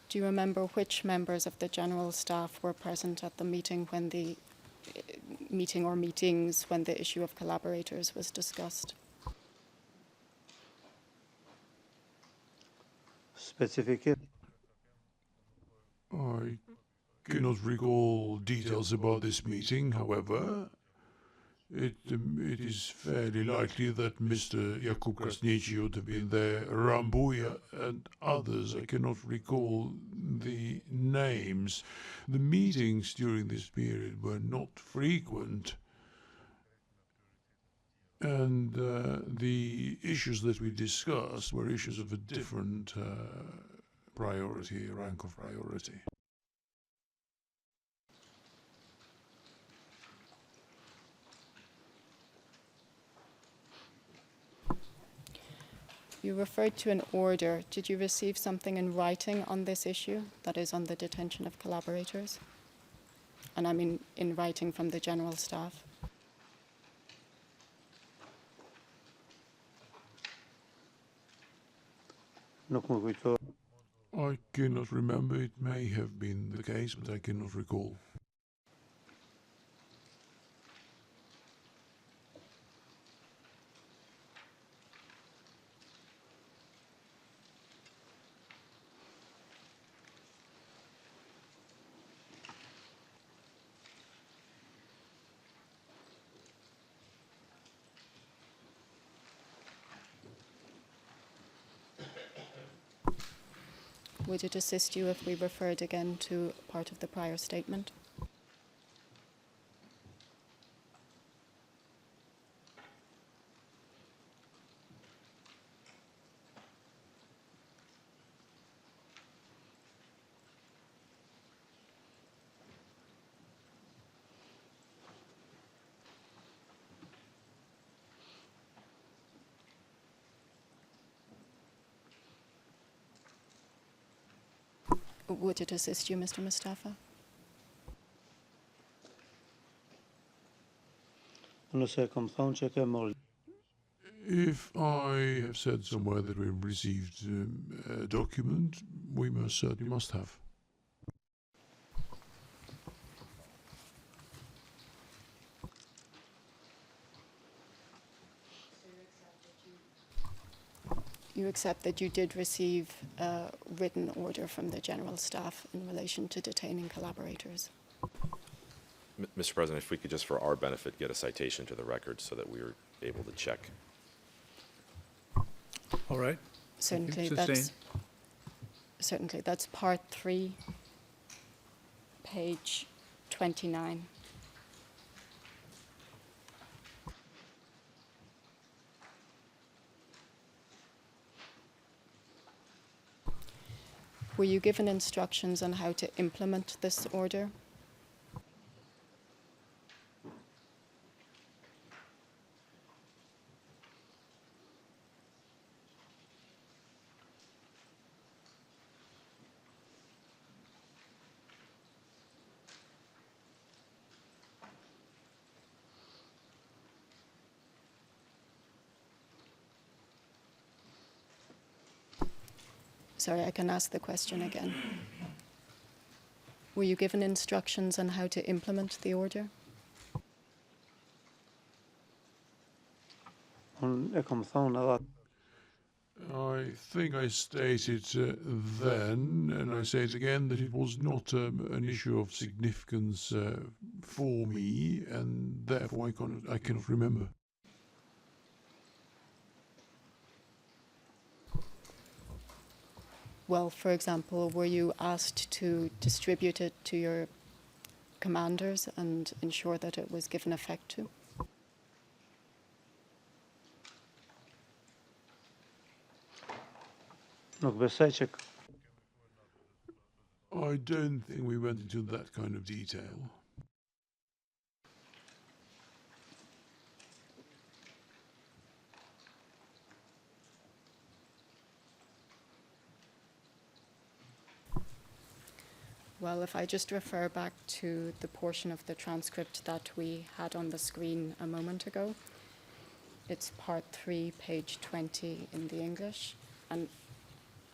Do you remember which members of the General Staff were present at the meeting when the meeting or meetings when the issue of collaborators was discussed? I cannot recall details about this meeting, however. It is fairly likely that Mr. Jakub Krasniqi would have been there, Rambuya and others. I cannot recall the names. The meetings during this period were not frequent, and the issues that we discussed were issues of a different priority, rank of priority. You referred to an order. Did you receive something in writing on this issue, that is on the detention of collaborators? And I mean in writing from the general staff. I cannot remember. It may have been the case, but I cannot recall. Would it assist you if we referred again to part of the prior statement? Would it assist you, Mr. Mustafa? If I have said somewhere that we've received a document, we most certainly must have. You accept that you did receive a written order from the general staff in relation to detaining collaborators? Mr. President, if we could just for our benefit get a citation to the record so that we are able to check. All right. Certainly, that's part 3, page 29. Were you given instructions on how to implement this order? Sorry, I can ask the question again. Were you given instructions on how to implement the order? I think I stated then, and I say it again, that it was not an issue of significance for me, and therefore I cannot remember. Well, for example, were you asked to distribute it to your commanders and ensure that it was given effect to? I don't think we went into that kind of detail. Well, if I just refer back to the portion of the transcript that we had on the screen a moment ago, it's part 3, page 20 in the English, and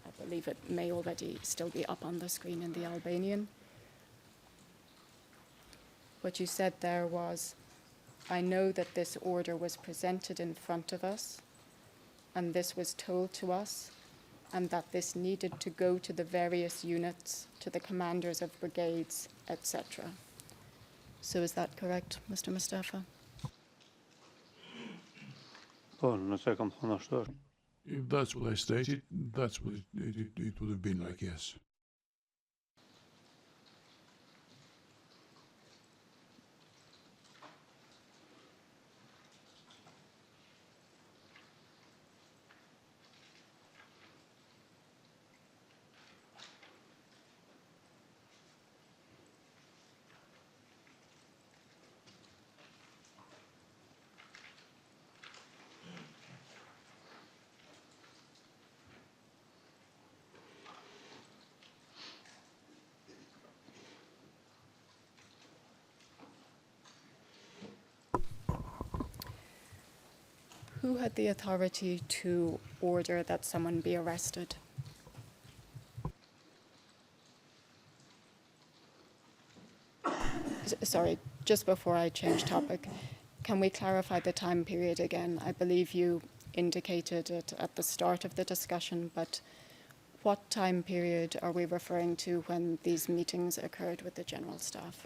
I believe it may already still be up on the screen in the Albanian. What you said there was, I know that this order was presented in front of us, and this was told to us, and that this needed to go to the various units, to the commanders of brigades, etc. So is that correct, Mr. Mustafa? If that's what I stated, that's what it would have been like, yes. Who had the authority to order that someone be arrested? Sorry, just before I change topic, can we clarify the time period again? I believe you indicated it at the start of the discussion, but what time period are we referring to when these meetings occurred with the General Staff?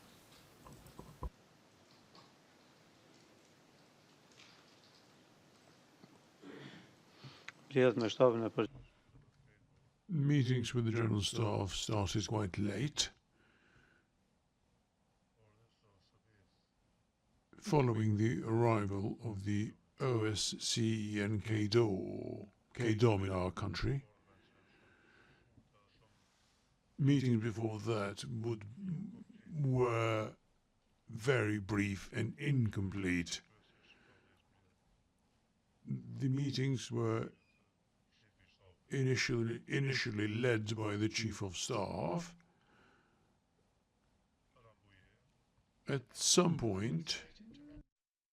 Meetings with the General Staff started quite late, following the arrival of the OSCE and KDOM in our country. Meetings before that were very brief and incomplete. The meetings were initially led by the Chief of Staff. At some point,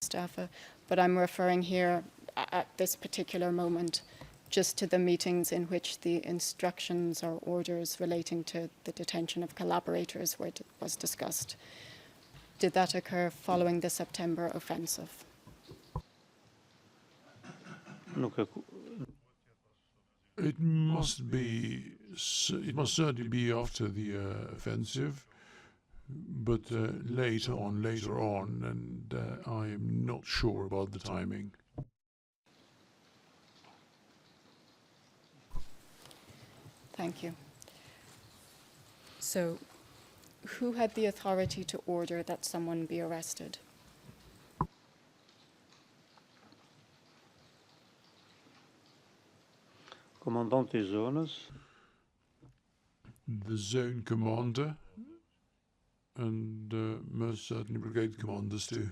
Staffer, but I'm referring here at this particular moment just to the meetings in which the instructions or orders relating to the detention of collaborators was discussed. Did that occur following the September offensive? it must certainly be after the offensive, but later on, and I am not sure about the timing. Thank you. So, who had the authority to order that someone be arrested? Commandant des zones. The zone commander, and most certainly brigade commanders too.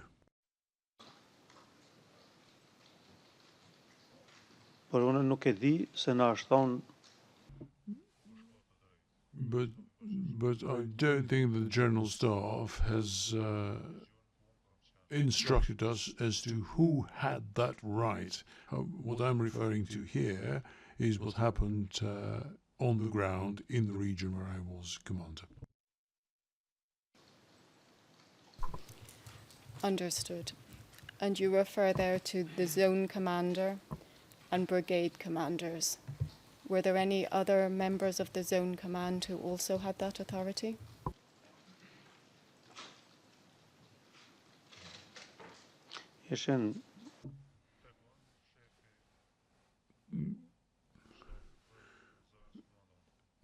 Por unë nuk e di se na është thonë. But I don't think the General Staff has instructed us as to who had that right. What I'm referring to here is what happened on the ground in the region where I was commander. Understood. And you refer there to the zone commander and brigade commanders. Were there any other members of the zone command who also had that authority? Ishin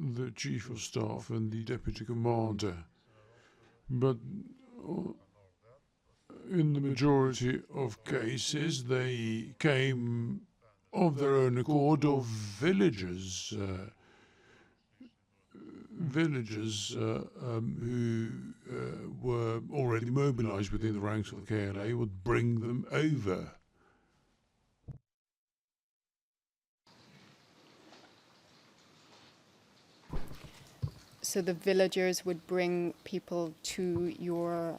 the Chief of Staff and the Deputy Commander. But in the majority of cases, they came of their own accord, of villagers who were already mobilized within the ranks of the KLA would bring them over. So the villagers would bring people to your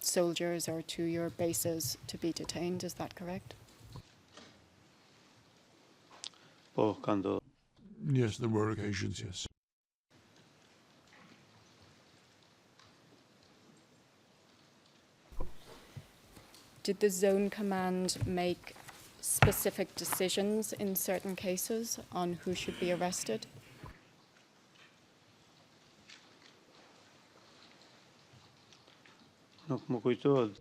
soldiers or to your bases to be detained, is that correct? po kanë Yes, there were occasions, yes. Did the zone command make specific decisions in certain cases on who should be arrested? nuk më kujtohet.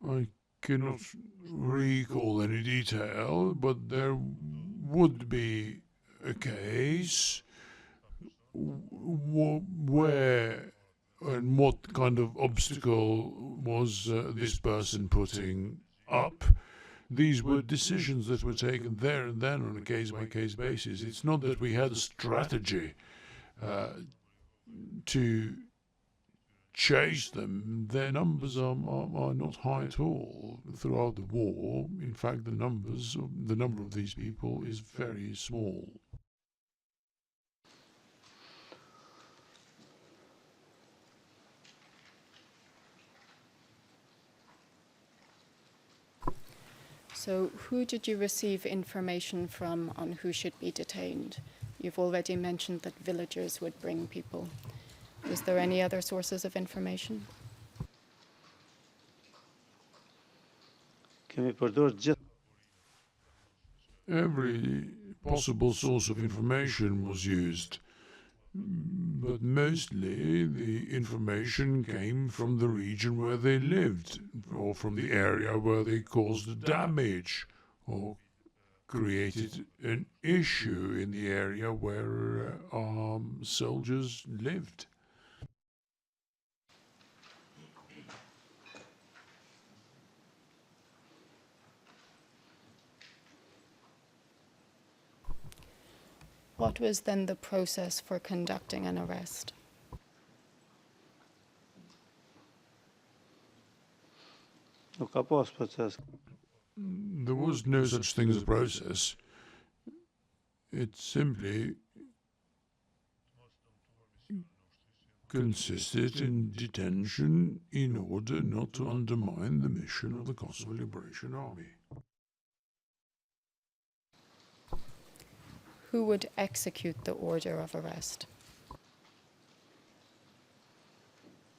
I cannot recall any detail, but there would be a case where and what kind of obstacle was this person putting up. These were decisions that were taken there and then on a case-by-case basis. It's not that we had a strategy to chase them. Their numbers are not high at all throughout the war. In fact, the number of these people is very small. So who did you receive information from on who should be detained? You've already mentioned that villagers would bring people. Was there any other sources of information? Every possible source of information was used, but mostly the information came from the region where they lived, or from the area where they caused damage, or created an issue in the area where soldiers lived. What was then the process for conducting an arrest? There was no such thing as a process. It simply consisted in detention in order not to undermine the mission of the Kosovo Liberation Army. Who would execute the order of arrest?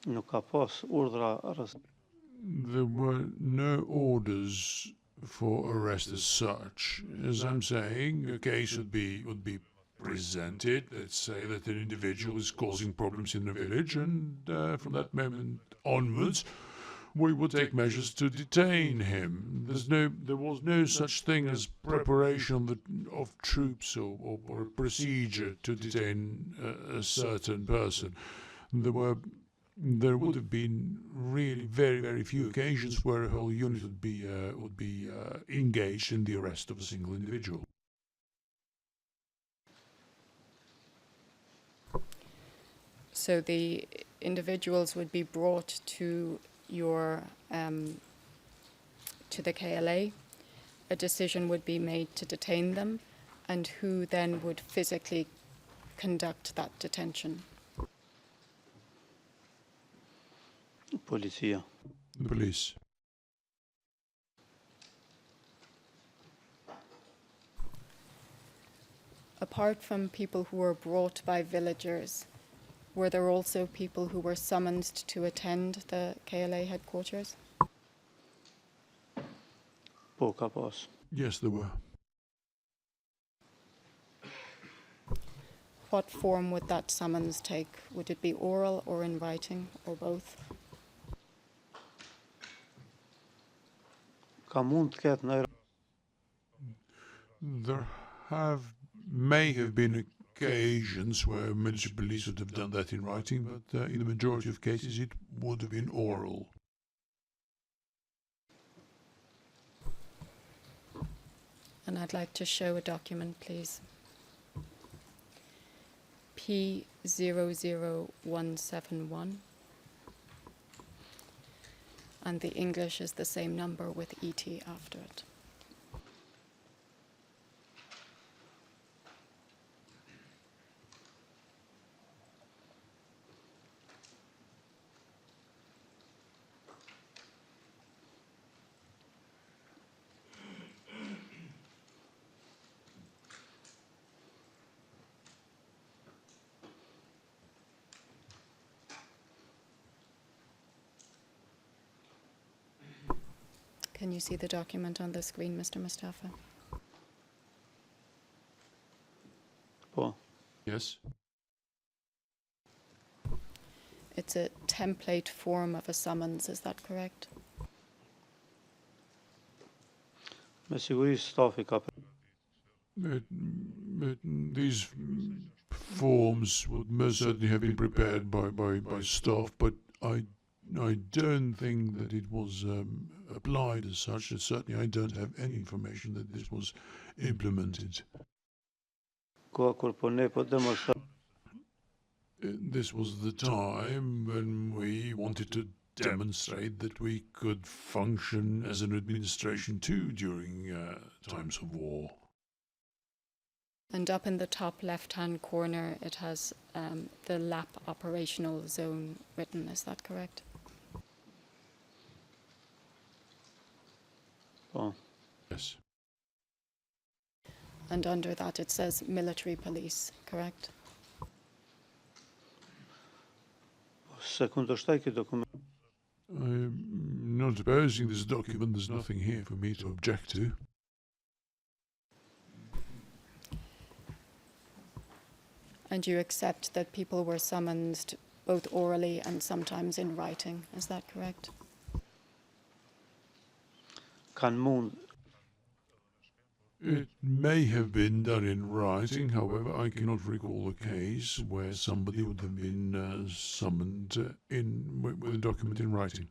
There were no orders for arrest as such. As I'm saying, a case would be presented. Let's say that an individual is causing problems in the village, and from that moment onwards, we would take measures to detain him. There was no such thing as preparation of troops or a procedure to detain a certain person. There would have been really very, very few occasions where a whole unit would be engaged in the arrest of a single individual. So the individuals would be brought to to the KLA. A decision would be made to detain them, and who then would physically conduct that detention? Policia. The police. Apart from people who were brought by villagers, were there also people who were summoned to attend the KLA headquarters? Yes, there were. What form would that summons take? Would it be oral or in writing, or both? There may have been occasions where military police would have done that in writing, but in the majority of cases it would have been oral. And I'd like to show a document, please. P00171. And the English is the same number with ET after it. Can you see the document on the screen, Mr. Mustafa? Yes. It's a template form of a summons, is that correct? These forms would most certainly have been prepared by staff, but I don't think that it was applied as such. And certainly I don't have any information that this was implemented. This was the time when we wanted to demonstrate that we could function as an administration too during times of war. And up in the top left-hand corner, it has the LAP operational zone written, is that correct? Yes. And under that it says military police, correct? Секундо, šta je документ? I'm not opposing this document. There's nothing here for me to object to. And you accept that people were summoned both orally and sometimes in writing, is that correct? Kan mund It may have been done in writing, however, I cannot recall a case where somebody would have been summoned with a document in writing.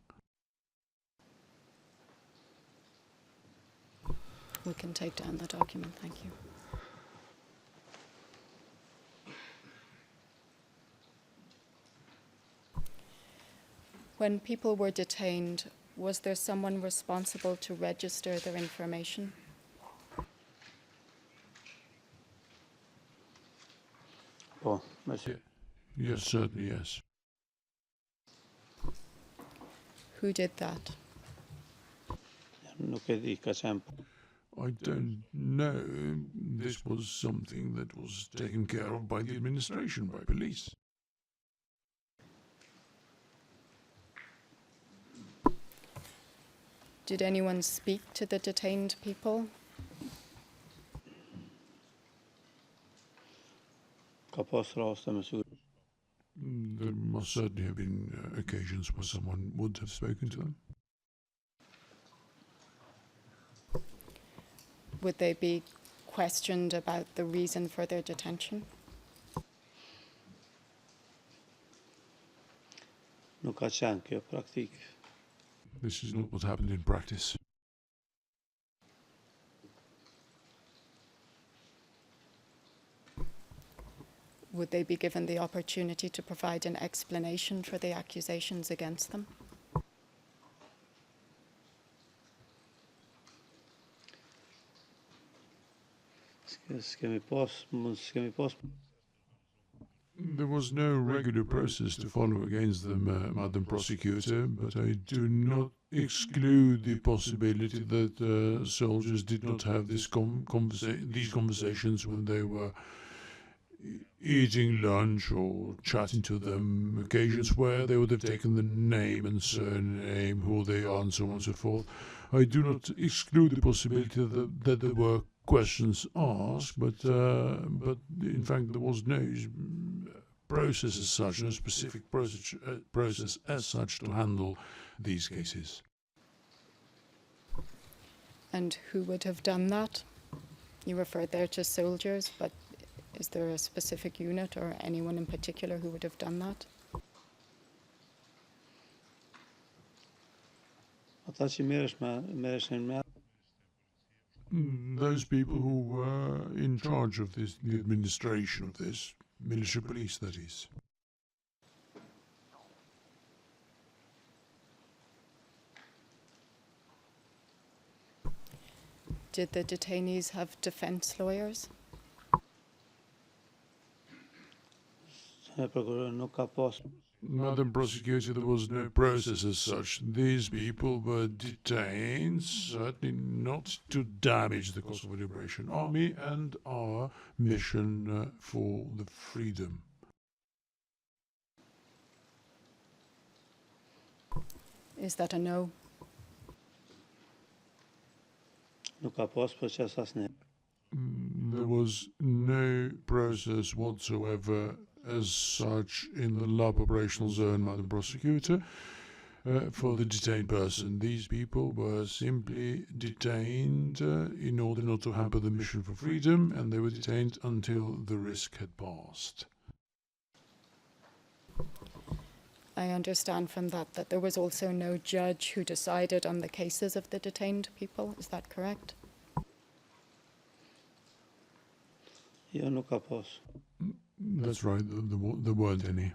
We can take down the document, thank you. When people were detained, was there someone responsible to register their information? po, mesela Yes, certainly, yes. Who did that? nuk e di, ka qenë I don't know. This was something that was taken care of by the administration, by police. Did anyone speak to the detained people? ka pas raste me siguri. There must certainly have been occasions where someone would have spoken to them. Would they be questioned about the reason for their detention? Nuk ka qenë kjo praktikë. This is not what happened in practice. Would they be given the opportunity to provide an explanation for the accusations against them? S'kemi pas. There was no regular process to follow against them, Madam Prosecutor, but I do not exclude the possibility that soldiers did not have these conversations when they were eating lunch or chatting to them, occasions where they would have taken the name and surname, who they are, and so on and so forth. I do not exclude the possibility that there were questions asked, but in fact there was no process as such, no specific process as such to handle these cases. And who would have done that? You referred there to soldiers, but is there a specific unit or anyone in particular who would have done that? Ata që merreshin me Those people who were in charge of this, the administration of this, military police that is. Did the detainees have defense lawyers? prokurori nuk ka pas. Madam Prosecutor, there was no process as such. These people were detained, certainly not to damage the Kosovo Liberation Army and our mission for the freedom. Is that a no? Nuk ka pas proces asnjë. There was no process whatsoever as such in the lab operational zone, Madam Prosecutor, for the detained person. These people were simply detained in order not to hamper the mission for freedom, and they were detained until the risk had passed. I understand from that there was also no judge who decided on the cases of the detained people. Is that correct? Jo, nuk ka pas. That's right, there weren't any.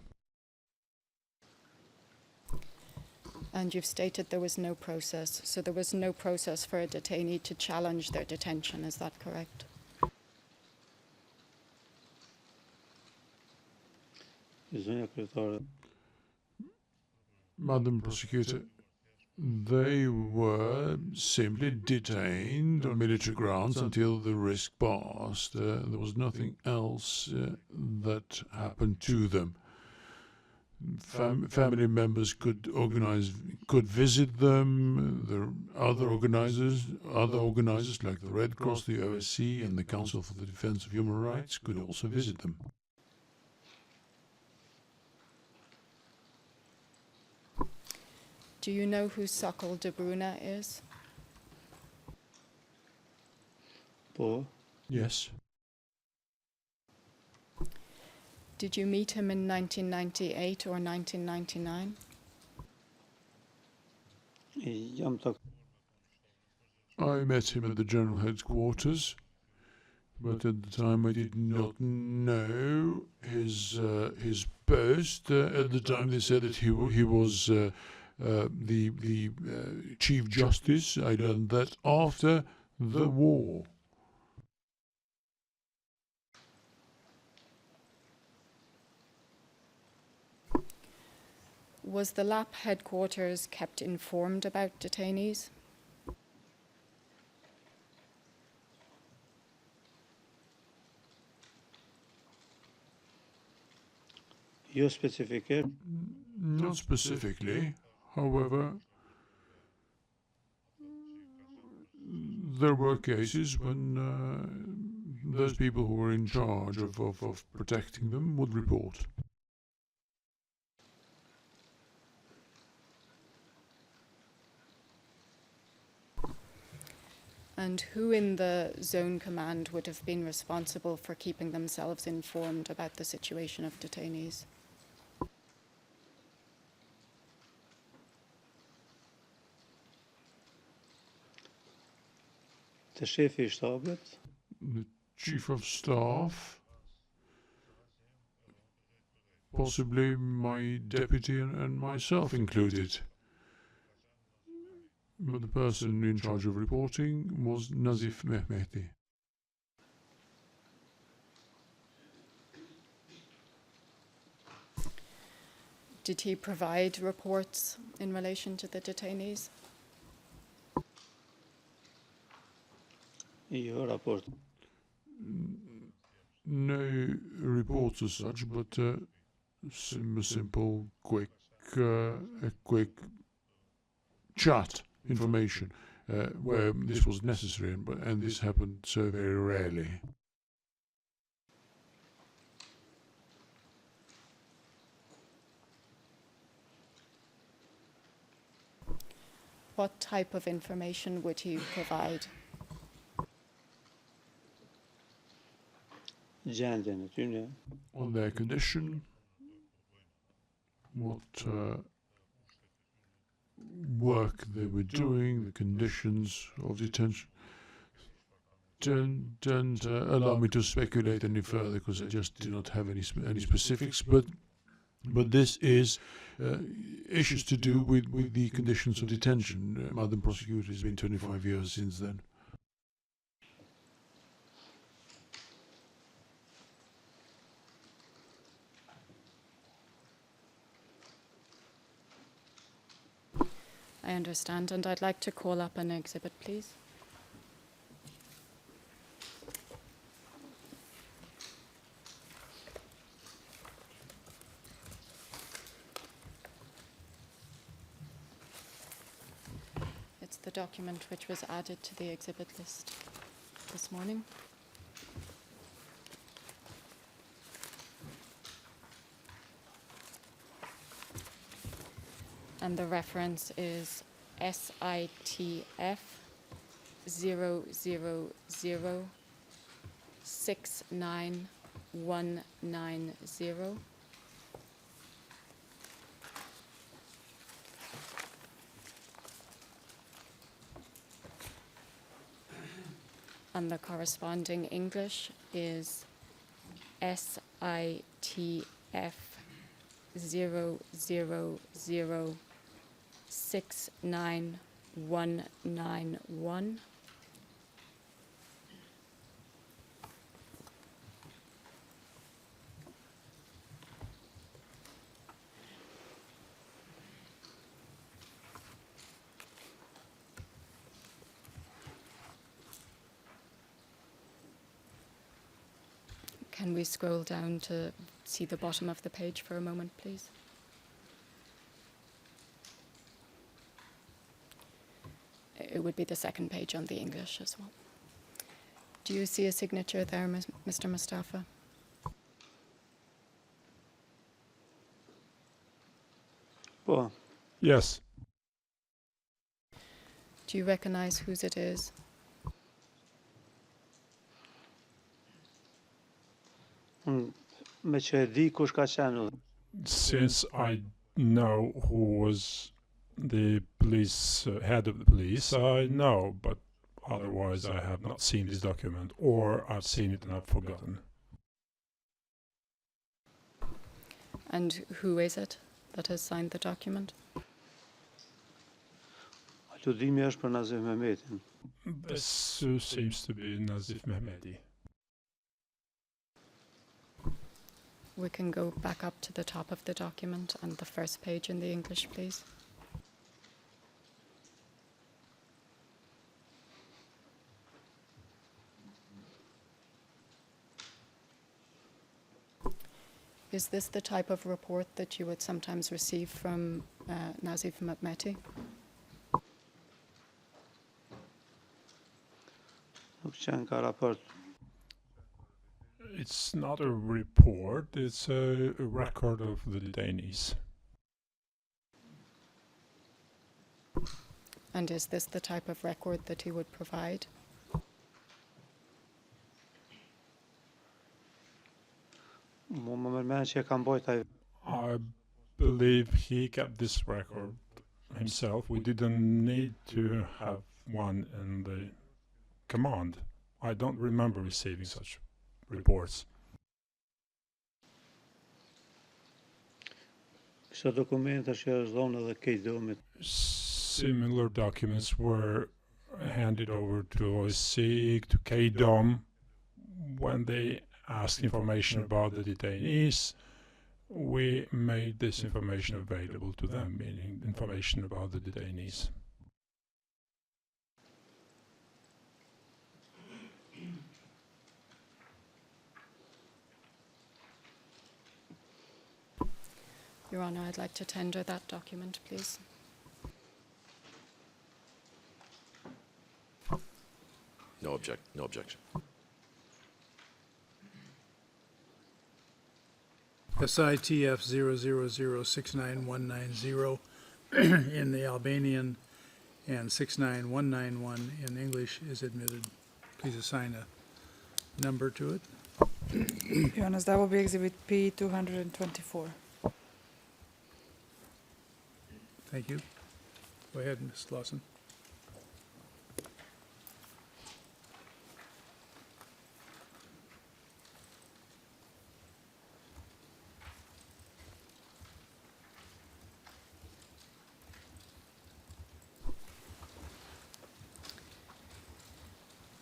And you've stated there was no process, so there was no process for a detainee to challenge their detention. Is that correct? Zonja kryetare. Madam Prosecutor, They were simply detained on military grounds until the risk passed. There was nothing else that happened to them. Family members could visit them. The other organizers like the Red Cross, the OSCE, and the Council for the Defense of Human Rights could also visit them. Do you know who Sokol de Bruna is? Po, Yes. Did you meet him in 1998 or 1999? jam tak I met him at the general headquarters, but at the time I did not know his post. At the time they said that he was the Chief Justice. I learned that after the war. Was the LAP headquarters kept informed about detainees? jo specifike. Not specifically, however, there were cases when those people who were in charge of protecting them would report. And who in the zone command would have been responsible for keeping themselves informed about the situation of detainees? Te shefi I shtabit, The Chief of Staff, possibly my deputy and myself included. But the person in charge of reporting was Nazif Mehmeti. Did he provide reports in relation to the detainees? jo raport. No reports as such, but a simple, quick chat information where this was necessary, and this happened so very rarely. What type of information would he provide? Gjendjen e tyre, On their condition, what work they were doing, the conditions of detention. Don't allow me to speculate any further, because I just do not have any specifics. But this is issues to do with the conditions of detention. Madam Prosecutor, it's been 25 years since then. I understand, and I'd like to call up an exhibit, please. It's the document which was added to the exhibit list this morning. And the reference is SITF 000-69190. And the corresponding English is SITF 000-69191. Can we scroll down to see the bottom of the page for a moment, please? It would be the second page on the English as well. Do you see a signature there, Mr. Mustafa? Po. Yes. Do you recognize whose it is? Me që e di kush ka qenë. Since I know who was the police head of the police, I know, but otherwise I have not seen this document, or I've seen it and I've forgotten. And who is it that has signed the document? Aludimi është për Nazif Mehmetin. This seems to be Nazif Mehmeti. We can go back up to the top of the document and the first page in the English, please. Is this the type of report that you would sometimes receive from Nazif Mehmeti? Nuk qenë ka raport. It's not a report, it's a record of the detainees. And is this the type of record that he would provide? I believe he kept this record himself. We didn't need to have one in the command. I don't remember receiving such reports. Similar documents were handed over to OSC, to KDOM, when they asked information about the detainees. We made this information available to them, meaning information about the detainees. Your Honour, I'd like to tender that document, please. No objection. SITF 000699190 in the Albanian and 69191 in English is admitted. Please assign a number to it. Your Honor, that will be Exhibit P 224. Thank you. Go ahead, Ms. Lawson.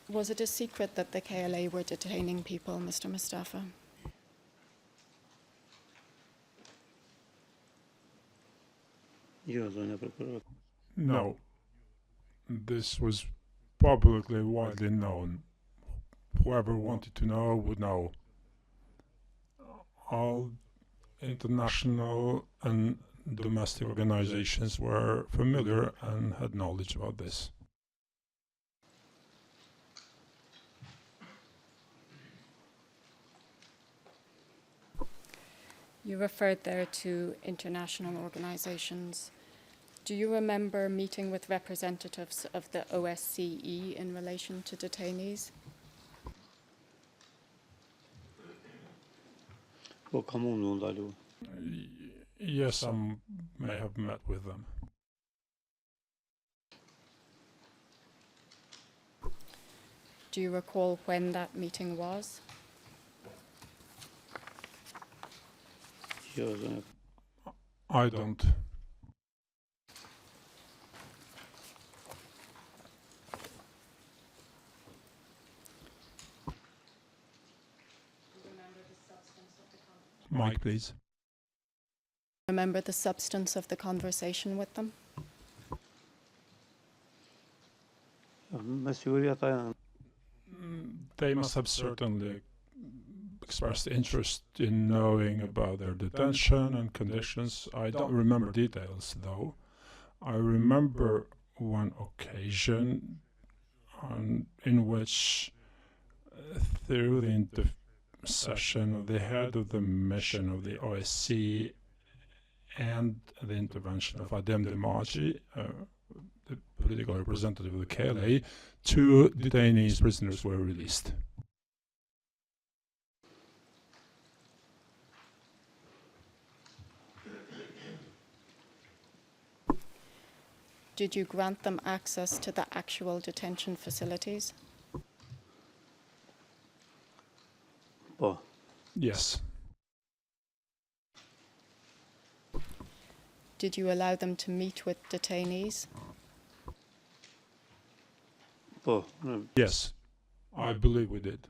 Was it a secret that the KLA were detaining people, Mr. Mustafa? No. This was publicly widely known. Whoever wanted to know would know. All international and domestic organizations were familiar and had knowledge about this. You referred there to international organizations. Do you remember meeting with representatives of the OSCE in relation to detainees? Yes, I may have met with them. Do you recall when that meeting was? I don't. Mike, please. Remember the substance of the conversation with them? They must have certainly expressed interest in knowing about their detention and conditions. I don't remember details, though. I remember one occasion in which, through the intercession of the head of the mission of the OSCE and the intervention of Adem Demaci, the political representative of the KLA, 2 detainees, prisoners, were released. Did you grant them access to the actual detention facilities? Po. Yes. Did you allow them to meet with detainees? Po. Yes. I believe we did.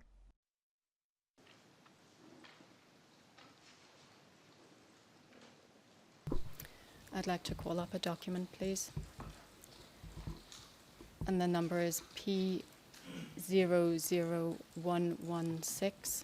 I'd like to call up a document, please. And the number is P00116.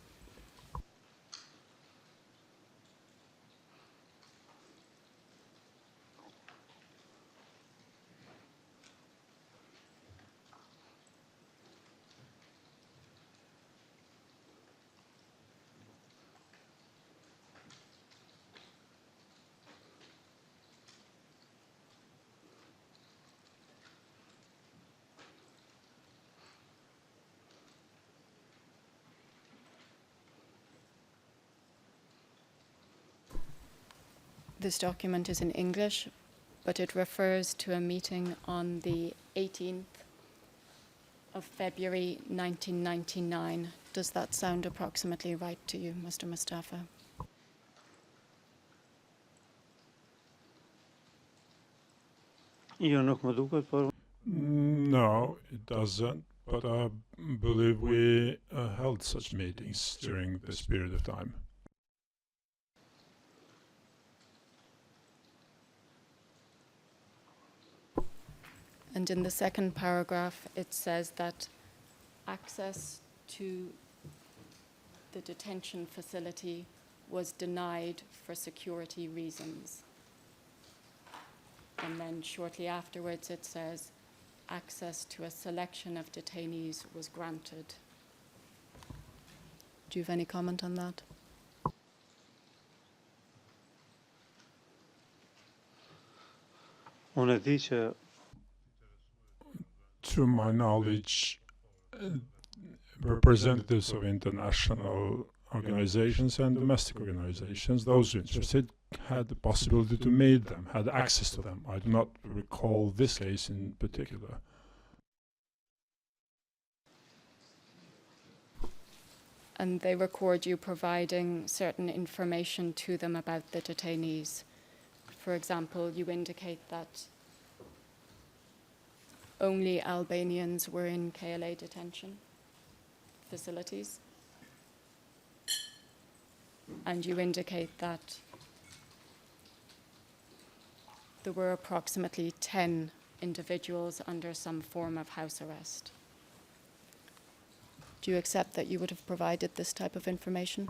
This document is in English, but it refers to a meeting on the 18th of February 1999. Does that sound approximately right to you, Mr. Mustafa? No, it doesn't. But I believe we held such meetings during this period of time. And in the second paragraph, it says that access to the detention facility was denied for security reasons. And then shortly afterwards, it says access to a selection of detainees was granted. Do you have any comment on that? To my knowledge, representatives of international organizations and domestic organizations, those interested, had the possibility to meet them, had access to them. I do not recall this case in particular. And they record you providing certain information to them about the detainees. For example, you indicate that only Albanians were in KLA detention facilities. And you indicate that there were approximately 10 individuals under some form of house arrest. Do you accept that you would have provided this type of information?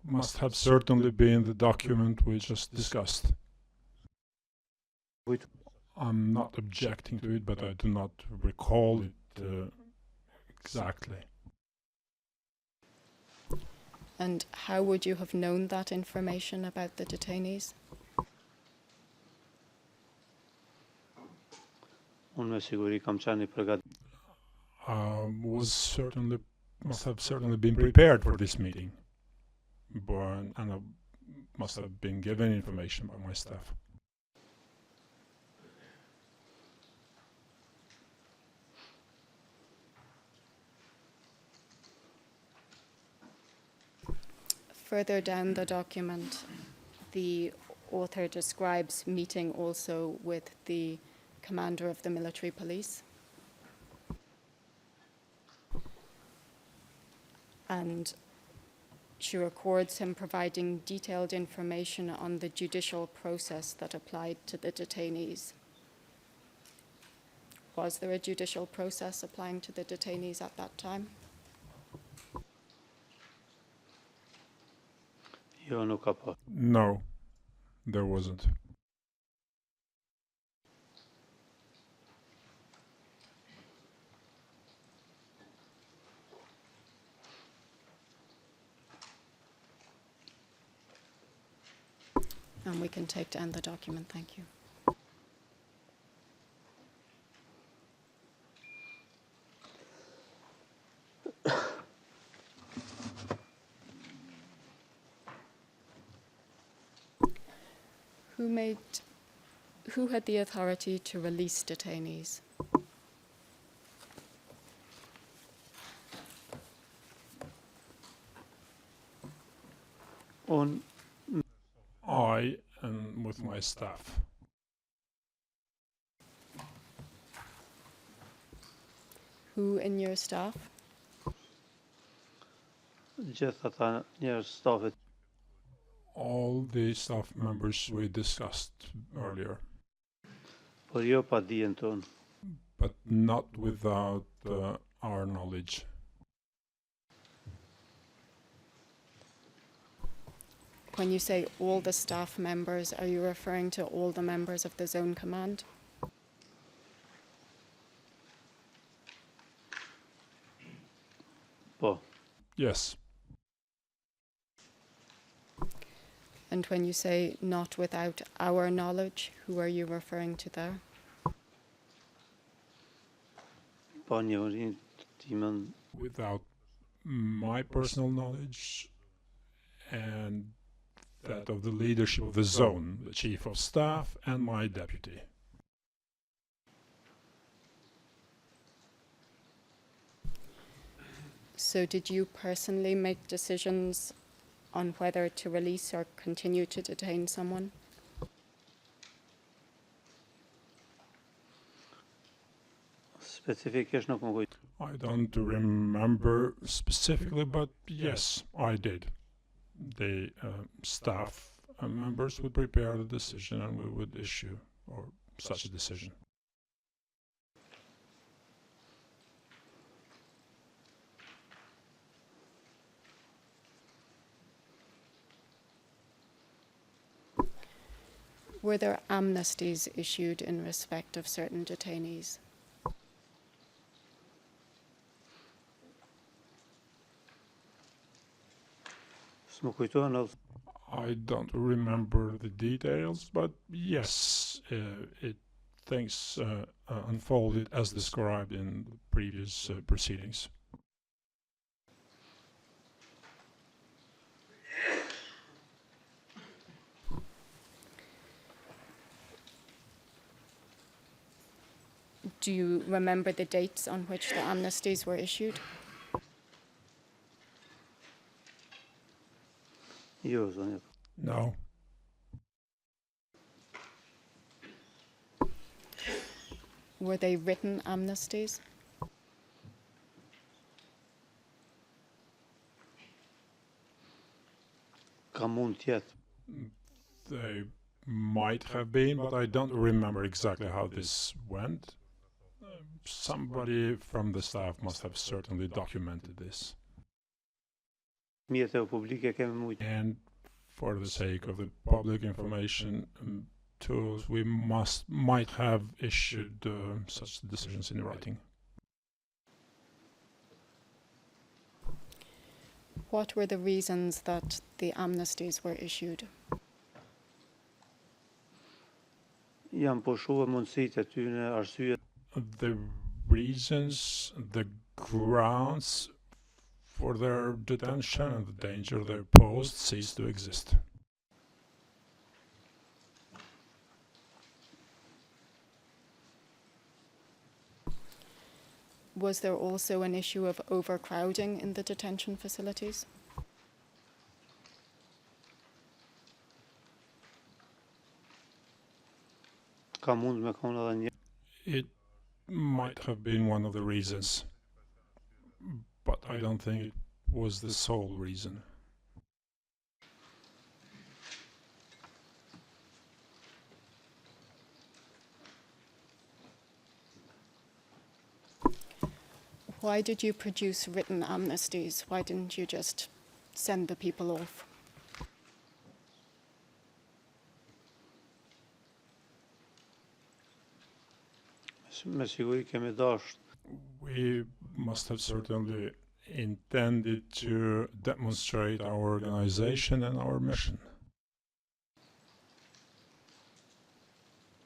Must have certainly been the document we just discussed. I'm not objecting to it, but I do not recall it exactly. And how would you have known that information about the detainees? Must have certainly been prepared for this meeting, and I must have been given information by my staff. Further down the document, the author describes meeting also with the commander of the military police. And she records him providing detailed information on the judicial process that applied to the detainees. Was there a judicial process applying to the detainees at that time? Jo nuk ka pas. No, there wasn't. And we can take to end the document. Thank you. Who had the authority to release detainees? Unë I and with my staff. Who in your staff? gjithë ata njerëz stafit All the staff members we discussed earlier, por jo pa dijen tonë. but not without our knowledge. When you say all the staff members, are you referring to all the members of the zone command? Po, Yes, And when you say not without our knowledge, who are you referring to there? pa njohurinë timën without my personal knowledge and that of the leadership of the zone, the chief of staff and my deputy. So did you personally make decisions on whether to release or continue to detain someone? specifikisht nuk më kujt. I don't remember specifically, but yes, I did. The staff members would prepare the decision and we would issue or such a decision. Were there amnesties issued in respect of certain detainees? S'më kujtohen edhe I don't remember the details, but yes, things unfolded as described in the previous proceedings. Do you remember the dates on which the amnesties were issued? jo, zonja. No, Were they written amnesties? Ka mund tjetë. they might have been, but I don't remember exactly how this went. Somebody from the staff must have certainly documented this. Mjetet publike kemi mujt. And for the sake of the public information tools, we might have issued such decisions in writing. What were the reasons that the amnesties were issued? Janë pushuar mundësitë e tyre, arsyet The reasons, the grounds for their detention and the danger they posed cease to exist. Was there also an issue of overcrowding in the detention facilities? ka mund me konë edhe një. It might have been one of the reasons, but I don't think it was the sole reason. Why did you produce written amnesties? Why didn't you just send the people off? Me siguri kemi dasht. We must have certainly intended to demonstrate our organization and our mission.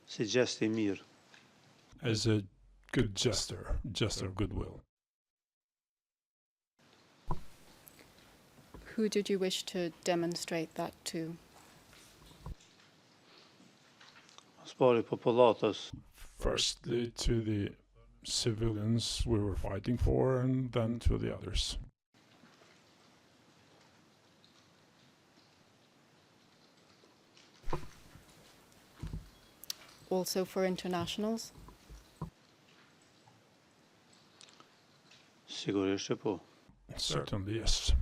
Si gjest I mirë. As a good gesture of goodwill. Who did you wish to demonstrate that to? Spari popullatës. Firstly to the civilians we were fighting for, and then to the others. Also for internationals? Sigurisht që po. Certainly, yes.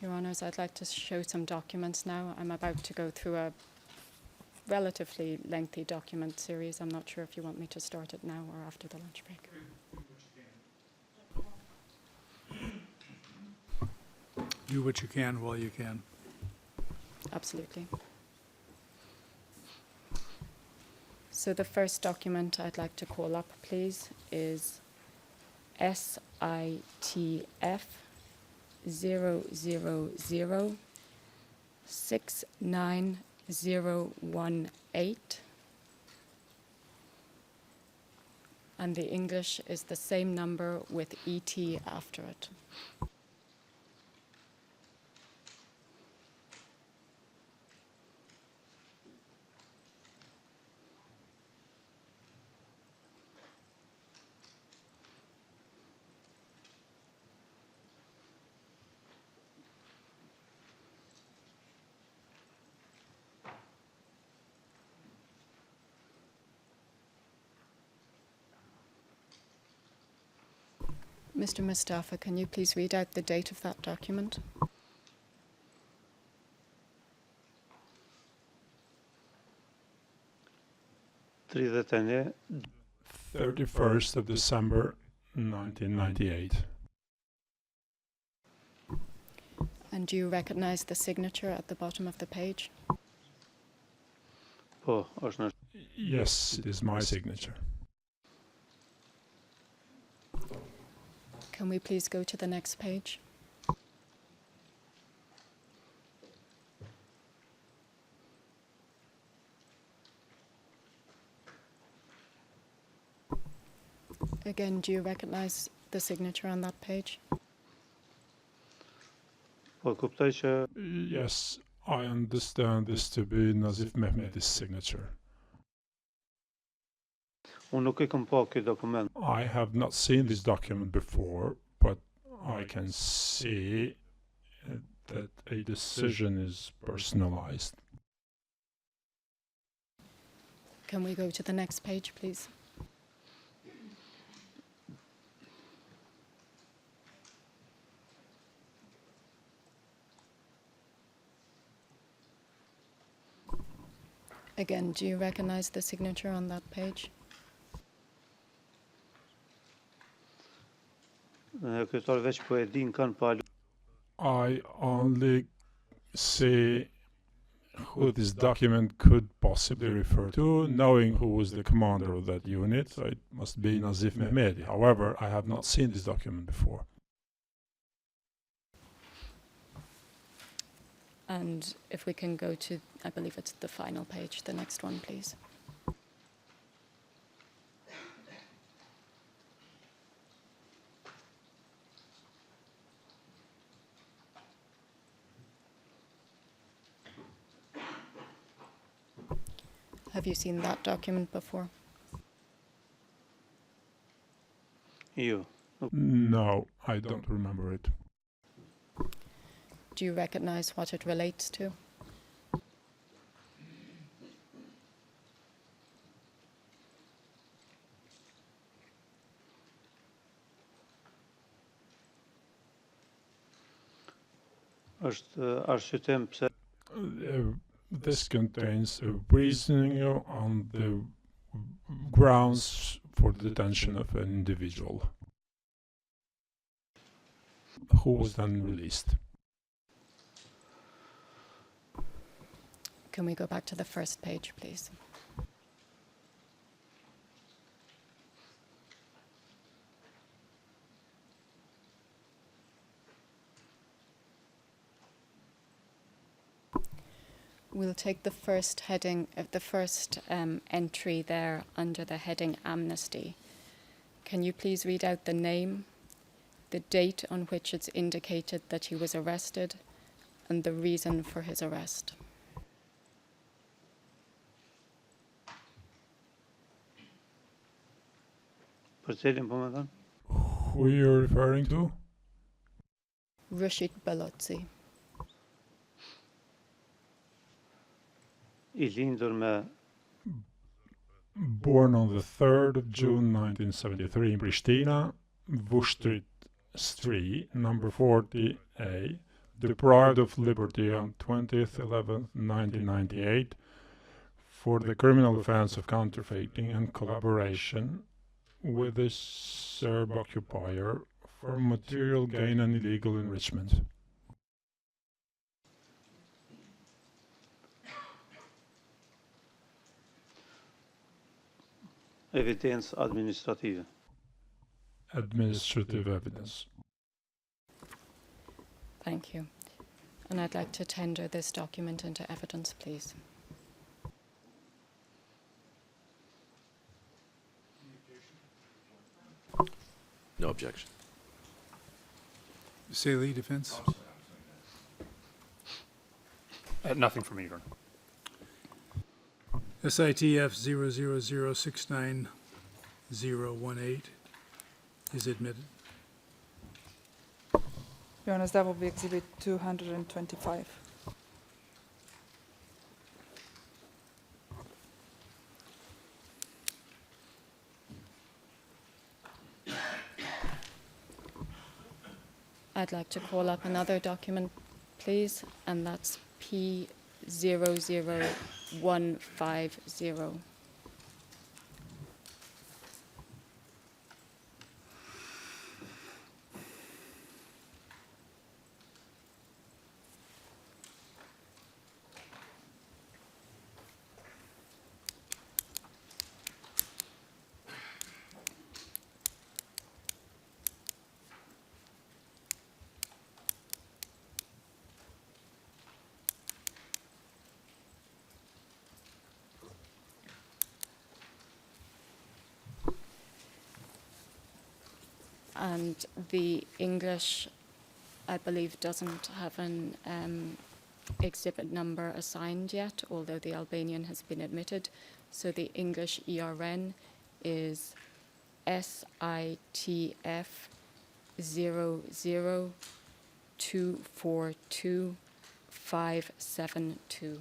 Your Honours, I'd like to show some documents now. I'm about to go through a relatively lengthy document series. I'm not sure if you want me to start it now or after the lunch break. Do what you can while you can. Absolutely. So the first document I'd like to call up, please, is SITF 000-69018, and the English is the same number with ET after it. Mr. Mustafa, can you please read out the date of that document? Tridhjetë 31st of December 1998. And do you recognize the signature at the bottom of the page? Po, është në Yes, it is my signature. Can we please go to the next page? Again, do you recognize the signature on that page? Po kuptoj që Yes, I understand this to be Nazif Mehmeti's signature. unë nuk e kam pa ky dokument. I have not seen this document before, but I can see that a decision is personalized. Can we go to the next page, please? Again, do you recognize the signature on that page? Kryetar veç po e din kanë pa I only see who this document could possibly refer to, knowing who was the commander of that unit. So it must be Nazif Mehmeti. However, I have not seen this document before. And if we can go to, I believe it's the final page, the next one, please. Have you seen that document before? jo. No, I don't remember it. Do you recognize what it relates to? Arsytem pse This contains a reasoning on the grounds for the detention of an individual who was then released. Can we go back to the first page, please? We'll take the first heading, the first entry there under the heading Amnesty. Can you please read out the name, the date on which it's indicated that he was arrested, and the reason for his arrest? Who are you referring to? Rashid Balotzi. Born on the 3rd of June 1973 in Pristina, Vuštrit Street, number 40A, deprived of liberty on 20th 11th 1998 for the criminal offense of counterfeiting and collaboration with a Serb occupier for material gain and illegal enrichment. Evidence administrative. Administrative evidence. Thank you. And I'd like to tender this document into evidence, please. No objection. Saley, defense? Nothing from me, Your Honor. SITF 00069-018 is admitted. Your Honor, that will be Exhibit 225. I'd like to call up another document, please, and that's P00150. And the English, I believe, doesn't have an exhibit number assigned yet, although the Albanian has been admitted. So the English ERN is SITF 00242-572.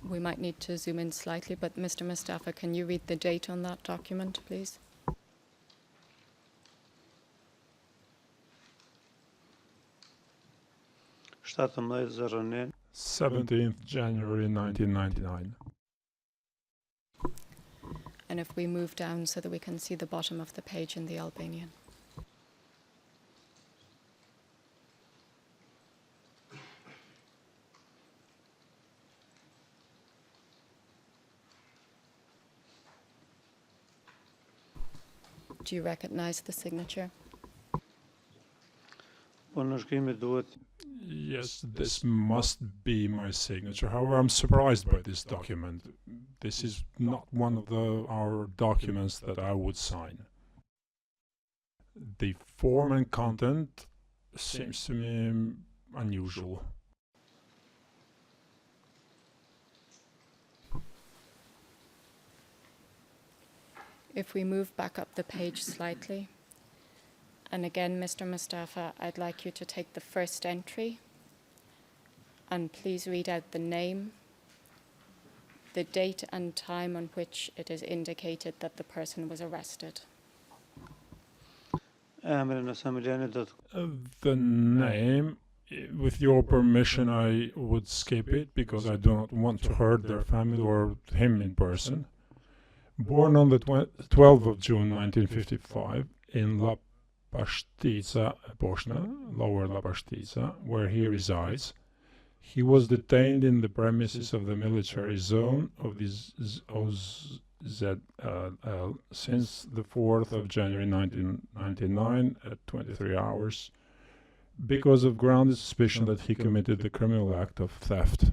We might need to zoom in slightly, but Mr. Mustafa, can you read the date on that document, please? Shtatëmbëdhjetë 17th January 1999. And if we move down so that we can see the bottom of the page in the Albanian. Do you recognize the signature? Yes, this must be my signature. However, I'm surprised by this document. This is not one of our documents that I would sign. The form and content seems to me unusual. If we move back up the page slightly, and again, Mr. Mustafa, I'd like you to take the first entry and please read out the name, the date and time on which it is indicated that the person was arrested. The name, with your permission, I would skip it because I do not want to hurt their family or him in person. Born on the 12th of June 1955 in La Pastiza, Bosnia, Lower La Pastiza, where he resides. He was detained in the premises of the military zone of the OZL since the 4th of January 1999 at 23 hours because of grounded suspicion that he committed the criminal act of theft.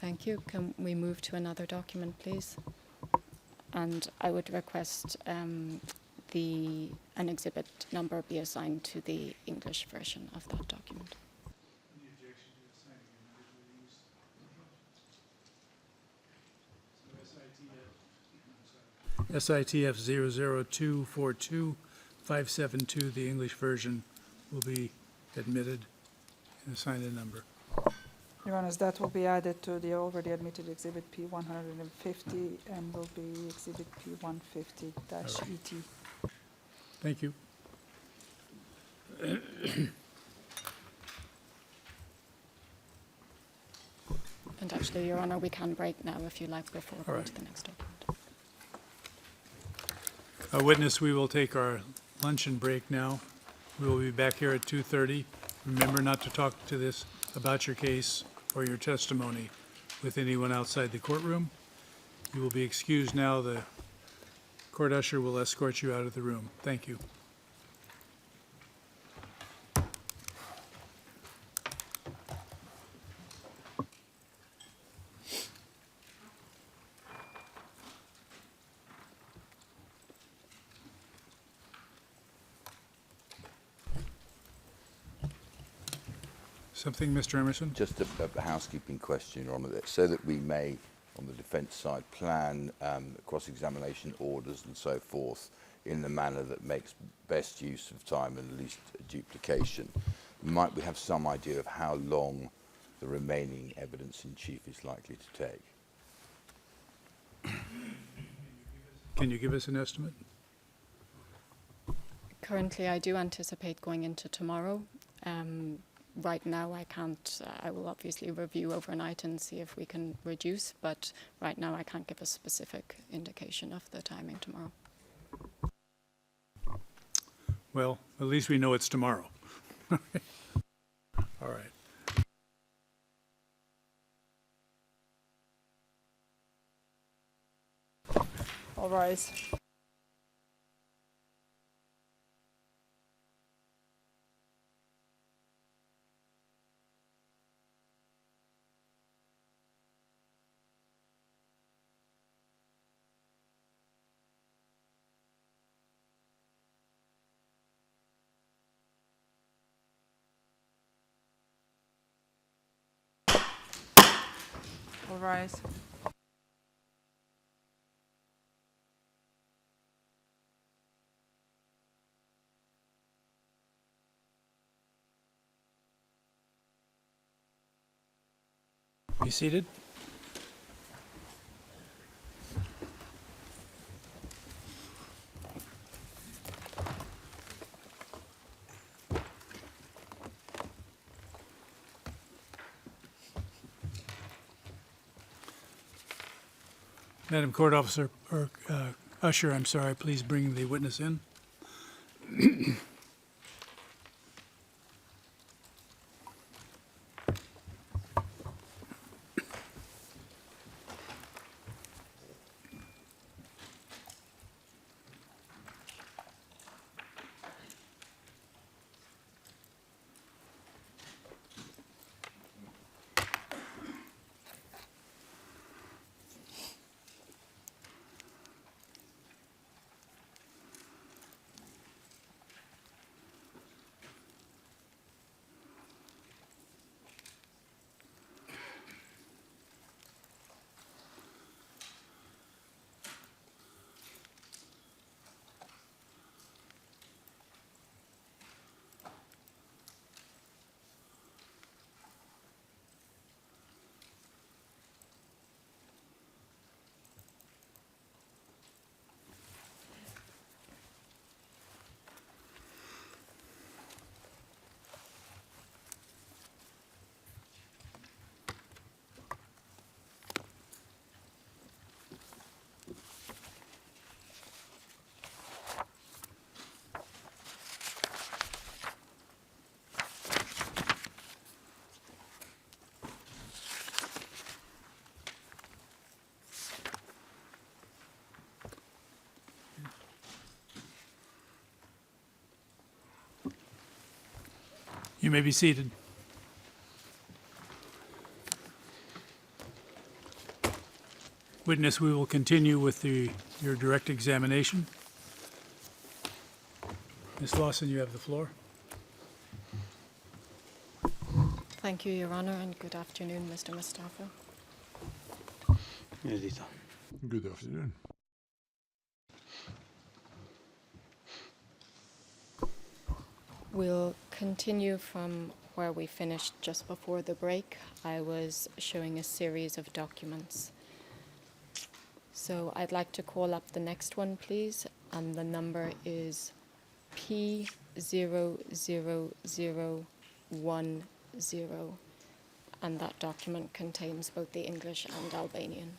Thank you. Can we move to another document, please? And I would request an exhibit number be assigned to the English version of that document. SITF 00242-572, the English version, will be admitted and assigned a number. Your Honor, that will be added to the already admitted exhibit P150 and will be exhibit P150-ET. Thank you. And actually, Your Honor, we can break now if you like before going to the next document. Witness, we will take our luncheon break now. We will be back here at 2:30. Remember not to talk to this about your case or your testimony with anyone outside the courtroom. You will be excused now. The court usher will escort you out of the room. Thank you. Something, Mr. Emerson? Just a housekeeping question, Your Honour, so that we may, on the defence side, plan cross-examination orders and so forth in the manner that makes best use of time and least duplication. Might we have some idea of how long the remaining evidence in chief is likely to take? Can you give us an estimate? Currently, I do anticipate going into tomorrow. Right now, I can't. I will obviously review overnight and see if we can reduce, but right now I can't give a specific indication of the timing tomorrow. Well, at least we know it's tomorrow. All right. All rise. All rise. Be seated. Madam Court Officer, or Usher, I'm sorry, please bring the witness in. You may be seated. Witness, we will continue with your direct examination. Ms. Lawson, you have the floor. Thank you, Your Honour, and good afternoon, Mr. Mustafa. Good afternoon. We'll continue from where we finished just before the break. I was showing a series of documents. So I'd like to call up the next one, please, and the number is P00010, and that document contains both the English and Albanian.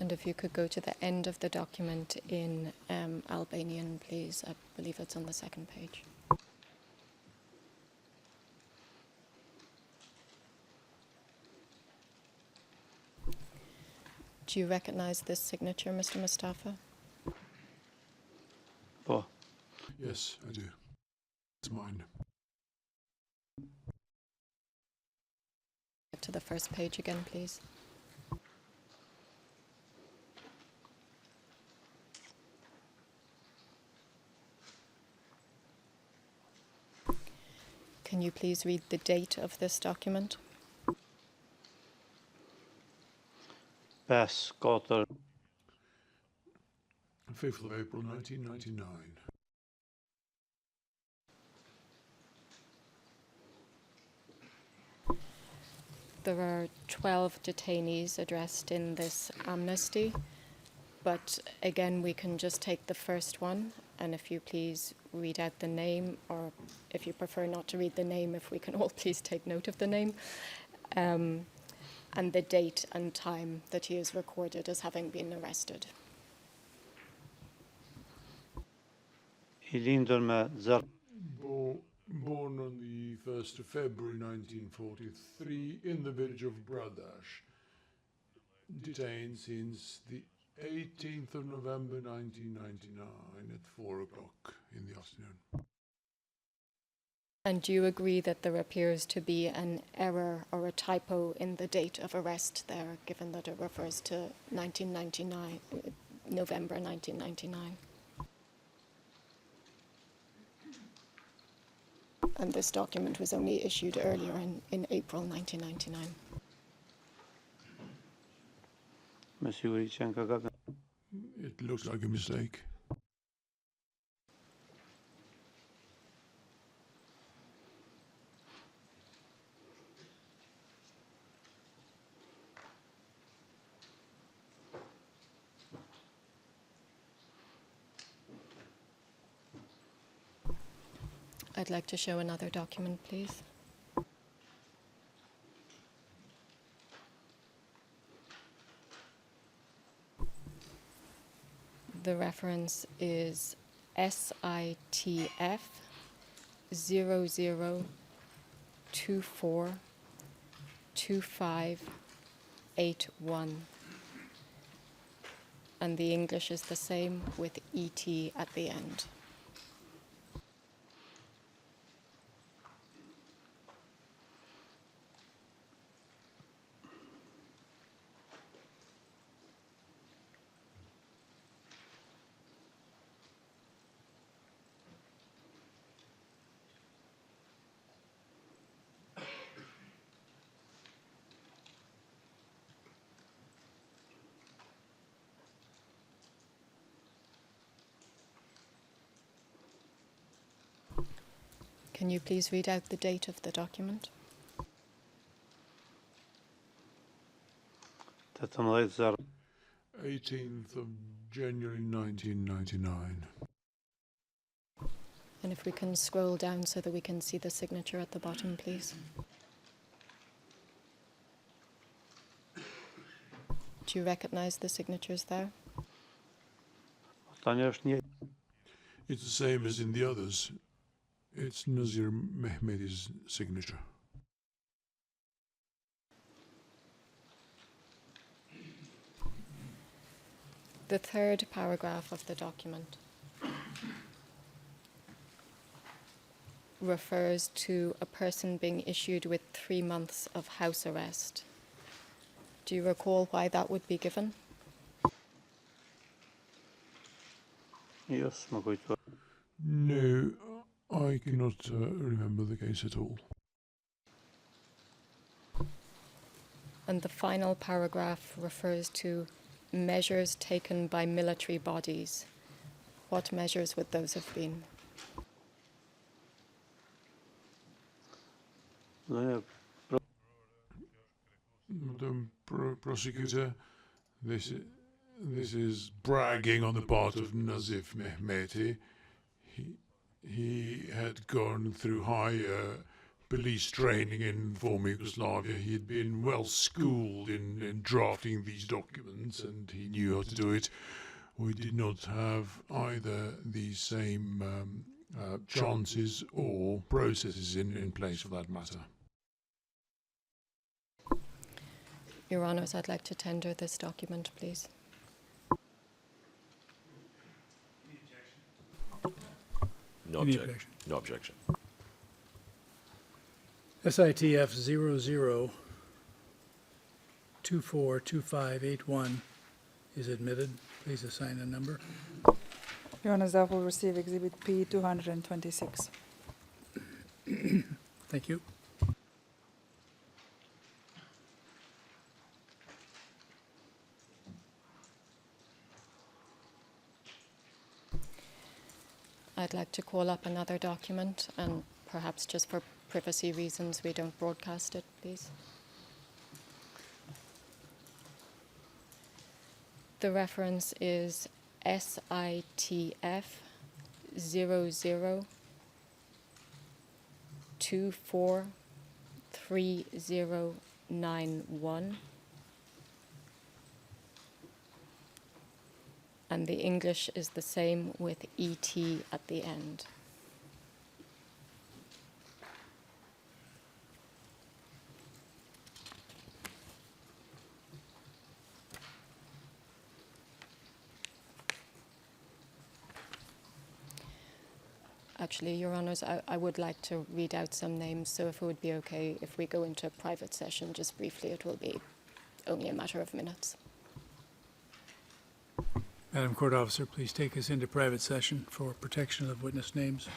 And if you could go to the end of the document in Albanian, please. I believe it's on the second page. Do you recognize this signature, Mr. Mustafa? Oh, Yes, I do. It's mine. To the first page again, please. Can you please read the date of this document? 5/4 5th of April 1999. There are 12 detainees addressed in this amnesty, but again, we can just take the first one, and if you please read out the name, or if you prefer not to read the name, if we can all please take note of the name, and the date and time that he is recorded as having been arrested. I lindur me 0 Born on the 1st of February 1943 in the village of Bradash. Detained since the 18th of November 1999 at 4 o'clock in the afternoon. And do you agree that there appears to be an error or a typo in the date of arrest there, given that it refers to 1999, November 1999? And this document was only issued earlier in April 1999. me siguri që janë ka gabim. It looks like a mistake. I'd like to show another document, please. The reference is SITF 00242581. And the English is the same with ET at the end. Can you please read out the date of the document? 18/0 18th of January 1999. And if we can scroll down so that we can see the signature at the bottom, please. Do you recognize the signatures there? It's the same as in the others. It's Nazir Mehmeti's signature. The third paragraph of the document refers to a person being issued with 3 months of house arrest. Do you recall why that would be given? No, I cannot remember the case at all. And the final paragraph refers to measures taken by military bodies. What measures would those have been? Madam Prosecutor, this is bragging on the part of Nazif Mehmeti. He had gone through high police training in former Yugoslavia. He had been well schooled in drafting these documents, and he knew how to do it. We did not have either the same chances or processes in place for that matter. Your Honours, I'd like to tender this document, please. No Any objection. objection? No objection. SITF 00242581 is admitted. Please assign a number. Your Honours, that will receive Exhibit P 226. Thank you. I'd like to call up another document, and perhaps just for privacy reasons we don't broadcast it, please. The reference is SITF 00243091. And the English is the same with ET at the end. Actually, Your Honours, I would like to read out some names, so if it would be okay if we go into a private session just briefly, it will be only a matter of minutes. Madam Court Officer, please take us into private session for protection of witness names.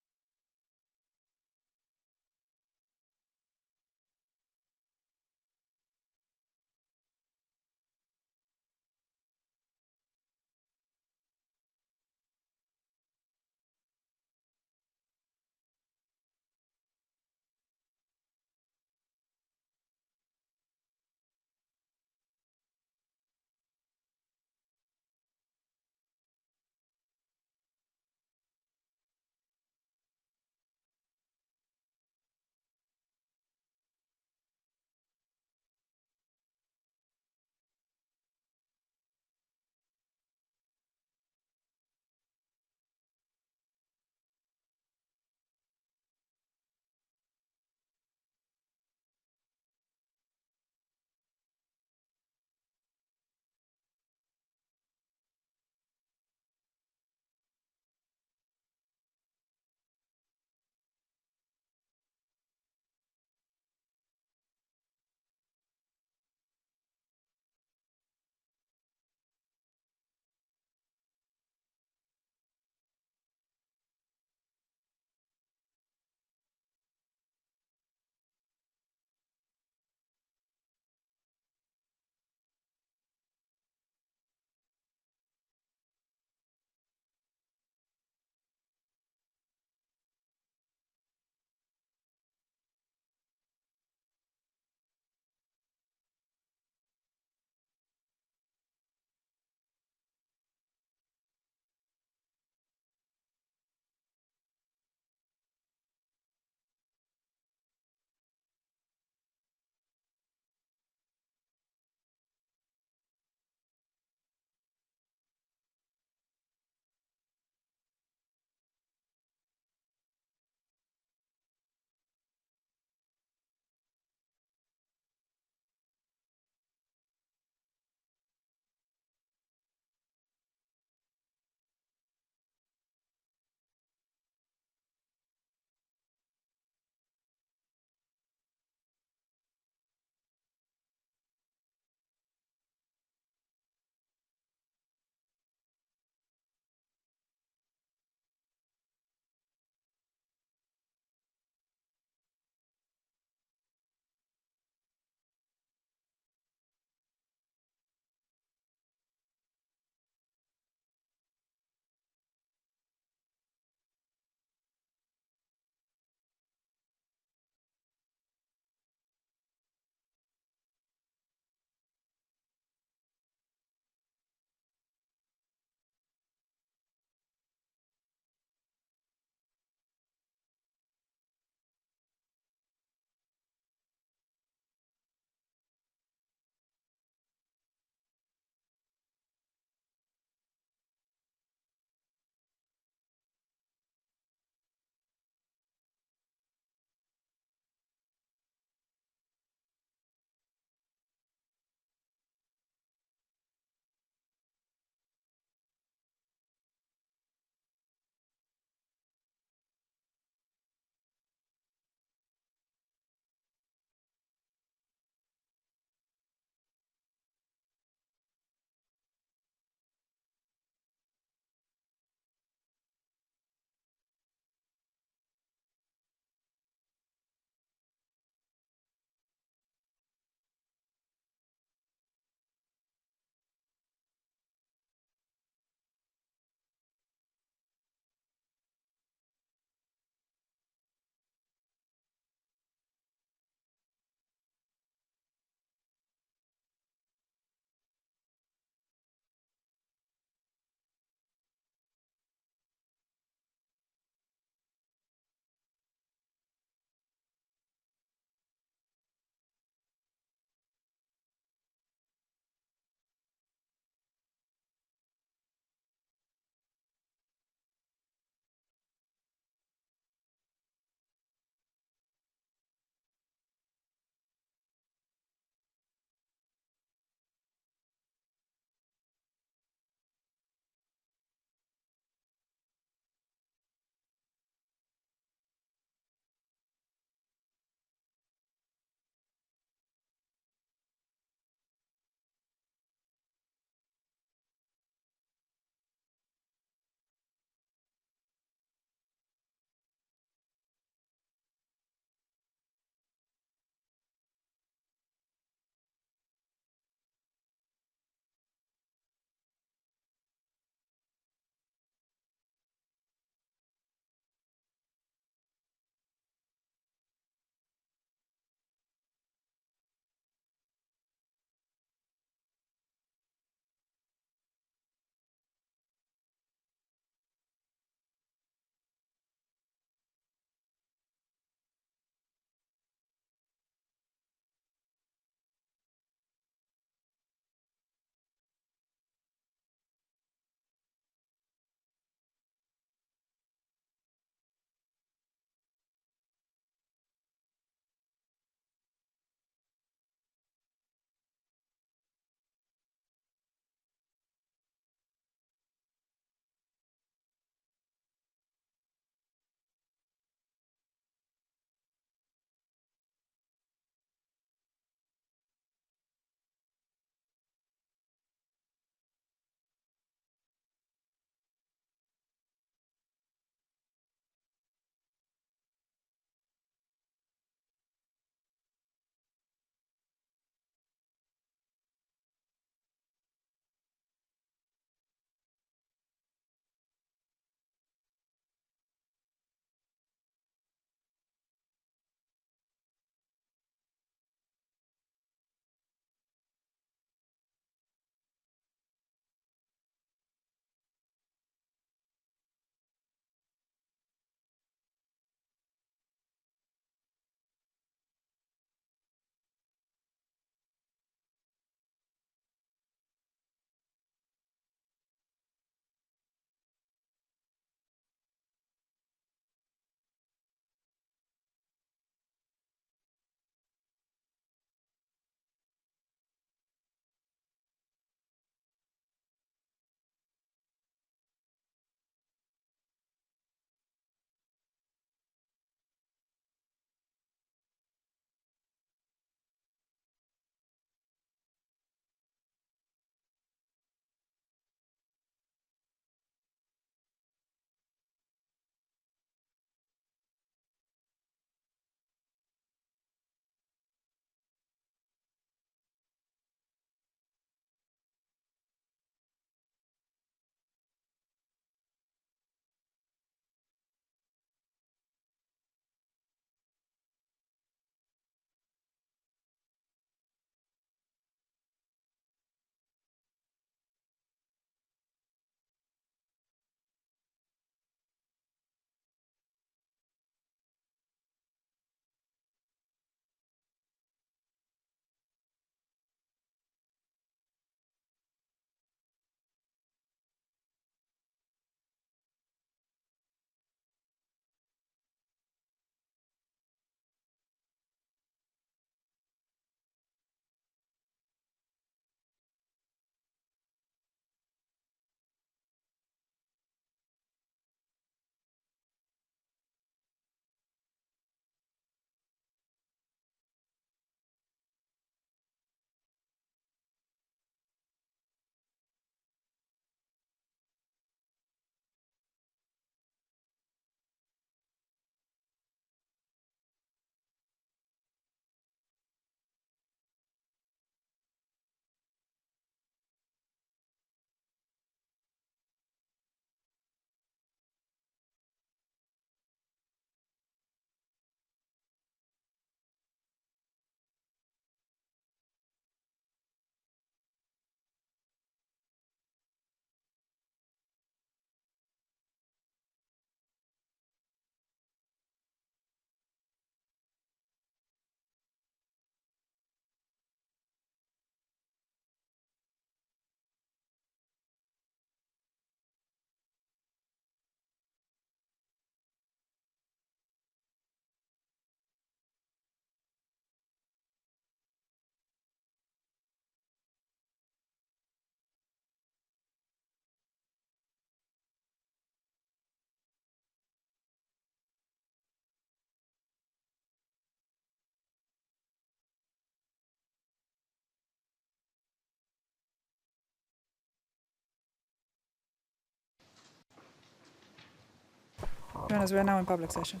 Jonas, we are now in public session.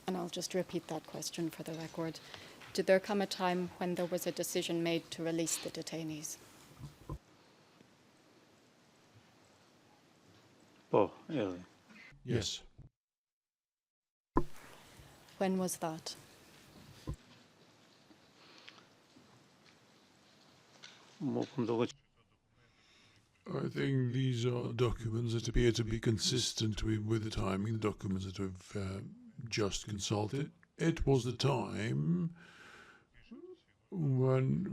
And I'll just repeat that question for the record. Did there come a time when there was a decision made to release the detainees? Po, edhe. Yes. When was that? I think these are documents that appear to be consistent with the timing, the documents that we've just consulted. It was the time when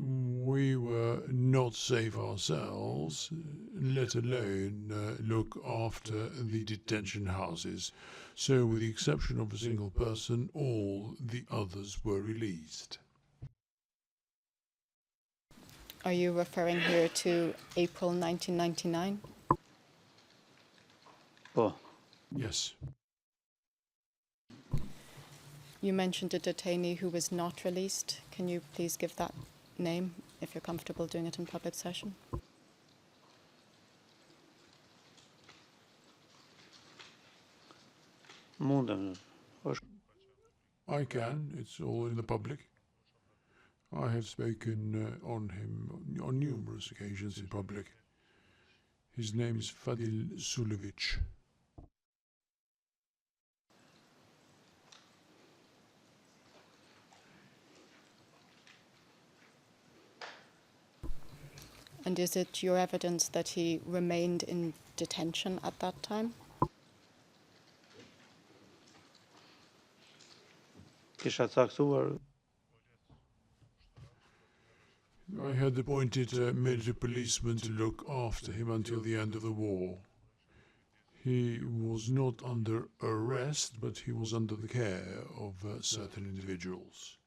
we were not safe ourselves, let alone look after the detention houses. So with the exception of a single person, all the others were released. Are you referring here to April 1999? Po. Yes. You mentioned a detainee who was not released. Can you please give that name, if you're comfortable doing it in public session? Mundem. I can. It's all in the public. I have spoken on him on numerous occasions in public. His name is Fadil Sulevic. And is it your evidence that he remained in detention at that time? Kisha caktuar. I had appointed a military policeman to look after him until the end of the war. He was not under arrest, but he was under the care of certain individuals.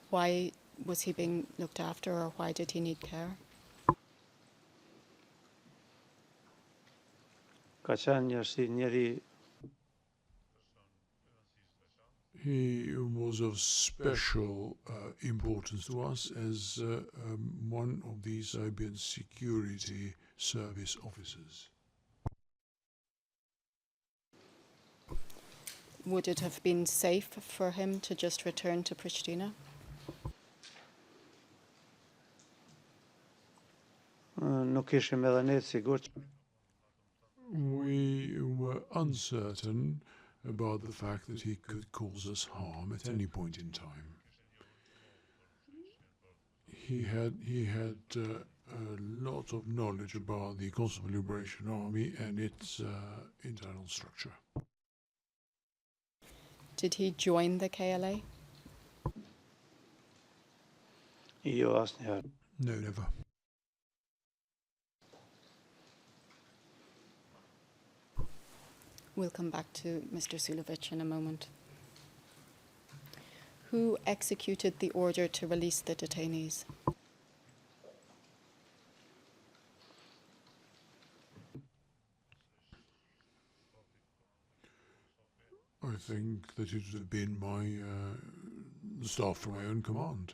Why was he being looked after, or why did he need care? Ka qenë njëri. He was of special importance to us as one of the Serbian security service officers. Would it have been safe for him to just return to Pristina? Nuk ishim edhe ne sigurt. We were uncertain about the fact that he could cause us harm at any point in time. He had a lot of knowledge about the Kosovo Liberation Army and its internal structure. Did he join the KLA? Jo, asnjëherë. No, never. We'll come back to Mr. Sulevic in a moment. Who executed the order to release the detainees? I think that it would have been my staff from my own command.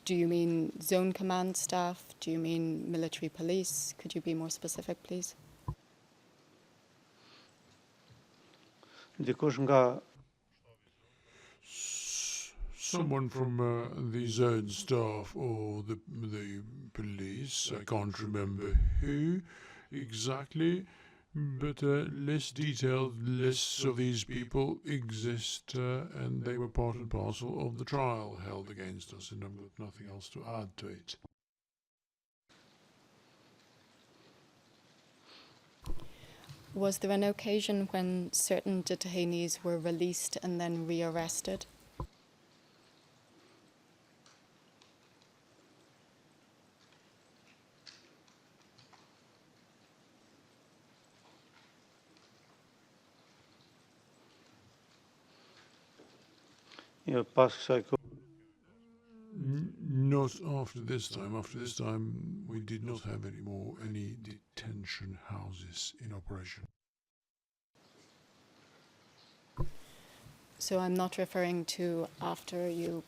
Do you mean zone command staff? Do you mean military police? Could you be more specific, please? Dikush nga Someone from the zone staff or the police. I can't remember who exactly, but less detailed lists of these people exist, and they were part and parcel of the trial held against us, and I've got nothing else to add to it. Was there an occasion when certain detainees were released and then rearrested? jo pas kësaj Not after this time. After this time, we did not have any detention houses in operation. So I'm not referring to after you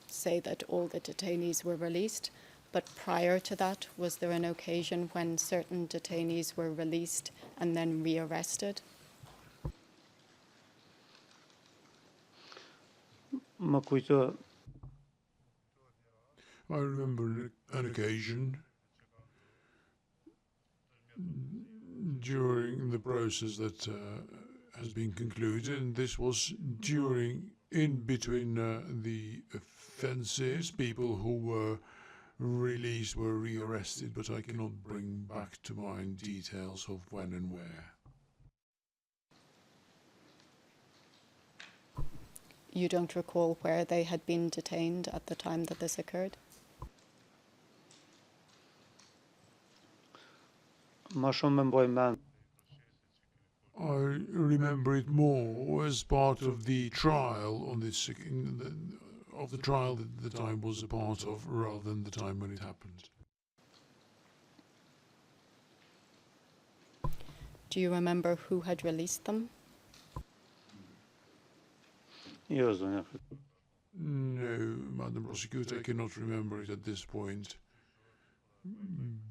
say that all the detainees were released, but prior to that, was there an occasion when certain detainees were released and then rearrested? Më kujto I remember an occasion during the process that has been concluded, and this was in between the offences. People who were released were rearrested, but I cannot bring back to mind details of when and where. You don't recall where they had been detained at the time that this occurred? më shumë më mboj mend I remember it more as part of the trial on this of the trial that the time was a part of, rather than the time when it happened. Do you remember who had released them? Jo, zonja. No, Madam Prosecutor, I cannot remember it at this point.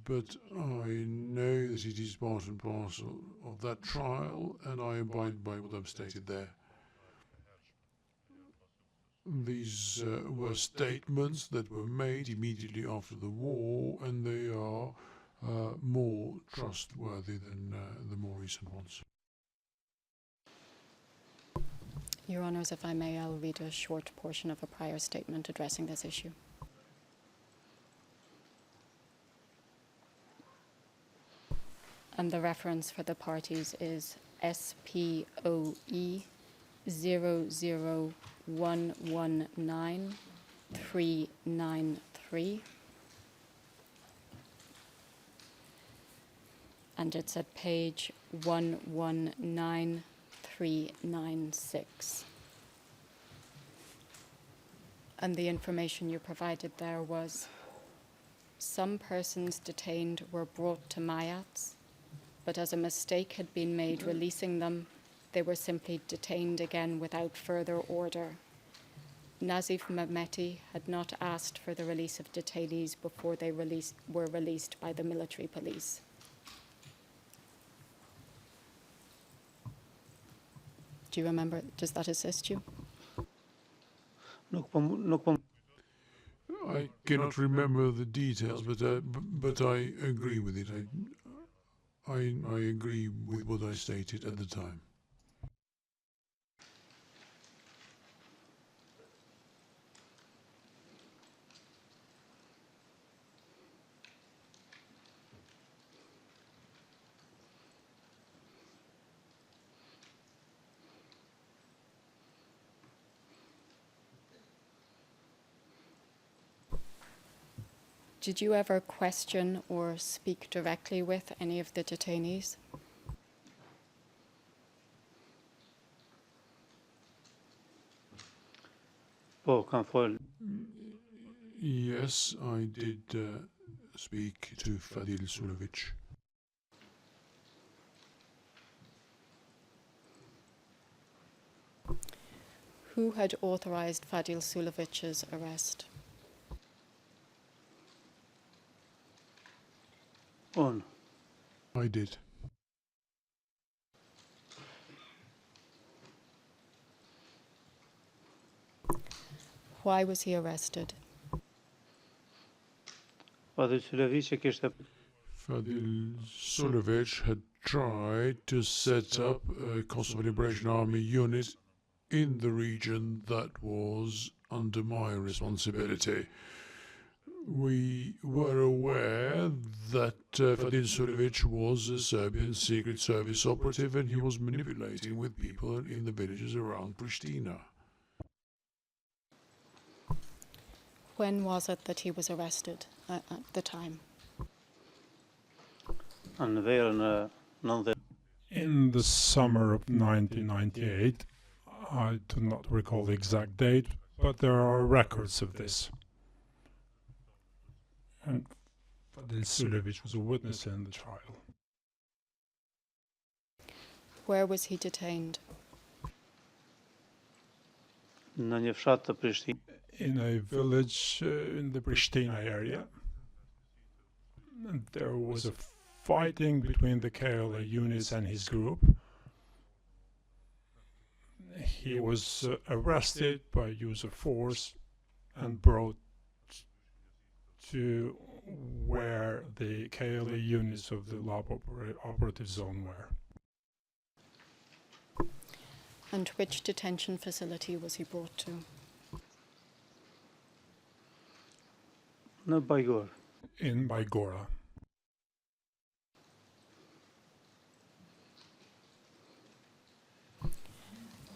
But I know that it is part and parcel of that trial, and I abide by what I've stated there. These were statements that were made immediately after the war, and they are more trustworthy than the more recent ones. Your Honours, if I may, I'll read a short portion of a prior statement addressing this issue. And the reference for the parties is SPOE 00119-393. And it's at page 119396. And the information you provided there was some persons detained were brought to Mayats, but as a mistake had been made releasing them, they were simply detained again without further order. Nazif Mehmeti had not asked for the release of detainees before they were released by the military police. Do you remember? Does that assist you? I cannot remember the details, but I agree with it. I agree with what I stated at the time. Did you ever question or speak directly with any of the detainees? Yes, I did speak to Fadil Sulovic. Who had authorized Fadil Sulovic's arrest? On. I did. Why was he arrested? Fadil Sulovic had tried to set up a Kosovo Liberation Army unit in the region that was under my responsibility. We were aware that Fadil Sulovic was a Serbian Secret Service operative, and he was manipulating with people in the villages around Pristina. When was it that he was arrested at the time? In the summer of 1998, I do not recall the exact date, but there are records of this. And Fadil Sulovic was a witness in the trial. Where was he detained? në një fshat të Prishtinës. In a village in the Pristina area. There was a fighting between the KLA units and his group. He was arrested by use of force and brought to where the KLA units of the LAB operative zone were. And which detention facility was he brought to? Në Bajgor. In Baigora.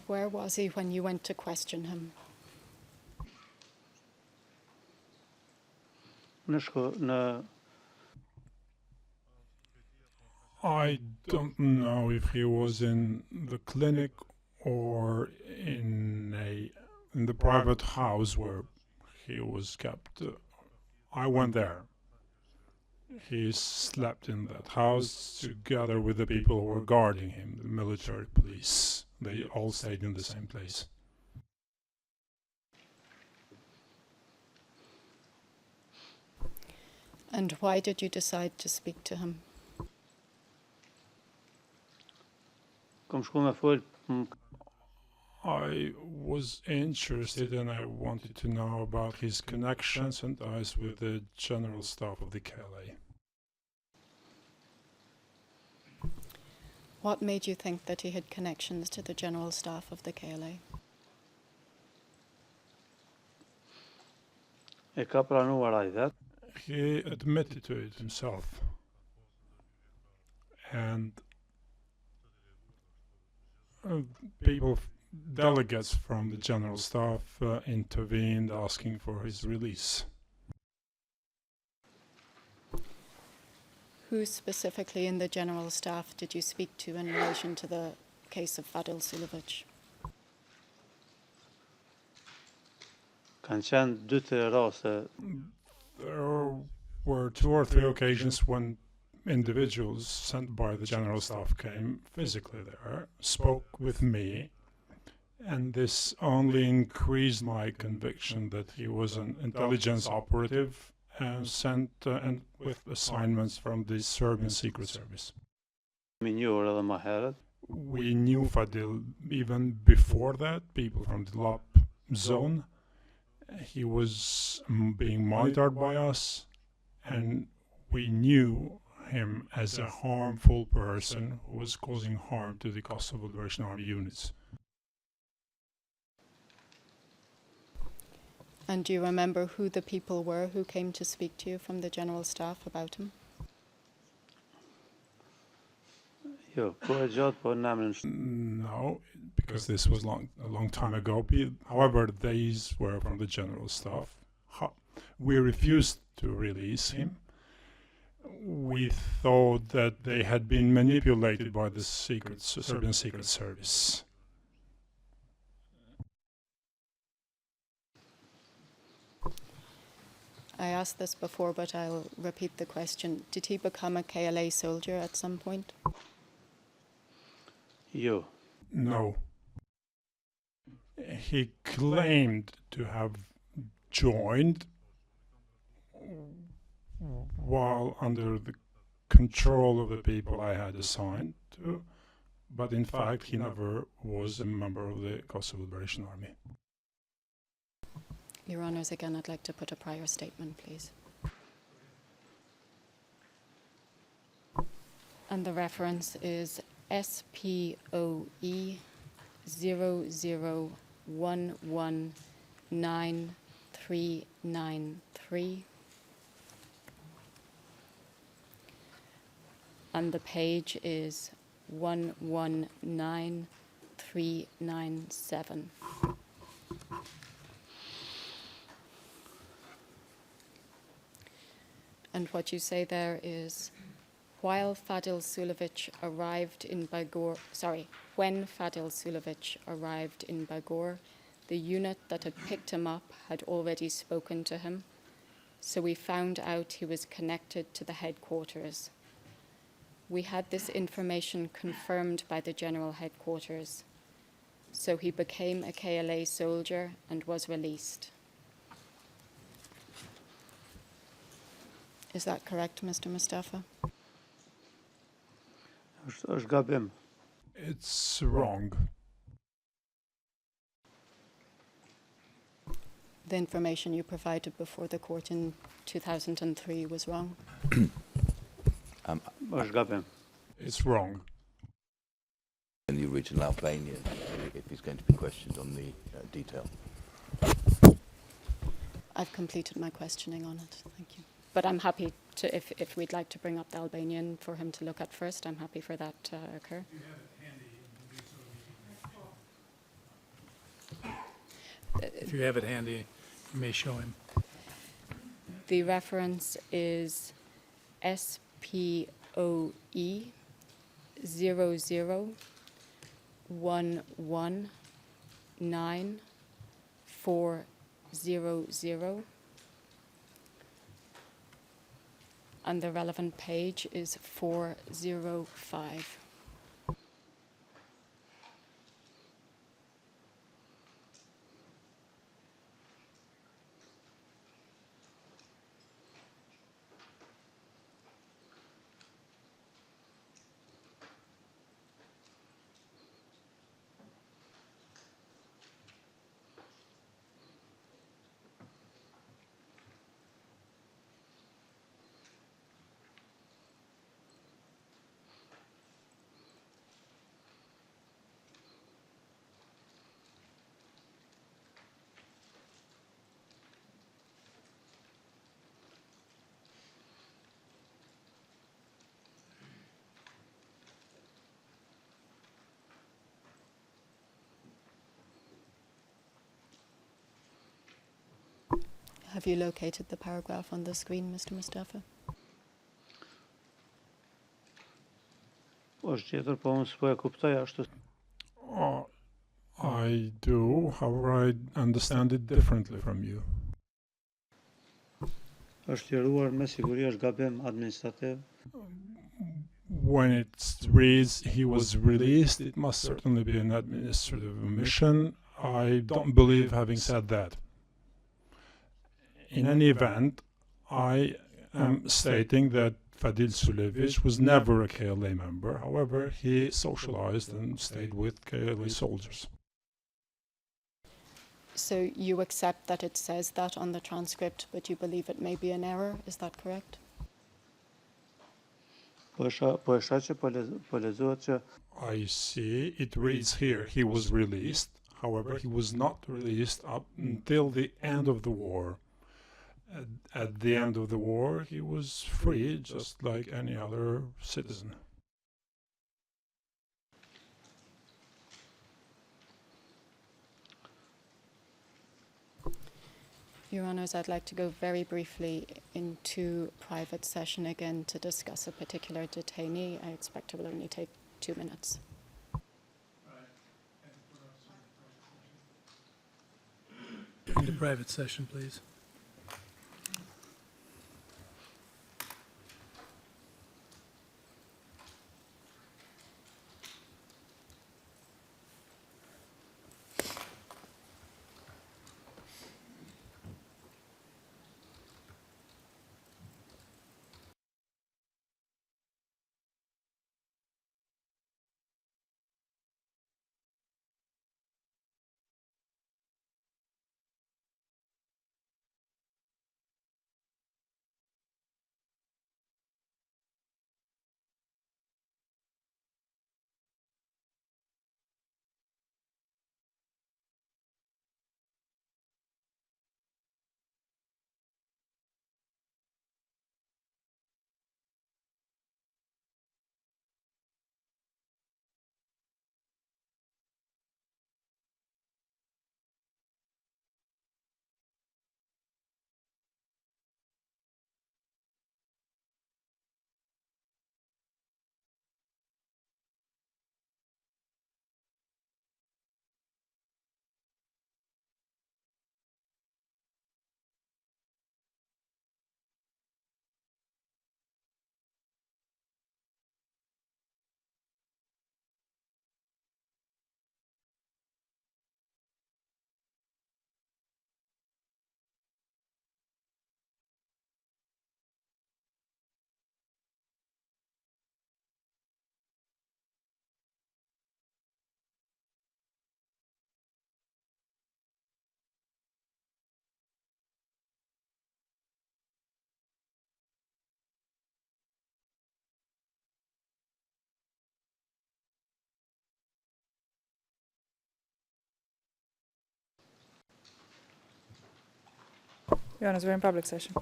Where was he when you went to question him? I don't know if he was in the clinic or in the private house where he was kept. I went there. He slept in that house together with the people who were guarding him, the military police. They all stayed in the same place. And why did you decide to speak to him? I was interested and I wanted to know about his connections and ties with the general staff of the KLA. What made you think that he had connections to the general staff of the KLA? He admitted to it himself. And delegates from the general staff intervened asking for his release. Who specifically in the general staff did you speak to in relation to the case of Fadil Sulovic? There were 2 or 3 occasions when individuals sent by the general staff came physically there, spoke with me, and this only increased my conviction that he was an intelligence operative sent and with assignments from the Serbian Secret Service. We knew Fadil even before that, people from the LAB zone. He was being monitored by us, and we knew him as a harmful person who was causing harm to the Kosovo Liberation Army units. And do you remember who the people were who came to speak to you from the general staff about him? No, because this was a long time ago. However, these were from the general staff. We refused to release him. We thought that they had been manipulated by the Serbian Secret Service. I asked this before, but I'll repeat the question. Did he become a KLA soldier at some point? No. He claimed to have joined while under the control of the people I had assigned to, but in fact he never was a member of the Kosovo Liberation Army. Your Honours, again, I'd like to put a prior statement, please. And the reference is SPOE 00119393. And the page is 119397. And what you say there is, when Fadil Sulovic arrived in Bajgor, the unit that had picked him up had already spoken to him, so we found out he was connected to the headquarters. We had this information confirmed by the general headquarters. So he became a KLA soldier and was released. Is that correct, Mr. Mustafa? është gabim. It's wrong. The information you provided before the court in 2003 was wrong? Është gabim. It's wrong. In the original Albanian, if he's going to be questioned on the detail. I've completed my questioning on it, thank you. But I'm happy to, if we'd like to bring up the Albanian for him to look at first, I'm happy for that to occur. If you have it handy, you may show him. The reference is SPOE 0011940, and the relevant page is 405. Have you located the paragraph on the screen, Mr. Mustafa? Është tjetër, po unë s'po e kuptoj ashtu. I do, however, I understand it differently from you. Është liruar me siguri, është gabim administrativ. When it reads he was released, it must certainly be an administrative omission. I don't believe having said that. In any event, I am stating that Fadil Sulevic was never a KLA member. However, he socialized and stayed with KLA soldiers. So you accept that it says that on the transcript, but you believe it may be an error, is that correct? Po e shoh që po lexohet që I see it reads here he was released. However, he was not released up until the end of the war. At the end of the war, he was free, just like any other citizen. Your Honours, I'd like to go very briefly into private session again to discuss a particular detainee. I expect it will only take 2 minutes. Into private session, please. Your Honors, we're in public session.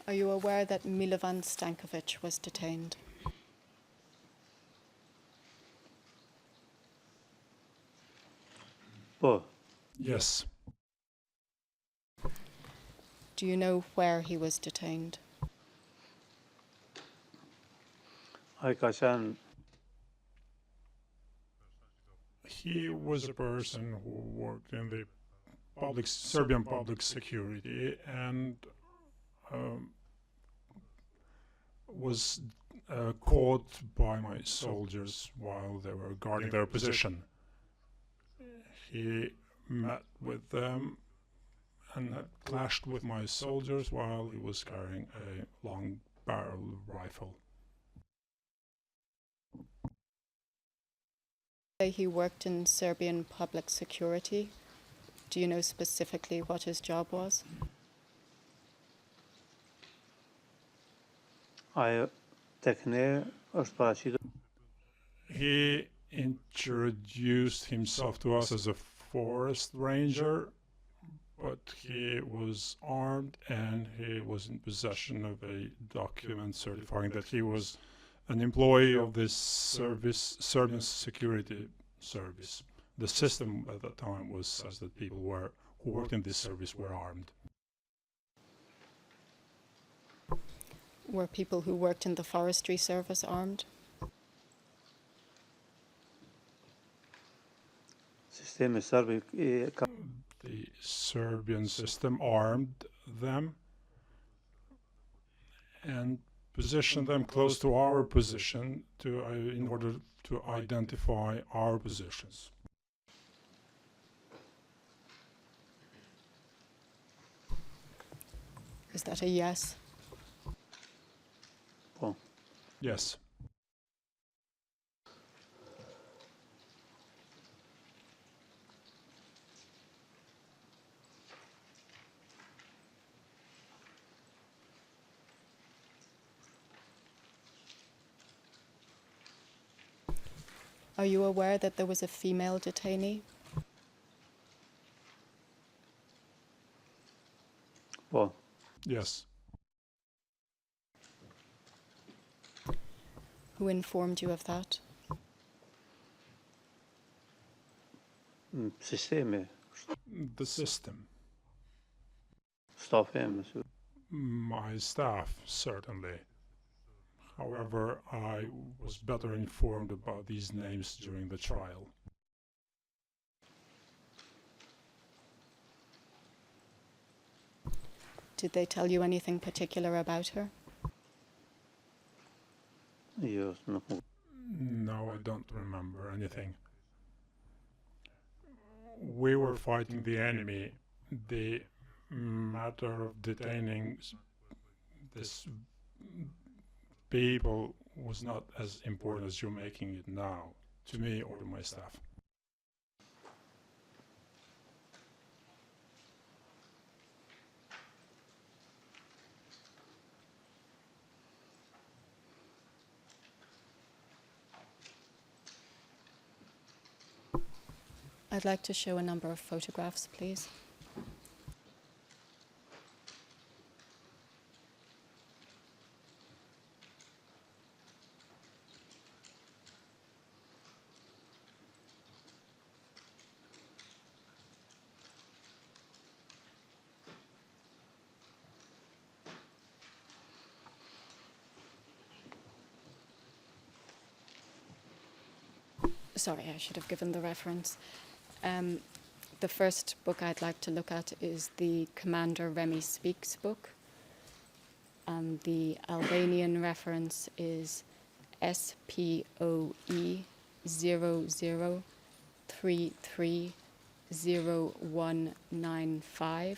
Are you aware that Milovan Stankovic was detained? Po, Yes. Do you know where he was detained? ai ka qenë He was a person who worked in the Serbian public security and was caught by my soldiers while they were guarding their position. He met with them and had clashed with my soldiers while he was carrying a long barrel rifle. He worked in Serbian public security. Do you know specifically what his job was? ai tek ne është paraqitur He introduced himself to us as a forest ranger, but he was armed and he was in possession of a document certifying that he was an employee of this service, Serbian security service. The system at that time was such that people who worked in this service were armed. Were people who worked in the forestry service armed? sistemi serb ka The Serbian system armed them and positioned them close to our position in order to identify our positions. Is that a yes? po. Yes. Are you aware that there was a female detainee? Po, Yes. Who informed you of that? sistemi, The system. stafi im, My staff, certainly. However, I was better informed about these names during the trial. Did they tell you anything particular about her? jo, nuk më No, I don't remember anything. We were fighting the enemy. The matter of detaining this people was not as important as you're making it now, to me or to my staff. I'd like to show a number of photographs, please. Sorry, I should have given the reference. The first book I'd like to look at is the Commander Remy Speaks book. And the Albanian reference is SPOE 00330195.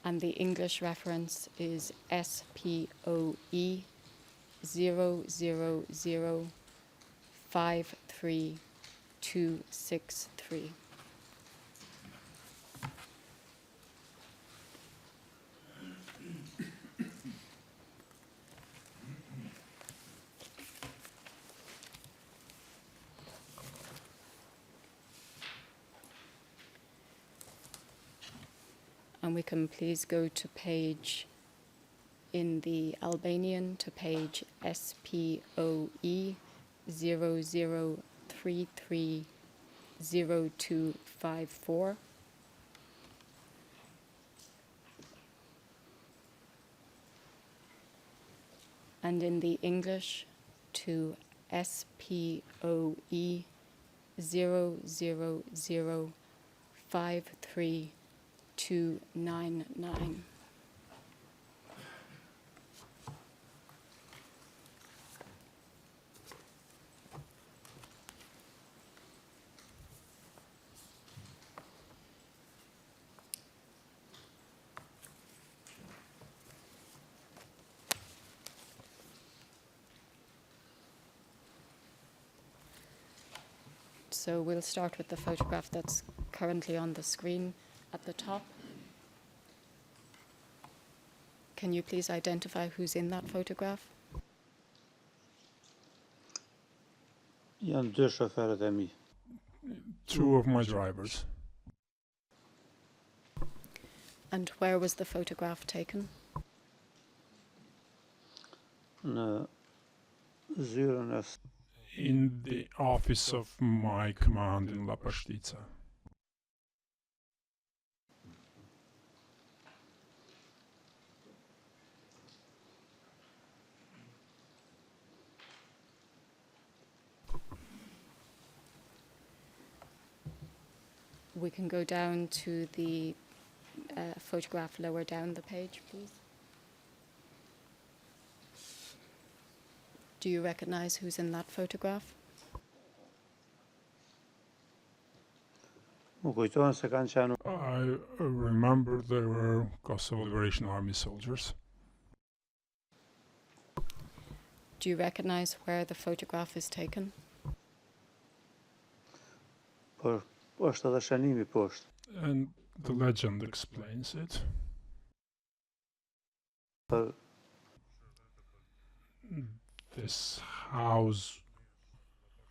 And the English reference is SPOE 00053263. And we can please go to page, in the Albanian, to page SPOE 00330254. And in the English to SPOE 00053299. So we'll start with the photograph that's currently on the screen at the top. Can you please identify who's in that photograph? Janë dy shoferët e mi. Two of my drivers. And where was the photograph taken? Në zyrën e In the office of my command in La Pastica. We can go down to the photograph lower down the page, please. Do you recognize who's in that photograph? Më kujtohen se kanë qenë I remember there were Kosovo Liberation Army soldiers. Do you recognize where the photograph is taken? por është edhe shënimi poshtë. And the legend explains it. Për This house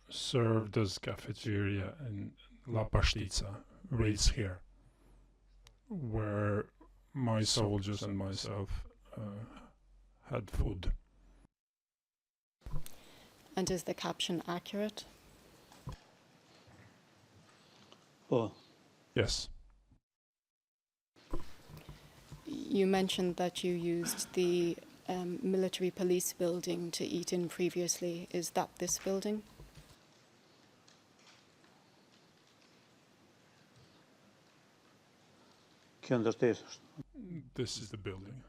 served as cafeteria in La Pastica, reads here, where my soldiers and myself had food. And is the caption accurate? po, Yes. You mentioned that you used the military police building to eat in previously. Is that this building? kjo ndërtesë është. This is the building.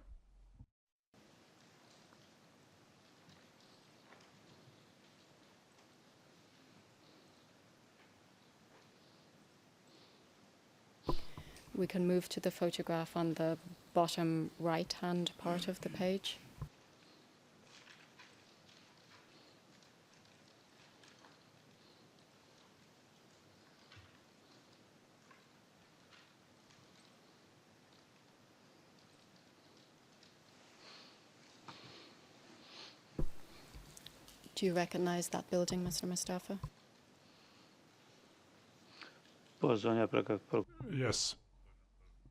We can move to the photograph on the bottom right-hand part of the page. Do you recognize that building, Mr. Mustafa? Po, zonja për Yes.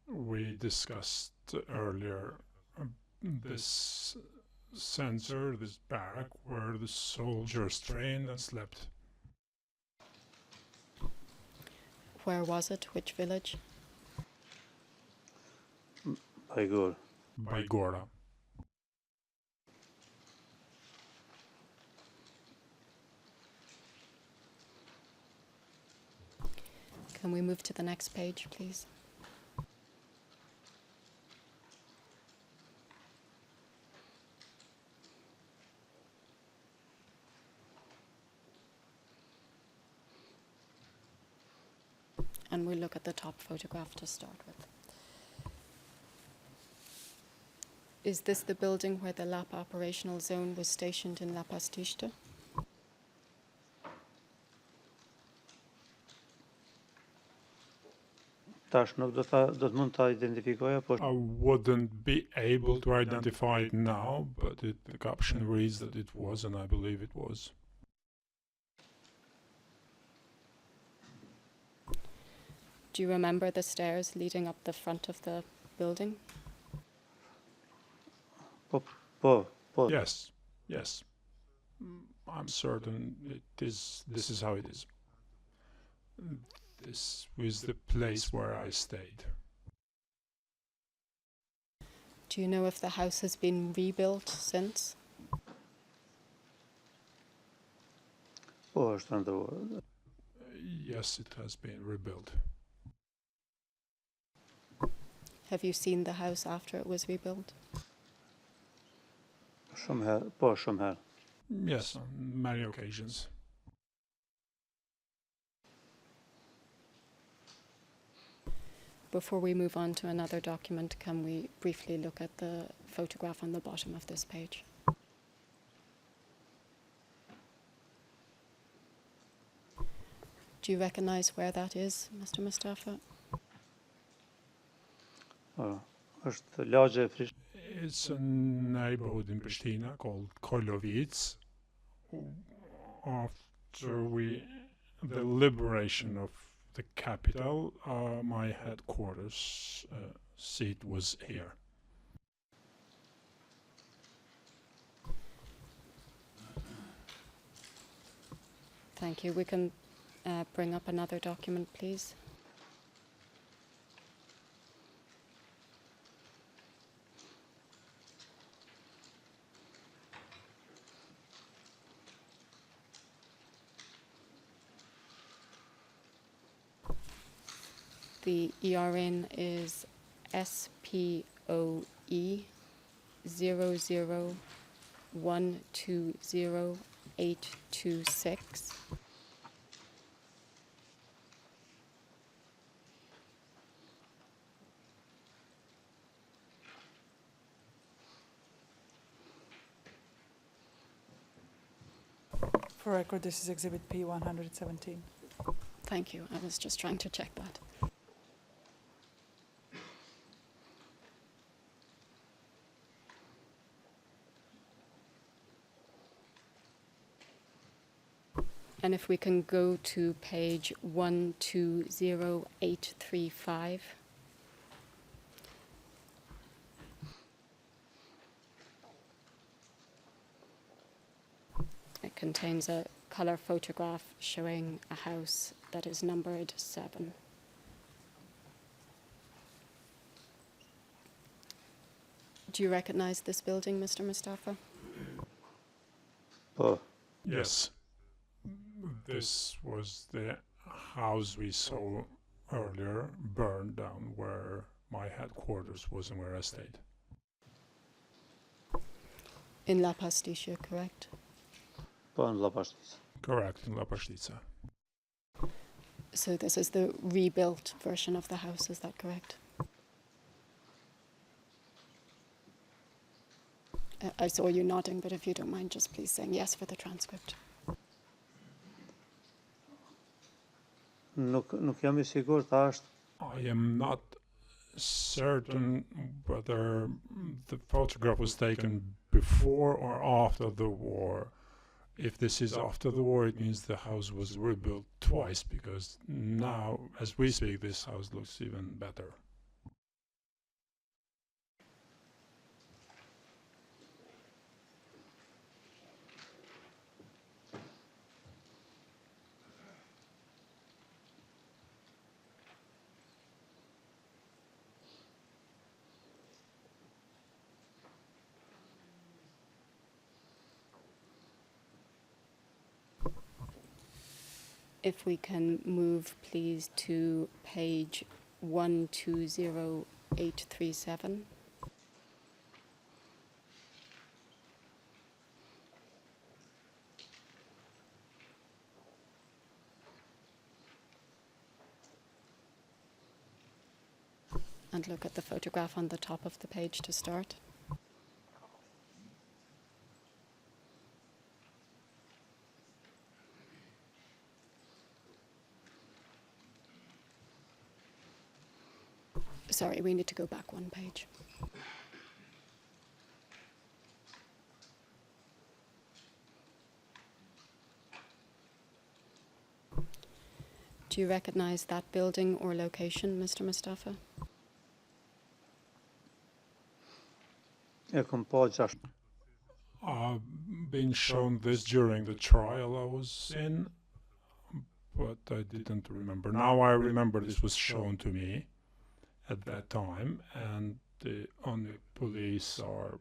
We discussed earlier this center, this barrack, where the soldiers trained and slept. Where was it? Which village? Bajgor. By Gora. Can we move to the next page, please? And we'll look at the top photograph to start with. Is this the building where the LAP operational zone was stationed in La Pastica? Tash nuk do të mund ta identifikoja, po I wouldn't be able to identify it now, but the caption reads that it was, and I believe it was. Do you remember the stairs leading up the front of the building? Yes, yes. I'm certain this is how it is. This was the place where I stayed. Do you know if the house has been rebuilt since? Yes, it has been rebuilt. Have you seen the house after it was rebuilt? Yes, on many occasions. Before we move on to another document, can we briefly look at the photograph on the bottom of this page? Do you recognize where that is, Mr. Mustafa? It's a neighborhood in Pristina called Kolovic. After the liberation of the capital, my headquarters seat was here. Thank you. We can bring up another document, please. The ERN is SPOE 00120,826. For record, this is Exhibit P 117. Thank you. I was just trying to check that. And if we can go to page 120835. It contains a colour photograph showing a house that is numbered 7. Do you recognise this building, Mr. Mustafa? Yes. This was the house we saw earlier burned down where my headquarters was and where I stayed. In La Pastiscia, correct? Correct, in La Pastica. So this is the rebuilt version of the house, is that correct? I saw you nodding, but if you don't mind, just please saying yes for the transcript. I am not certain whether the photograph was taken before or after the war. If this is after the war, it means the house was rebuilt twice, because now, as we speak, this house looks even better. If we can move, please, to page 120837. And look at the photograph on the top of the page to start. Sorry, we need to go back one page. Do you recognize that building or location, Mr. Mustafa? I've been shown this during the trial I was in, but I didn't remember. Now I remember this was shown to me at that time, and the only police are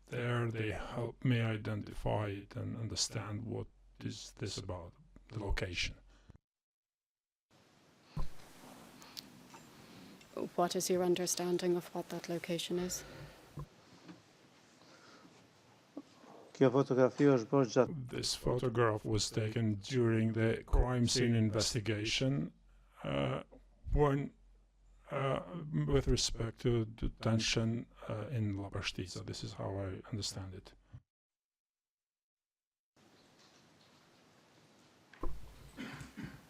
there. They help me identify it and understand what is this about, the location. What is your understanding of what that location is? This photograph was taken during the crime scene investigation when, with respect to detention in Labashtica. This is how I understand it.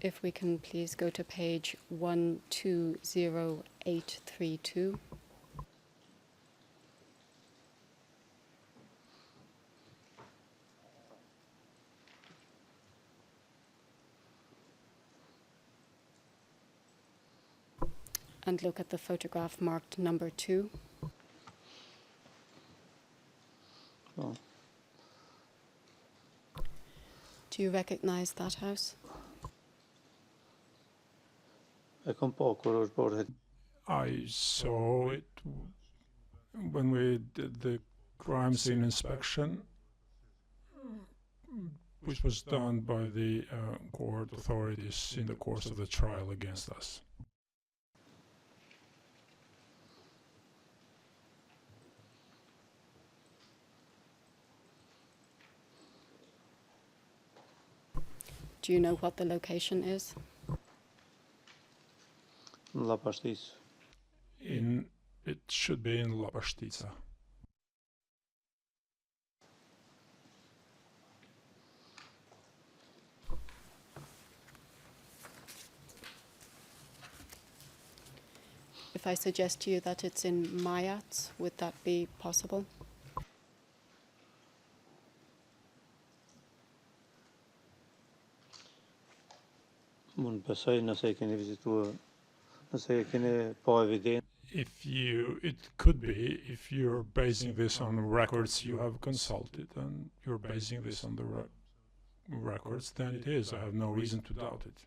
If we can please go to page 120832. And look at the photograph marked number 2. Oh. Do you recognize that house? I saw it when we did the crime scene inspection, which was done by the court authorities in the course of the trial against us. Do you know what the location is? It should be in Labashtica. If I suggest to you that it's in Mayats, would that be possible? It could be, if you're basing this on records you have consulted and you're basing this on the records, then it is. I have no reason to doubt it.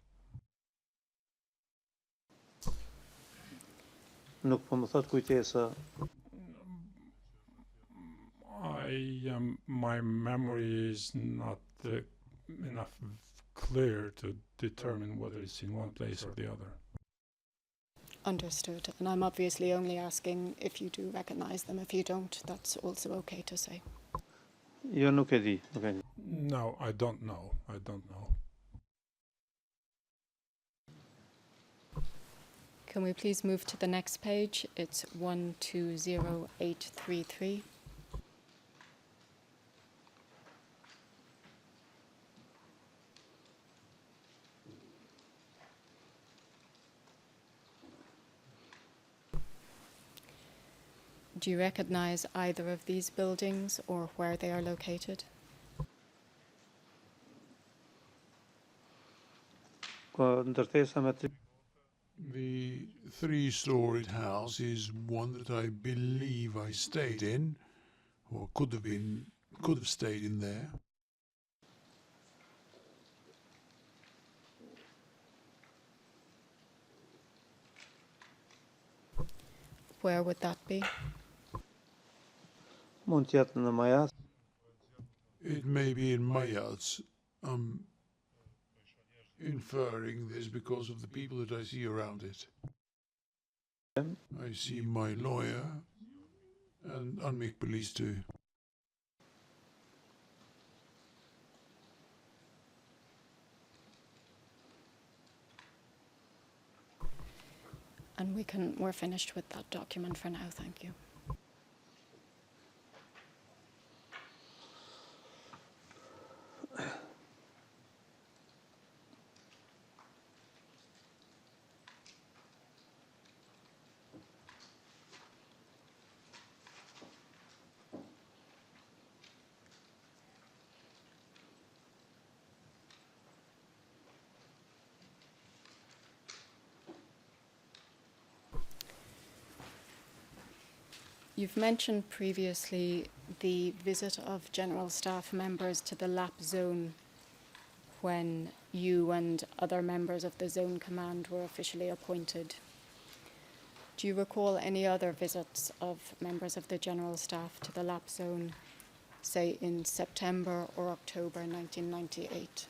My memory is not enough clear to determine whether it's in one place or the other. Understood. And I'm obviously only asking if you do recognize them. If you don't, that's also okay to say. No, I don't know. I don't know. Can we please move to the next page? It's 120833. Do you recognize either of these buildings or where they are located? The three-storied house is one that I believe I stayed in, or could have stayed in there. Where would that be? It may be in Mayats. I'm inferring this because of the people that I see around it. I see my lawyer and Anmik police too. And we're finished with that document for now, thank you. You've mentioned previously the visit of general staff members to the LAP zone when you and other members of the zone command were officially appointed. Do you recall any other visits of members of the general staff to the LAP zone, say in September or October 1998?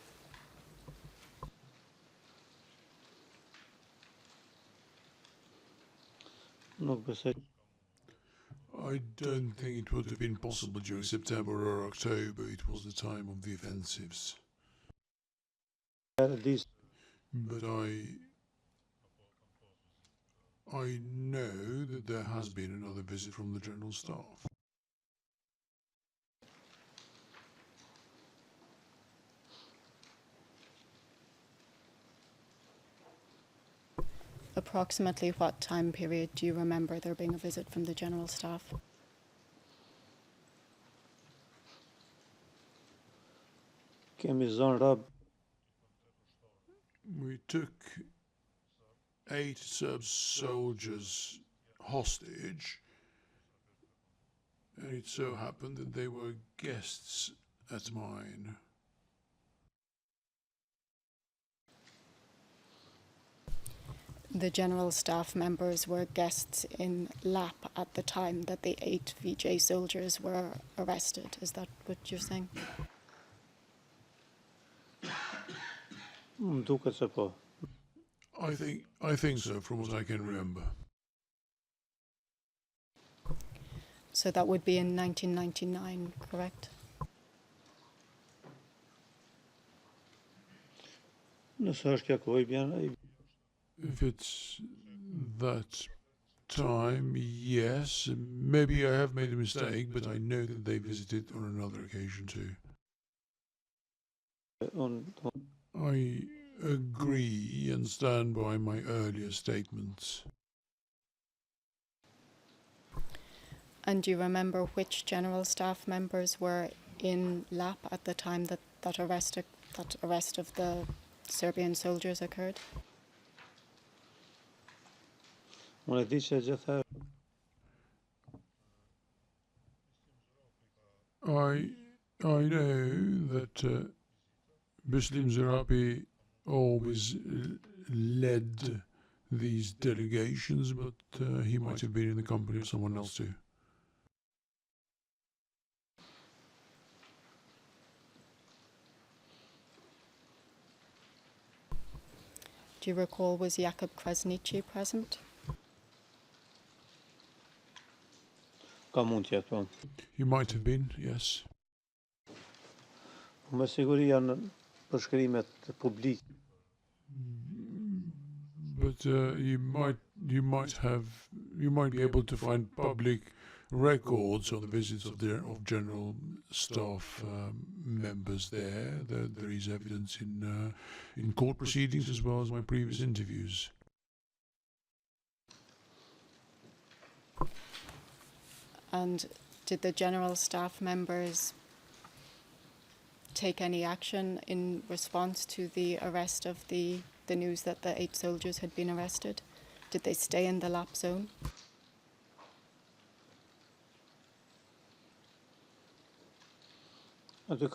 I don't think it would have been possible during September or October. It was the time of the offensives. But I know that there has been another visit from the general staff. Approximately what time period do you remember there being a visit from the general staff? We took 8 Serb soldiers hostage, and it so happened that they were guests at mine. The general staff members were guests in LAP at the time that the 8 VJ soldiers were arrested. Is that what you're saying? I think so, from what I can remember. So that would be in 1999, correct? If it's that time, yes. Maybe I have made a mistake, but I know that they visited on another occasion too. I agree and stand by my earlier statements. And do you remember which general staff members were in LAP at the time that arrest of the Serbian soldiers occurred? I know that Muslim Zerabi always led these delegations, but he might have been in the company of someone else too. Do you recall, was Jakub Krasniqi present? He might have been, yes. But you might be able to find public records of the visits of general staff members there. There is evidence in court proceedings as well as my previous interviews. And did the general staff members take any action in response to the arrest of the news that the 8 soldiers had been arrested? Did they stay in the LAP zone? There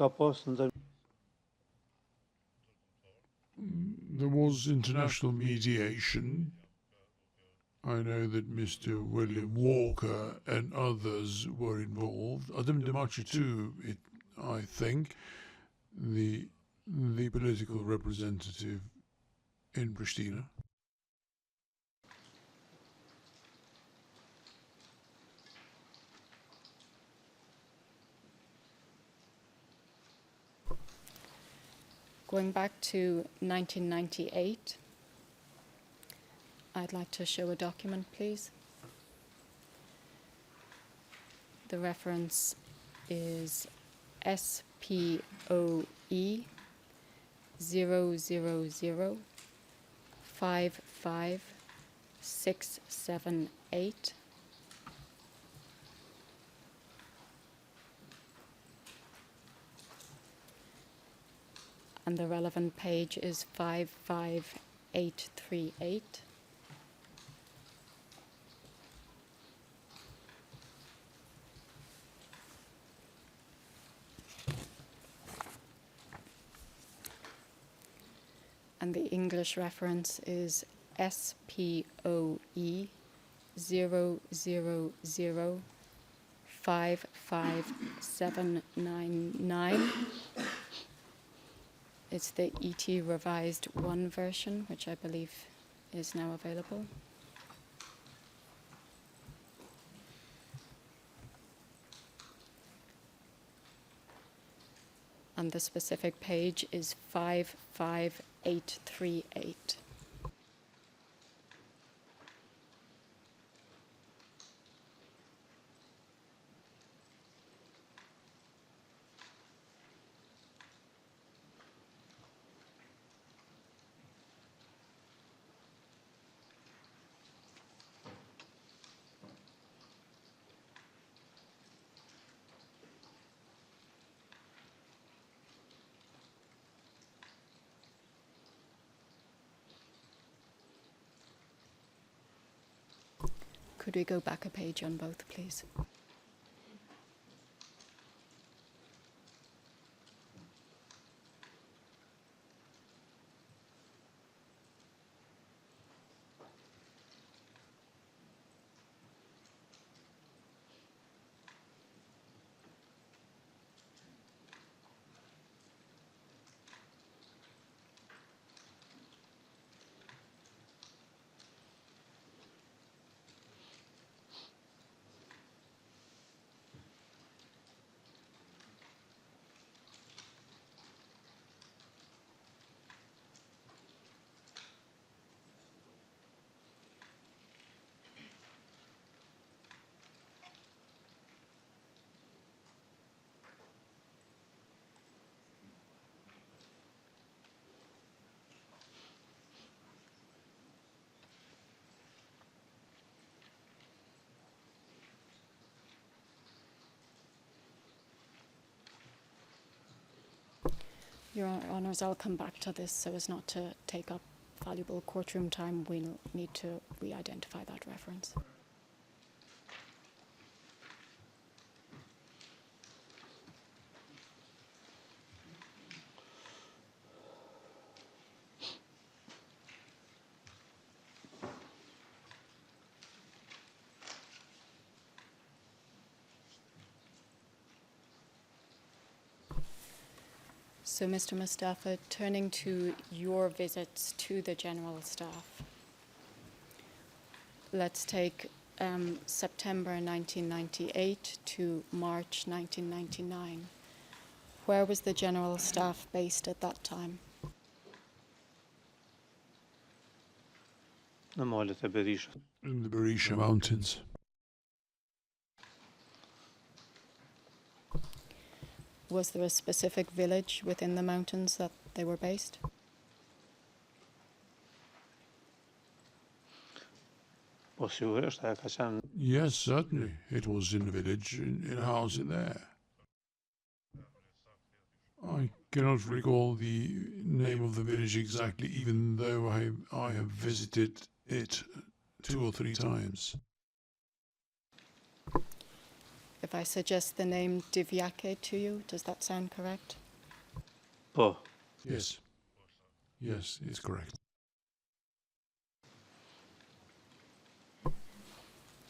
was international mediation. I know that Mr. William Walker and others were involved. Adam Demaci too, I think, the political representative in Pristina. Going back to 1998, I'd like to show a document, please. The reference is SPOE 000-55678. And the relevant page is 55838. and the English reference is SPOE 000-55799. It's the ET Revised 1 version, which I believe is now available. And the specific page is 55838. Could we go back a page on both, please? Your Honours, I'll come back to this so as not to take up valuable courtroom time. We'll need to re-identify that reference. So, Mr. Mustafa, turning to your visits to the general staff, let's take September 1998 to March 1999. Where was the general staff based at that time? In In the Berisha Mountains. Was there a specific village within the mountains that they were based? Yes, certainly. It was in a village, in a house in there. I cannot recall the name of the village exactly, even though I have visited it 2 or 3 times. If I suggest the name Divyake to you, does that sound correct? Yes. Yes, it's correct.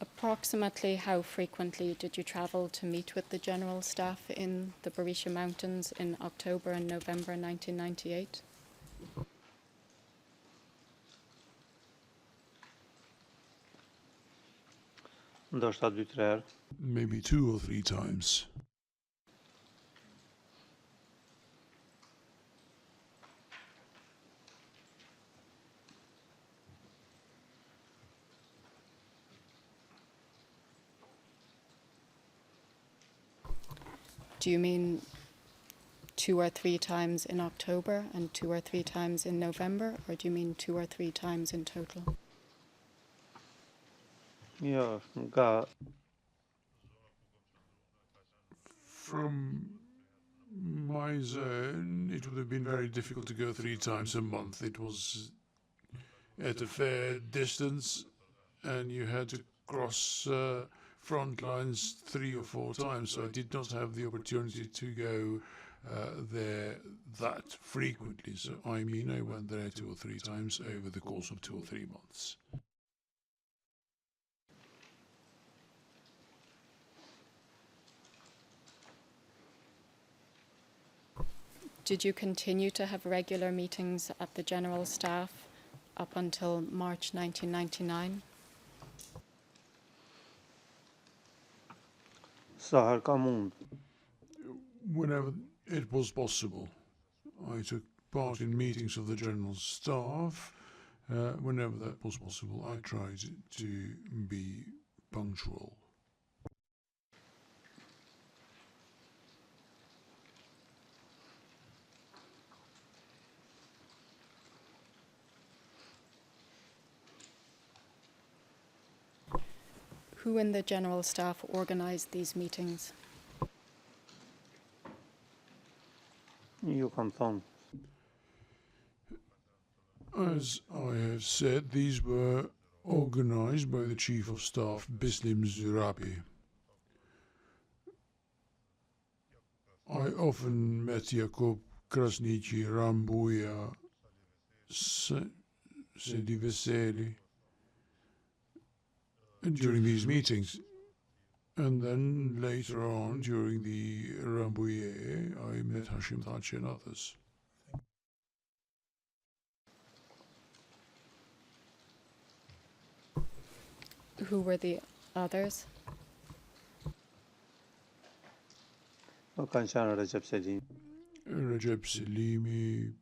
Approximately how frequently did you travel to meet with the general staff in the Berisha Mountains in October and November 1998? Maybe 2 or 3 times. Do you mean 2 or 3 times in October and 2 or 3 times in November, or do you mean 2 or 3 times in total? From my zone, it would have been very difficult to go 3 times a month. It was at a fair distance, and you had to cross front lines 3 or 4 times, so I did not have the opportunity to go there that frequently. So I mean, I went there 2 or 3 times over the course of 2 or 3 months. Did you continue to have regular meetings at the General Staff up until March 1999? Sa ka mund. Whenever it was possible, I took part in meetings of the General Staff. Whenever that was possible, I tried to be punctual. Who in the General Staff organised these meetings? Ju kam thonë. As I have said, these were organized by the Chief of Staff, Bislim Zurabi. I often met Jakub Krasniqi, Rambuja, Sedi Veseli during these meetings. And then later on, during the Rambouillet, I met Hashim Thaçi and others. Who were the others? Kanë qenë Recep Selimi. Recep Selimi,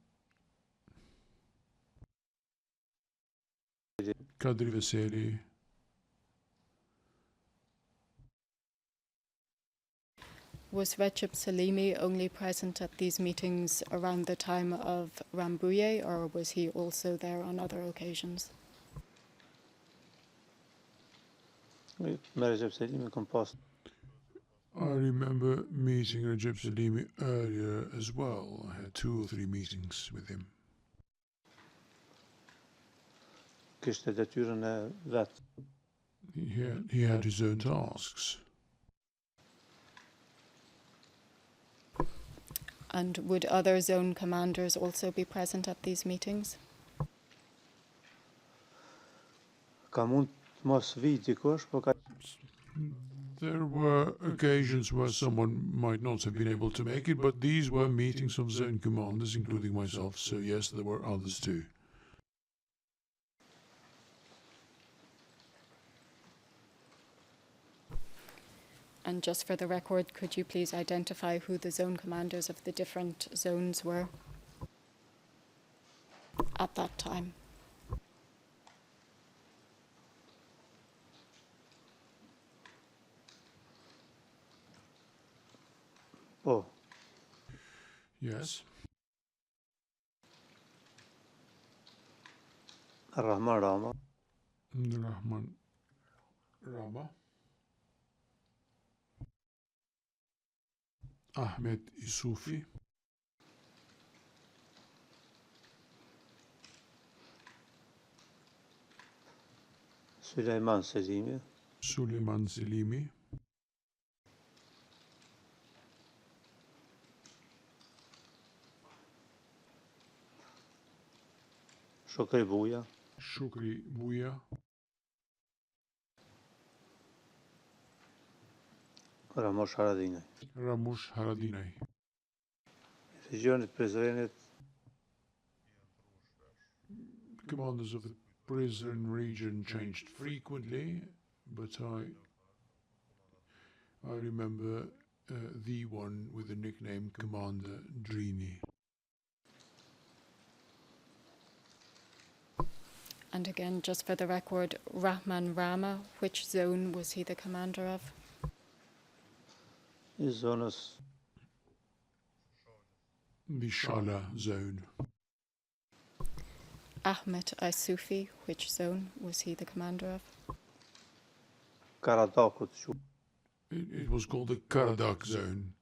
Kadri Veseli. Was Recep Selimi only present at these meetings around the time of Rambouillet, or was he also there on other occasions? Me Recep Selimi kam pas. I remember meeting Recep Selimi earlier as well. I had 2 or 3 meetings with him. Kishte detyrën e vet. He had his own tasks. And would other zone commanders also be present at these meetings? Ka mund mos vi dikush, po ka There were occasions where someone might not have been able to make it, but these were meetings of zone commanders, including myself, so yes, there were others too. And just for the record, could you please identify who the zone commanders of the different zones were at that time? po. Yes. Rahman Rama, Rahman Rama, Ahmet Isufi, Süleyman Selimi, Suleiman Selimi, Shokri Buja, Shukri Buja, Ramosh Haradinaj. Ramush Haradinaj. Regionit Prizrenit Commanders of the prison region changed frequently, but I remember the one with the nickname Commander Drini. And again, just for the record, Rahman Rama, which zone was he the commander of? I zonës The Shala zone. Ahmet Isufi, which zone was he the commander of? Karadakut. It was called the Karadak zone.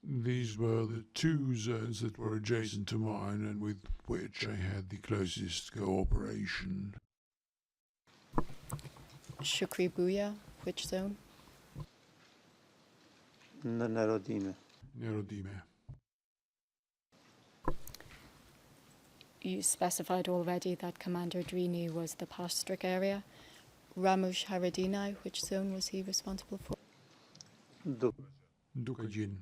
These were the 2 zones that were adjacent to mine and with which I had the closest cooperation. Shukri Buja, which zone? Në Nerodime. Nerodime. You specified already that Commander Drini was the Pastric area. Ramush Haradinaj, which zone was he responsible for? Dukajin.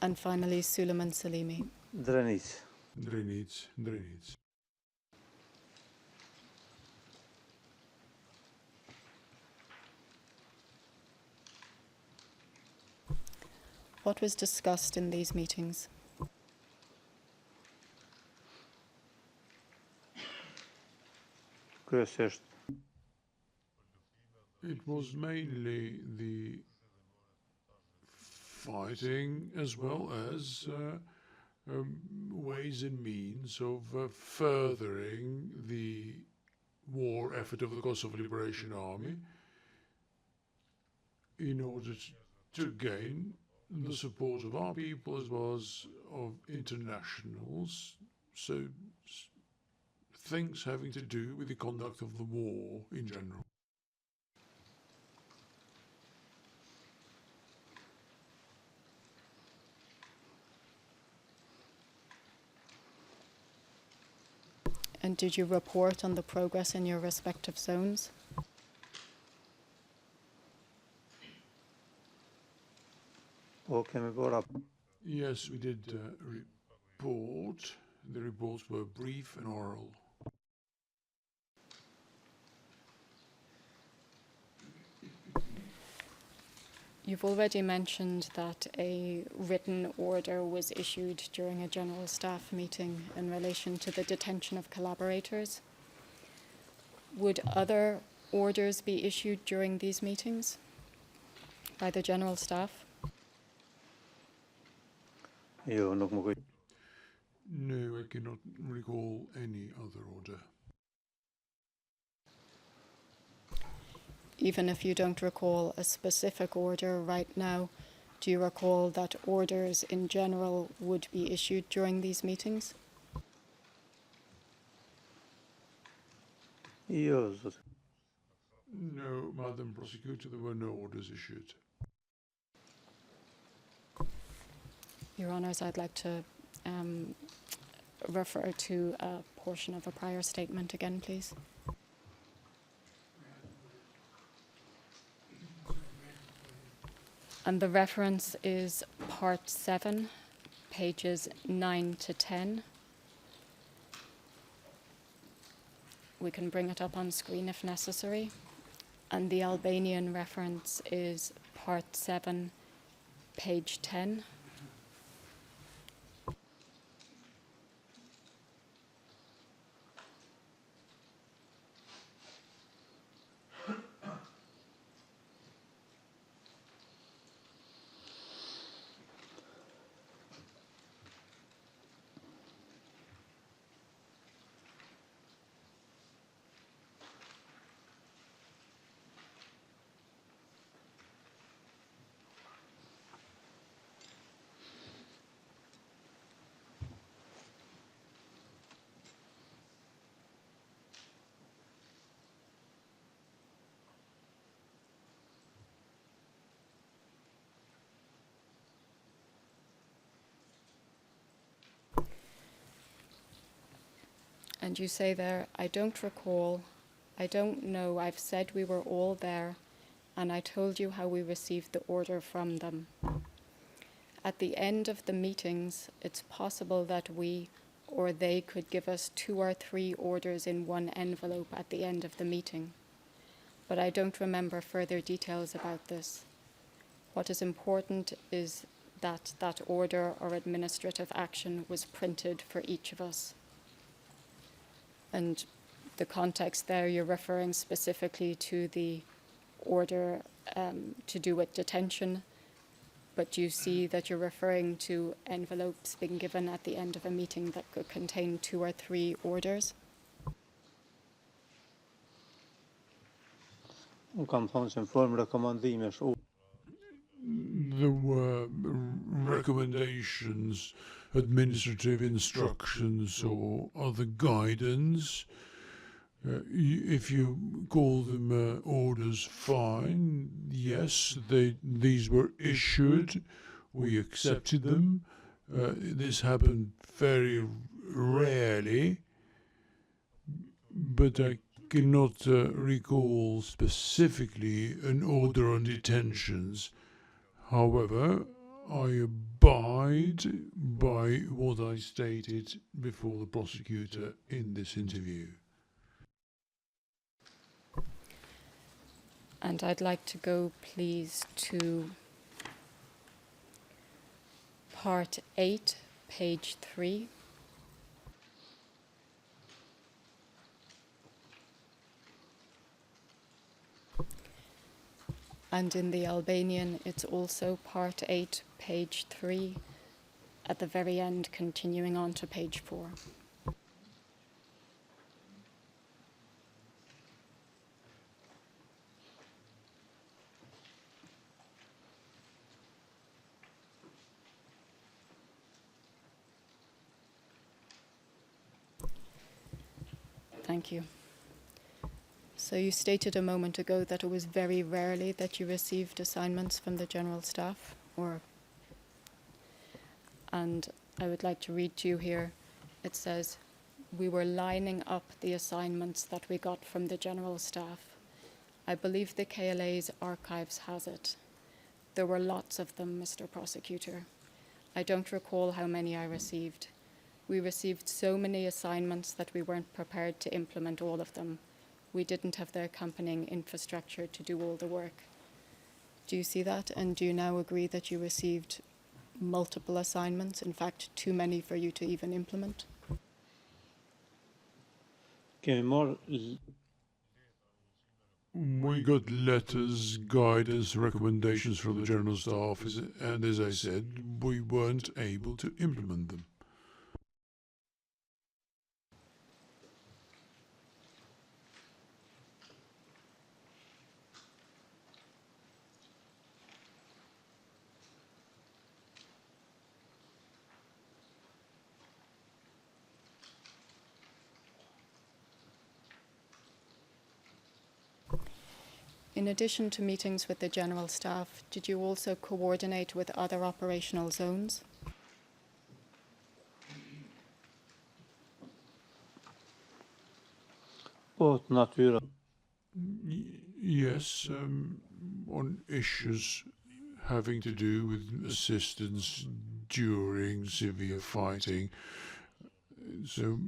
And finally, Suleiman Salimi. Drenic. Drenic. What was discussed in these meetings? It was mainly the fighting as well as ways and means of furthering the war effort of the Kosovo Liberation Army in order to gain the support of our people as well as of internationals. So things having to do with the conduct of the war in general. And did you report on the progress in your respective zones? Yes, we did report. The reports were brief and oral. You've already mentioned that a written order was issued during a General Staff meeting in relation to the detention of collaborators. Would other orders be issued during these meetings by the General Staff? No, I cannot recall any other order. Even if you don't recall a specific order right now, do you recall that orders in general would be issued during these meetings? No, Madam Prosecutor, there were no orders issued. Your Honours, I'd like to refer to a portion of a prior statement again, please. And the reference is Part 7, pages 9 to 10. We can bring it up on screen if necessary. And the Albanian reference is Part 7, page 10. And you say there, I don't recall, I don't know, I've said we were all there, and I told you how we received the order from them. At the end of the meetings, it's possible that we or they could give us 2 or 3 orders in one envelope at the end of the meeting. But I don't remember further details about this. What is important is that that order or administrative action was printed for each of us. And the context there, you're referring specifically to the order to do with detention, but you see that you're referring to envelopes being given at the end of a meeting that could contain 2 or 3 orders? There were recommendations, administrative instructions, or other guidance. If you call them orders, fine. Yes, these were issued. We accepted them. This happened very rarely, but I cannot recall specifically an order on detentions. However, I abide by what I stated before the prosecutor in this interview. And I'd like to go, please, to Part 8, page 3. And in the Albanian, it's also Part 8, page 3, at the very end, continuing on to page 4. Thank you. So you stated a moment ago that it was very rarely that you received assignments from the general staff, and I would like to read to you here. It says, "We were lining up the assignments that we got from the general staff. I believe the KLA's archives has it. There were lots of them, Mr. Prosecutor. I don't recall how many I received. We received so many assignments that we weren't prepared to implement all of them. We didn't have the accompanying infrastructure to do all the work." Do you see that? And do you now agree that you received multiple assignments, in fact, too many for you to even implement? We got letters, guidance, recommendations from the general staff, and as I said, we weren't able to implement them. In addition to meetings with the general staff, did you also coordinate with other operational zones? Yes, on issues having to do with assistance during severe fighting. So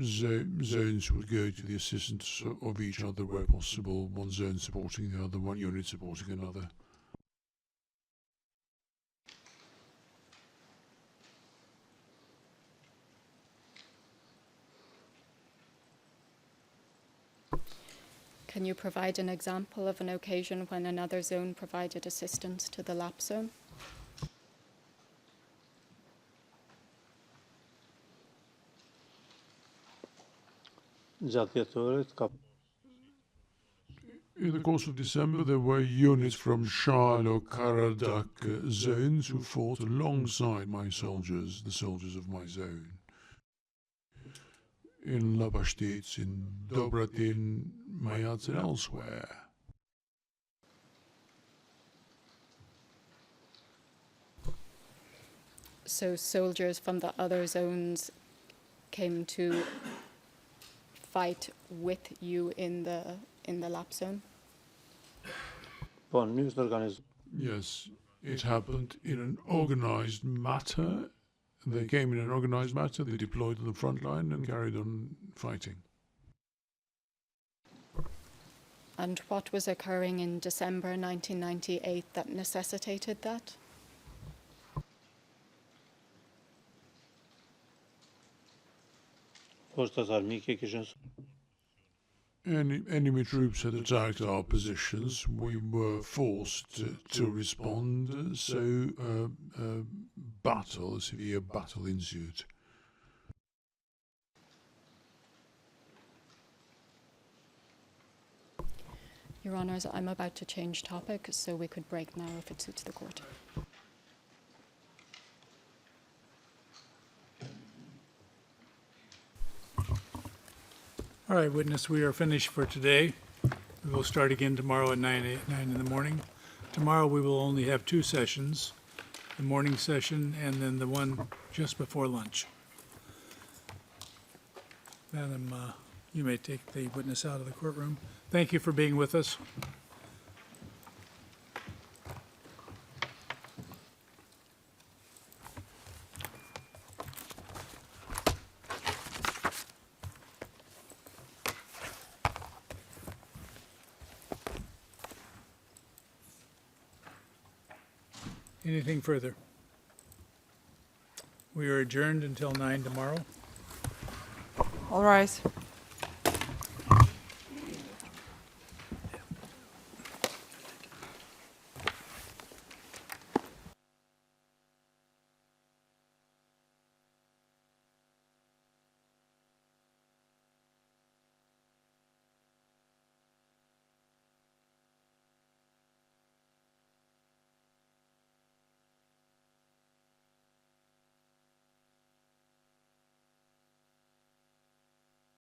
zones would go to the assistance of each other where possible, one zone supporting the other, one unit supporting another. Can you provide an example of an occasion when another zone provided assistance to the LAP zone? In the course of December, there were units from Shalo-Karadak zones who fought alongside my soldiers, the soldiers of my zone. In Labashtic, in Dobratin, Mayats, and elsewhere. So soldiers from the other zones came to fight with you in the LAP zone? Yes, it happened in an organized matter. They came in an organized matter, they deployed to the front line and carried on fighting. And what was occurring in December 1998 that necessitated that? Enemy troops had attacked our positions. We were forced to respond, so a severe battle ensued. Your Honours, I'm about to change topic, so we could break now if it suits the court. All right, witness, we are finished for today. We will start again tomorrow at 9 in the morning. Tomorrow we will only have 2 sessions, the morning session and then the one just before lunch. Madam, you may take the witness out of the courtroom. Thank you for being with us. Anything further? We are adjourned until 9 tomorrow. All rise.